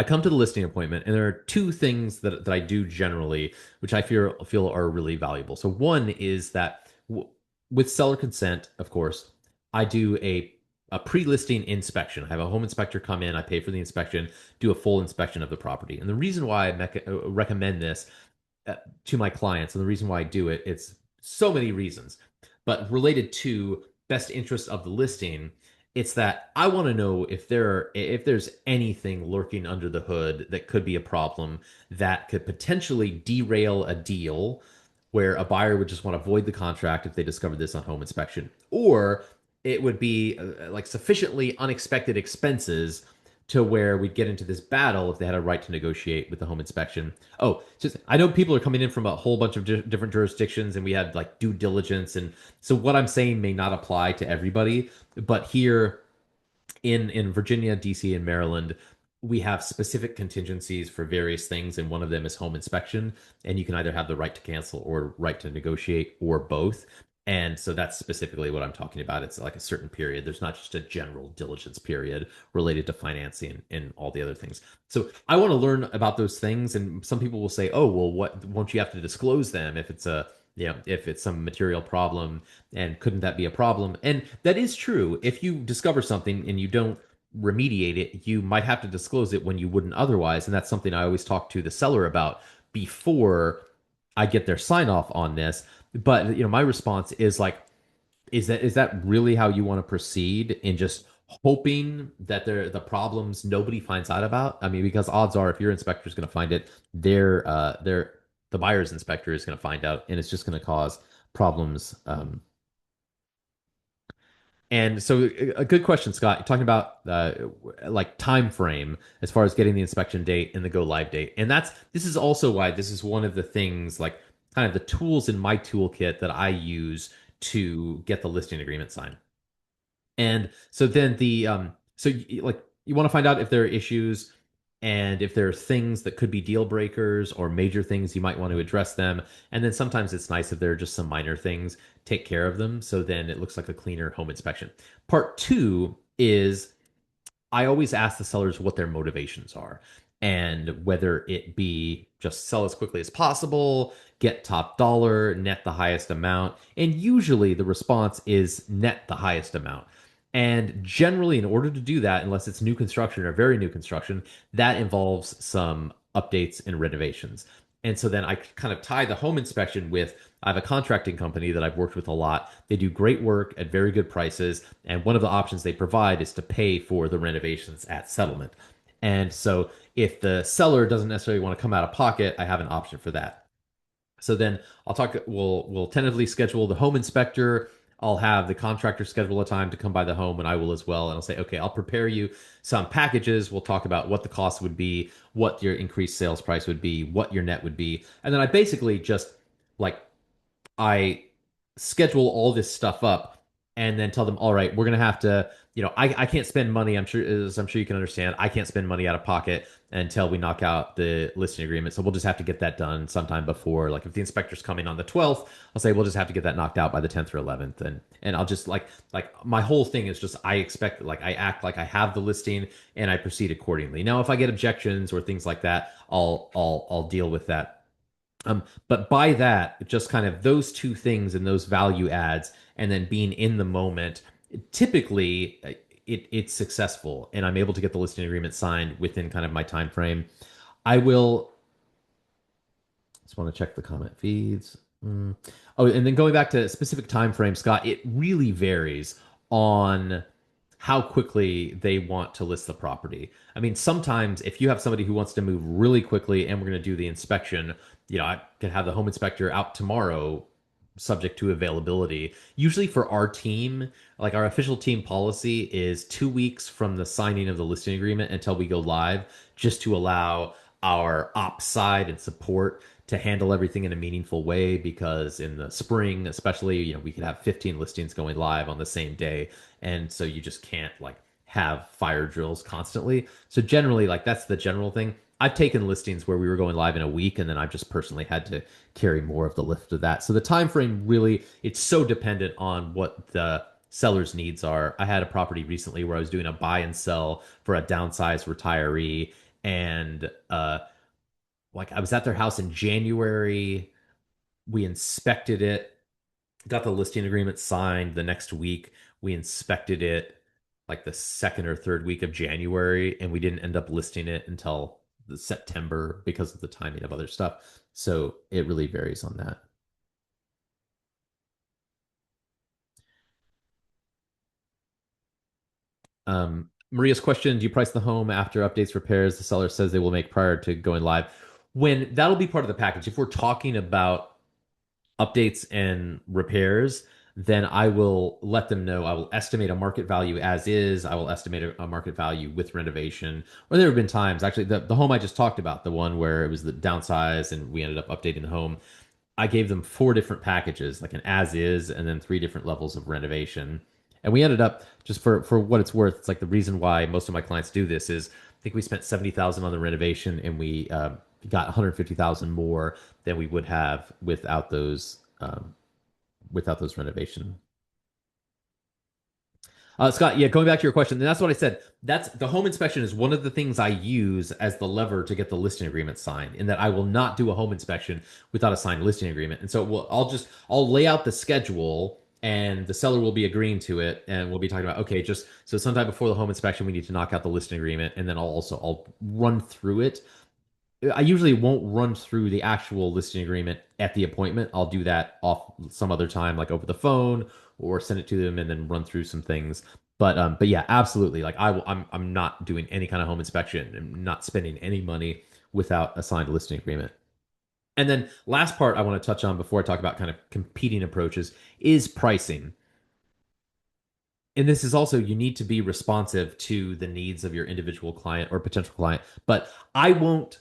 come to the listing appointment, and there are two things that I do generally, which I feel are really valuable. So one is that with seller consent, of course, I do a pre-listing inspection. I have a home inspector come in, I pay for the inspection, do a full inspection of the property. And the reason why I recommend this to my clients, and the reason why I do it, it's so many reasons. But related to best interest of the listing, it's that I want to know if there's anything lurking under the hood that could be a problem that could potentially derail a deal where a buyer would just want to void the contract if they discovered this on home inspection, or it would be like sufficiently unexpected expenses to where we'd get into this battle if they had a right to negotiate with the home inspection. Oh, just I know people are coming in from a whole bunch of different jurisdictions, and we had like due diligence, and so what I'm saying may not apply to everybody, but here in Virginia, DC, and Maryland, we have specific contingencies for various things, and one of them is home inspection. And you can either have the right to cancel or right to negotiate or both. And so that's specifically what I'm talking about. It's like a certain period. There's not just a general diligence period related to financing and all the other things. So I want to learn about those things. And some people will say, oh, well, what won't you have to disclose them if it's a if it's some material problem, and couldn't that be a problem? And that is true. If you discover something and you don't remediate it, you might have to disclose it when you wouldn't otherwise. And that's something I always talk to the seller about before I get their sign off on this. But my response is like, is that really how you want to proceed in just hoping that the problems nobody finds out about? I mean, because odds are if your inspector is going to find it, the buyer's inspector is going to find out, and it's just going to cause problems. And so a good question, Scott. You're talking about like time frame as far as getting the inspection date and the go live date. And this is also why this is one of the things, like kind of the tools in my toolkit that I use to get the listing agreement signed. And so then you want to find out if there are issues and if there are things that could be deal breakers or major things, you might want to address them. And then sometimes it's nice if there are just some minor things, take care of them. So then it looks like a cleaner home inspection. Part two is I always ask the sellers what their motivations are, and whether it be just sell as quickly as possible, get top dollar, net the highest amount. And usually the response is net the highest amount. And generally, in order to do that, unless it's new construction or very new construction, that involves some updates and renovations. And so then I kind of tie the home inspection with I have a contracting company that I've worked with a lot. They do great work at very good prices. And one of the options they provide is to pay for the renovations at settlement. And so if the seller doesn't necessarily want to come out of pocket, I have an option for that. So then we'll tentatively schedule the home inspector. I'll have the contractor schedule a time to come by the home, and I will as well. And I'll say, okay, I'll prepare you some packages. We'll talk about what the cost would be, what your increased sales price would be, what your net would be. And then I basically just like I schedule all this stuff up and then tell them, all right, we're going to have to, I can't spend money. I'm sure you can understand. I can't spend money out of pocket until we knock out the listing agreement. So we'll just have to get that done sometime before. Like if the inspector's coming on the 12th, I'll say we'll just have to get that knocked out by the 10th or 11th. And I'll just like my whole thing is just I act like I have the listing and I proceed accordingly. Now, if I get objections or things like that, I'll deal with that. But by that, just kind of those two things and those value adds, and then being in the moment, typically it's successful, and I'm able to get the listing agreement signed within kind of my time frame. I will just want to check the comment feeds. Oh, and then going back to specific time frame, Scott, it really varies on how quickly they want to list the property. I mean, sometimes if you have somebody who wants to move really quickly and we're going to do the inspection, I can have the home inspector out tomorrow, subject to availability. Usually for our team, like our official team policy is 2 weeks from the signing of the listing agreement until we go live, just to allow our ops side and support to handle everything in a meaningful way. Because in the spring, especially, we could have 15 listings going live on the same day. And so you just can't like have fire drills constantly. So generally, like that's the general thing. I've taken listings where we were going live in a week, and then I've just personally had to carry more of the lift of that. So the time frame really, it's so dependent on what the seller's needs are. I had a property recently where I was doing a buy and sell for a downsized retiree, and like I was at their house in January. We inspected it, got the listing agreement signed the next week. We inspected it like the second or third week of January, and we didn't end up listing it until September because of the timing of other stuff. So it really varies on that. Maria's question, do you price the home after updates, repairs the seller says they will make prior to going live? When that'll be part of the package. If we're talking about updates and repairs, then I will let them know. I will estimate a market value as is. I will estimate a market value with renovation. Or there have been times, actually, the home I just talked about, the one where it was the downsize and we ended up updating the home. I gave them 4 different packages, like an as is, and then 3 different levels of renovation. And we ended up, just for what it's worth, it's like the reason why most of my clients do this is I think we spent 70,000 on the renovation and we got 150,000 more than we would have without those renovation. Scott, yeah, going back to your question, and that's what I said. That's the home inspection is one of the things I use as the lever to get the listing agreement signed. In that I will not do a home inspection without a signed listing agreement, and so I'll lay out the schedule, and the seller will be agreeing to it, and we'll be talking about okay, just so sometime before the home inspection, we need to knock out the listing agreement, and then I'll run through it. I usually won't run through the actual listing agreement at the appointment. I'll do that off some other time, like over the phone, or send it to them and then run through some things. But yeah, absolutely. Like I'm not doing any kind of home inspection. I'm not spending any money without a signed listing agreement. And then last part I want to touch on before I talk about kind of competing approaches is pricing. And this is also, you need to be responsive to the needs of your individual client or potential client. But I won't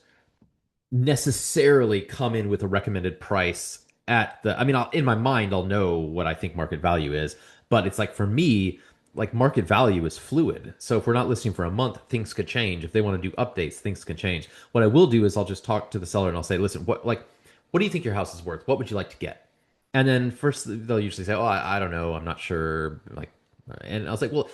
necessarily come in with a recommended price in my mind, I'll know what I think market value is, but it's like for me, like market value is fluid. So if we're not listing for a month, things could change. If they want to do updates, things can change. What I will do is I'll just talk to the seller and I'll say, listen, what do you think your house is worth? What would you like to get? And then first they'll usually say, oh, I don't know. I'm not sure. And I was like, well,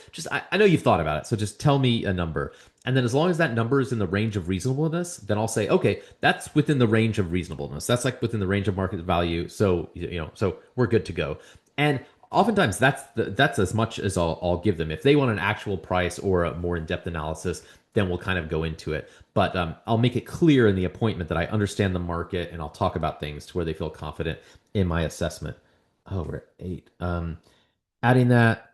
I know you've thought about it. So just tell me a number. And then as long as that number is in the range of reasonableness, then I'll say, okay, that's within the range of reasonableness. That's like within the range of market value. So, so we're good to go. And oftentimes that's as much as I'll give them. If they want an actual price or a more in-depth analysis, then we'll kind of go into it. But I'll make it clear in the appointment that I understand the market and I'll talk about things to where they feel confident in my assessment. Oh, we're at 8. Adding that.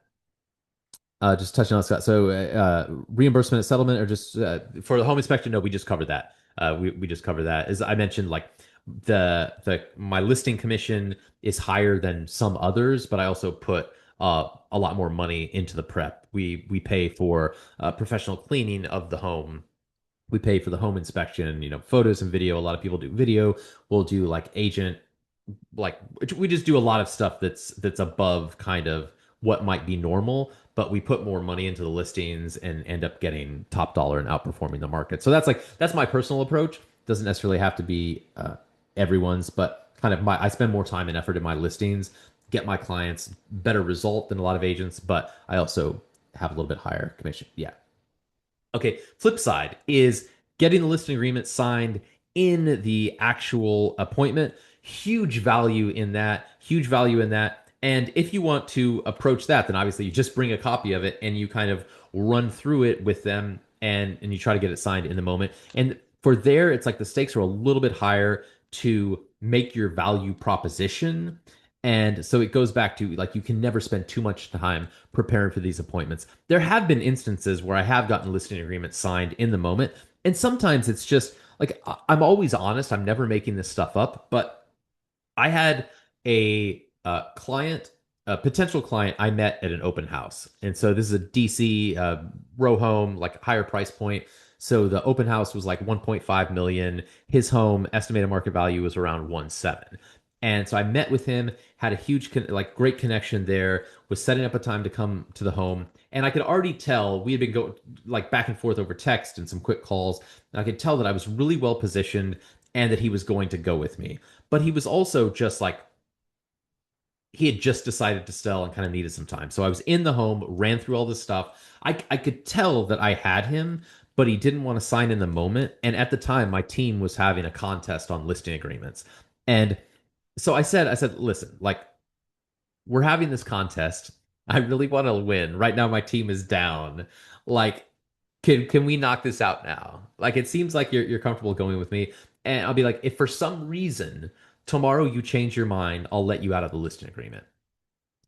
Just touching on Scott. So reimbursement settlement or just for the home inspection? No, we just covered that. We just covered that. As I mentioned, like my listing commission is higher than some others, but I also put a lot more money into the prep. We pay for professional cleaning of the home. We pay for the home inspection, photos and video. A lot of people do video. We'll do like agent, we just do a lot of stuff that's above kind of what might be normal, but we put more money into the listings and end up getting top dollar and outperforming the market. So that's my personal approach. Doesn't necessarily have to be everyone's, but kind of I spend more time and effort in my listings, get my clients better result than a lot of agents, but I also have a little bit higher commission. Yeah. Okay. Flip side is getting the listing agreement signed in the actual appointment. Huge value in that. Huge value in that. And if you want to approach that, then obviously you just bring a copy of it and you kind of run through it with them and you try to get it signed in the moment. And for there, it's like the stakes are a little bit higher to make your value proposition. And so it goes back to like you can never spend too much time preparing for these appointments. There have been instances where I have gotten listing agreements signed in the moment. And sometimes it's just like I'm always honest. I'm never making this stuff up. But I had a potential client I met at an open house. And so this is a DC row home, like higher price point. So the open house was like 1.5 million. His home estimated market value was around 1.7. And so I met with him, had a huge, great connection there, was setting up a time to come to the home. And I could already tell we had been going back and forth over text and some quick calls. And I could tell that I was really well positioned and that he was going to go with me. But he was also just he had just decided to sell and kind of needed some time. So I was in the home, ran through all this stuff. I could tell that I had him, but he didn't want to sign in the moment. And at the time, my team was having a contest on listing agreements. And so I said, listen, we're having this contest. I really want to win. Right now, my team is down. Can we knock this out now? It seems like you're comfortable going with me. And I'll be like, if for some reason tomorrow you change your mind, I'll let you out of the listing agreement.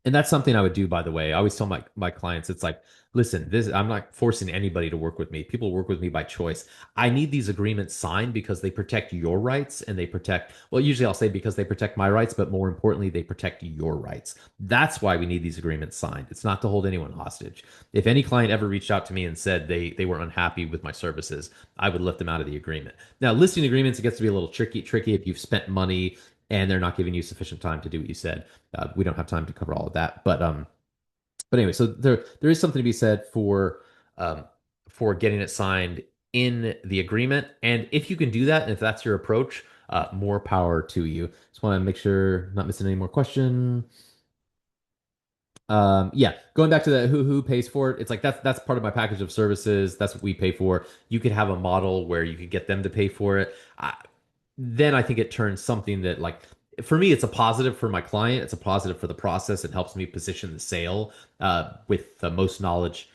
And that's something I would do, by the way. I always tell my clients, it's like, listen, this I'm not forcing anybody to work with me. People work with me by choice. I need these agreements signed because they protect your rights and they protect, well, usually I'll say because they protect my rights, but more importantly, they protect your rights. That's why we need these agreements signed. It's not to hold anyone hostage. If any client ever reached out to me and said they were unhappy with my services, I would lift them out of the agreement. Now, listing agreements, it gets to be a little tricky if you've spent money and they're not giving you sufficient time to do what you said. We don't have time to cover all of that, but anyway, so there is something to be said for getting it signed in the agreement, and if you can do that, and if that's your approach, more power to you. Just want to make sure not missing any more question. Yeah, going back to the who pays for it, it's like that's part of my package of services. That's what we pay for. You could have a model where you could get them to pay for it. Then I think it turns something that, like, for me, it's a positive for my client. It's a positive for the process. It helps me position the sale with the most knowledge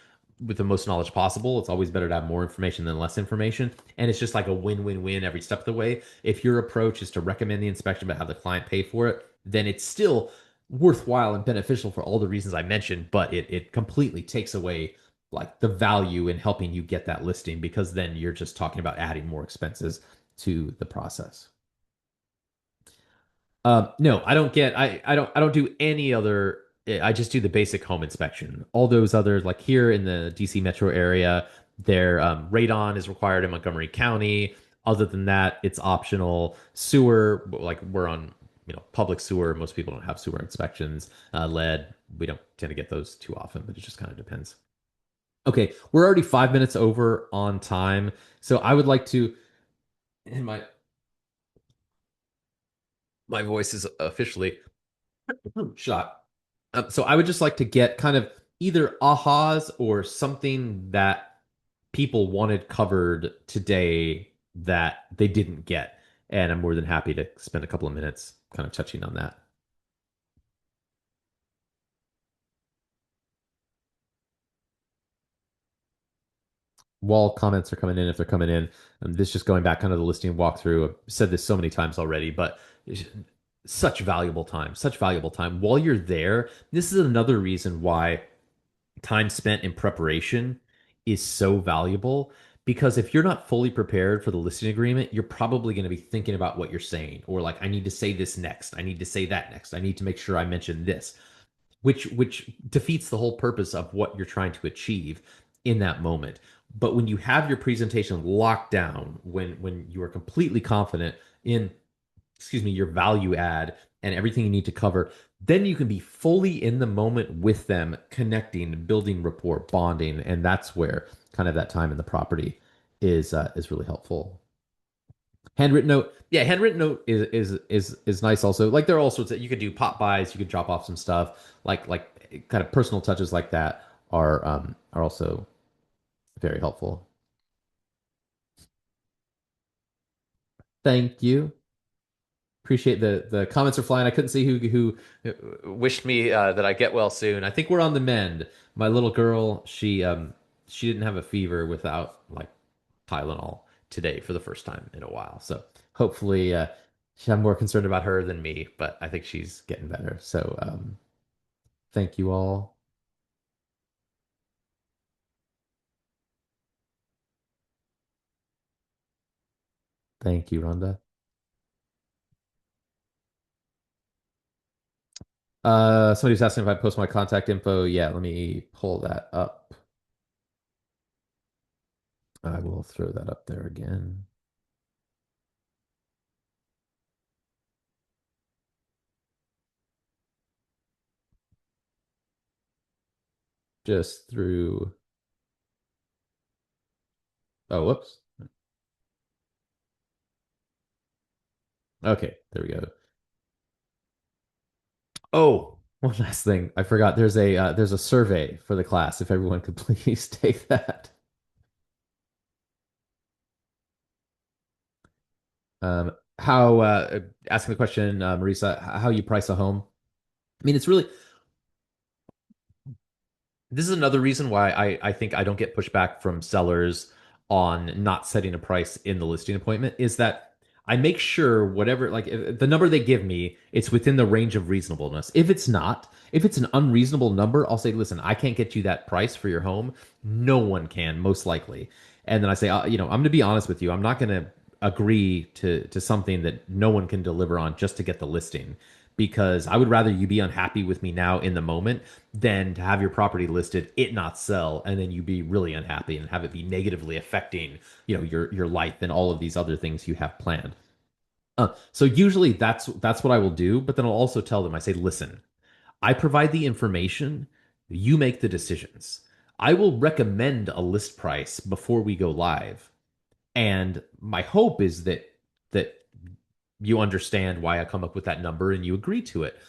possible. It's always better to have more information than less information. And it's just like a win-win-win every step of the way. If your approach is to recommend the inspection but have the client pay for it, then it's still worthwhile and beneficial for all the reasons I mentioned, but it completely takes away like the value in helping you get that listing, because then you're just talking about adding more expenses to the process. No, I don't do any other. I just do the basic home inspection. All those others, like here in the DC metro area, their radon is required in Montgomery County. Other than that, it's optional. Sewer, like we're on, public sewer. Most people don't have sewer inspections. Lead, we don't tend to get those too often, but it just kind of depends. Okay, we're already 5 minutes over on time, so I would like to, in my voice is officially shot. So I would just like to get kind of either ahas or something that people wanted covered today that they didn't get. And I'm more than happy to spend a couple of minutes kind of touching on that. While comments are coming in, if they're coming in, this just going back kind of the listing walkthrough. I've said this so many times already, but such valuable time, such valuable time. While you're there, this is another reason why time spent in preparation is so valuable, because if you're not fully prepared for the listing agreement, you're probably going to be thinking about what you're saying, or like, I need to say this next, I need to say that next, I need to make sure I mention this, which defeats the whole purpose of what you're trying to achieve in that moment. But when you have your presentation locked down, when you are completely confident in, excuse me, your value add and everything you need to cover, then you can be fully in the moment with them, connecting, building rapport, bonding, and that's where kind of that time in the property is really helpful. Handwritten note, yeah, handwritten note is nice also. Like there are all sorts of, you could do pop bys, you could drop off some stuff, like kind of personal touches like that are also very helpful. Thank you. Appreciate the comments are flying. I couldn't see who wished me that I get well soon. I think we're on the mend. My little girl, she didn't have a fever without like Tylenol today for the first time in a while. So hopefully, I'm more concerned about her than me, but I think she's getting better. So thank you all. Thank you, Rhonda. Somebody's asking if I post my contact info. Yeah, let me pull that up. I will throw that up there again. Just through. Oh, whoops. Okay, there we go. Oh, one last thing. I forgot. There's a survey for the class. If everyone could please take that. How asking the question, Marisa, how you price a home? I mean, it's really, this is another reason why I think I don't get pushback from sellers on not setting a price in the listing appointment, is that I make sure whatever, like the number they give me, it's within the range of reasonableness. If it's not, if it's an unreasonable number, I'll say, listen, I can't get you that price for your home. No one can, most likely. And then I say, I'm going to be honest with you. I'm not going to agree to something that no one can deliver on just to get the listing, because I would rather you be unhappy with me now in the moment than to have your property listed, it not sell, and then you be really unhappy and have it be negatively affecting, your life and all of these other things you have planned. So usually that's what I will do, but then I'll also tell them, I say, listen, I provide the information, you make the decisions. I will recommend a list price before we go live. And my hope is that you understand why I come up with that number and you agree to it.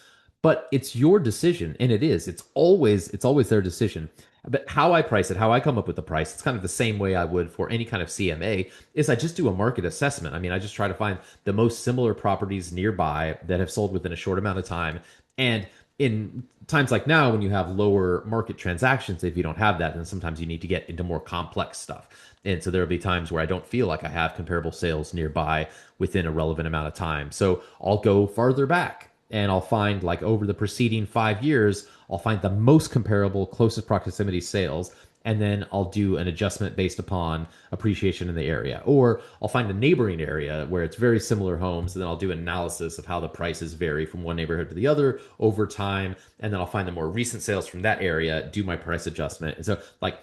But it's your decision, and it is. It's always their decision. But how I price it, how I come up with the price, it's kind of the same way I would for any kind of CMA, is I just do a market assessment. I mean, I just try to find the most similar properties nearby that have sold within a short amount of time. And in times like now, when you have lower market transactions, if you don't have that, then sometimes you need to get into more complex stuff. And so there'll be times where I don't feel like I have comparable sales nearby within a relevant amount of time. So I'll go farther back and I'll find, like, over the preceding 5 years, I'll find the most comparable, closest proximity sales. And then I'll do an adjustment based upon appreciation in the area. Or I'll find a neighboring area where it's very similar homes, and then I'll do an analysis of how the prices vary from one neighborhood to the other over time. And then I'll find the more recent sales from that area, do my price adjustment. And so, like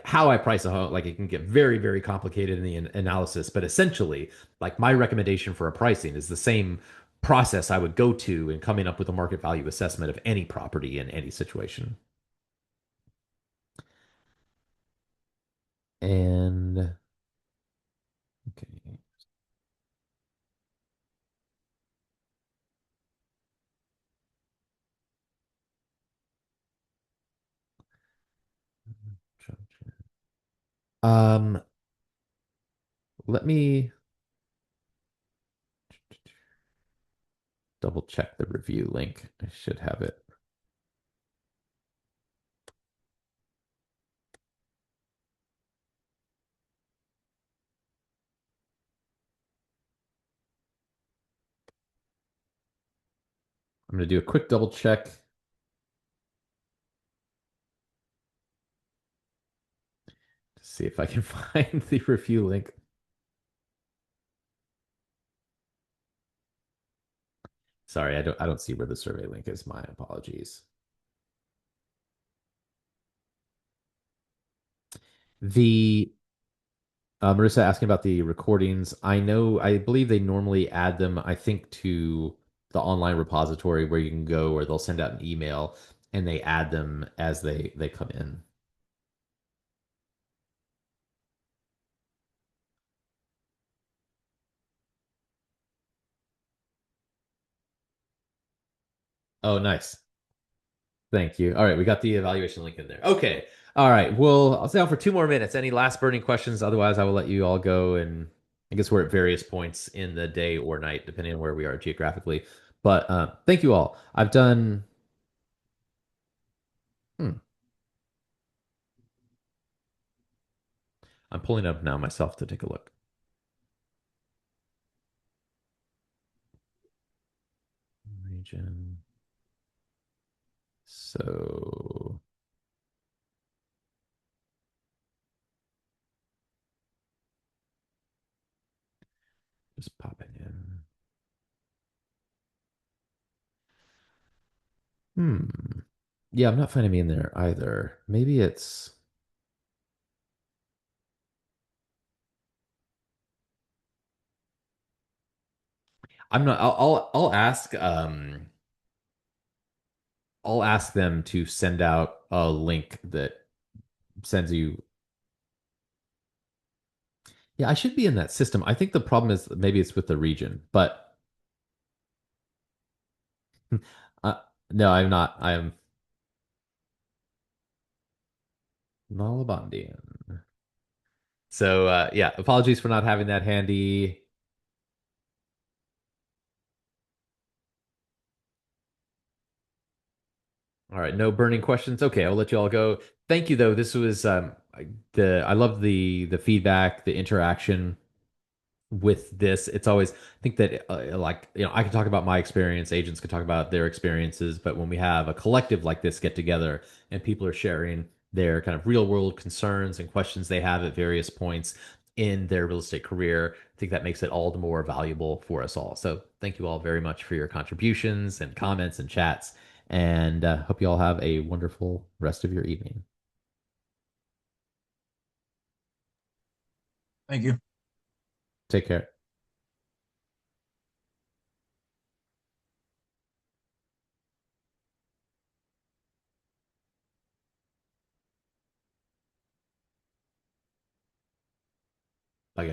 how I price a home, like, it can get very, very complicated in the analysis, but essentially, like, my recommendation for a pricing is the same process I would go to in coming up with a market value assessment of any property in any situation. And okay. Um, Let me double check the review link. I should have it. I'm going to do a quick double check. To see if I can find the review link. Sorry, I don't see where the survey link is. My apologies. The Marissa asking about the recordings. I believe they normally add them, I think, to the online repository where you can go, or they'll send out an email and they add them as they come in. Oh, nice. Thank you. All right, we got the evaluation link in there. Okay. All right. Well, I'll stay on for 2 more minutes. Any last burning questions? Otherwise, I will let you all go. And I guess we're at various points in the day or night, depending on where we are geographically. But thank you all. I've done. Hmm, I'm pulling up now myself to take a look. Region. So just pop it in. Yeah, I'm not finding me in there either. Maybe it's. I'm not. I'll ask them to send out a link that sends you. Yeah, I should be in that system. I think the problem is maybe it's with the region, but uh, no, I'm not. I am Nalabondian. So yeah, apologies for not having that handy. All right, no burning questions. Okay, I'll let you all go. Thank you though. This was I love the feedback, the interaction. with this, it's always, I think that I can talk about my experience, agents can talk about their experiences, but when we have a collective like this get together and people are sharing their kind of real world concerns and questions they have at various points in their real estate career, I think that makes it all the more valuable for us all. So thank you all very much for your contributions and comments and chats, and hope you all have a wonderful rest of your evening. Thank you. Take care.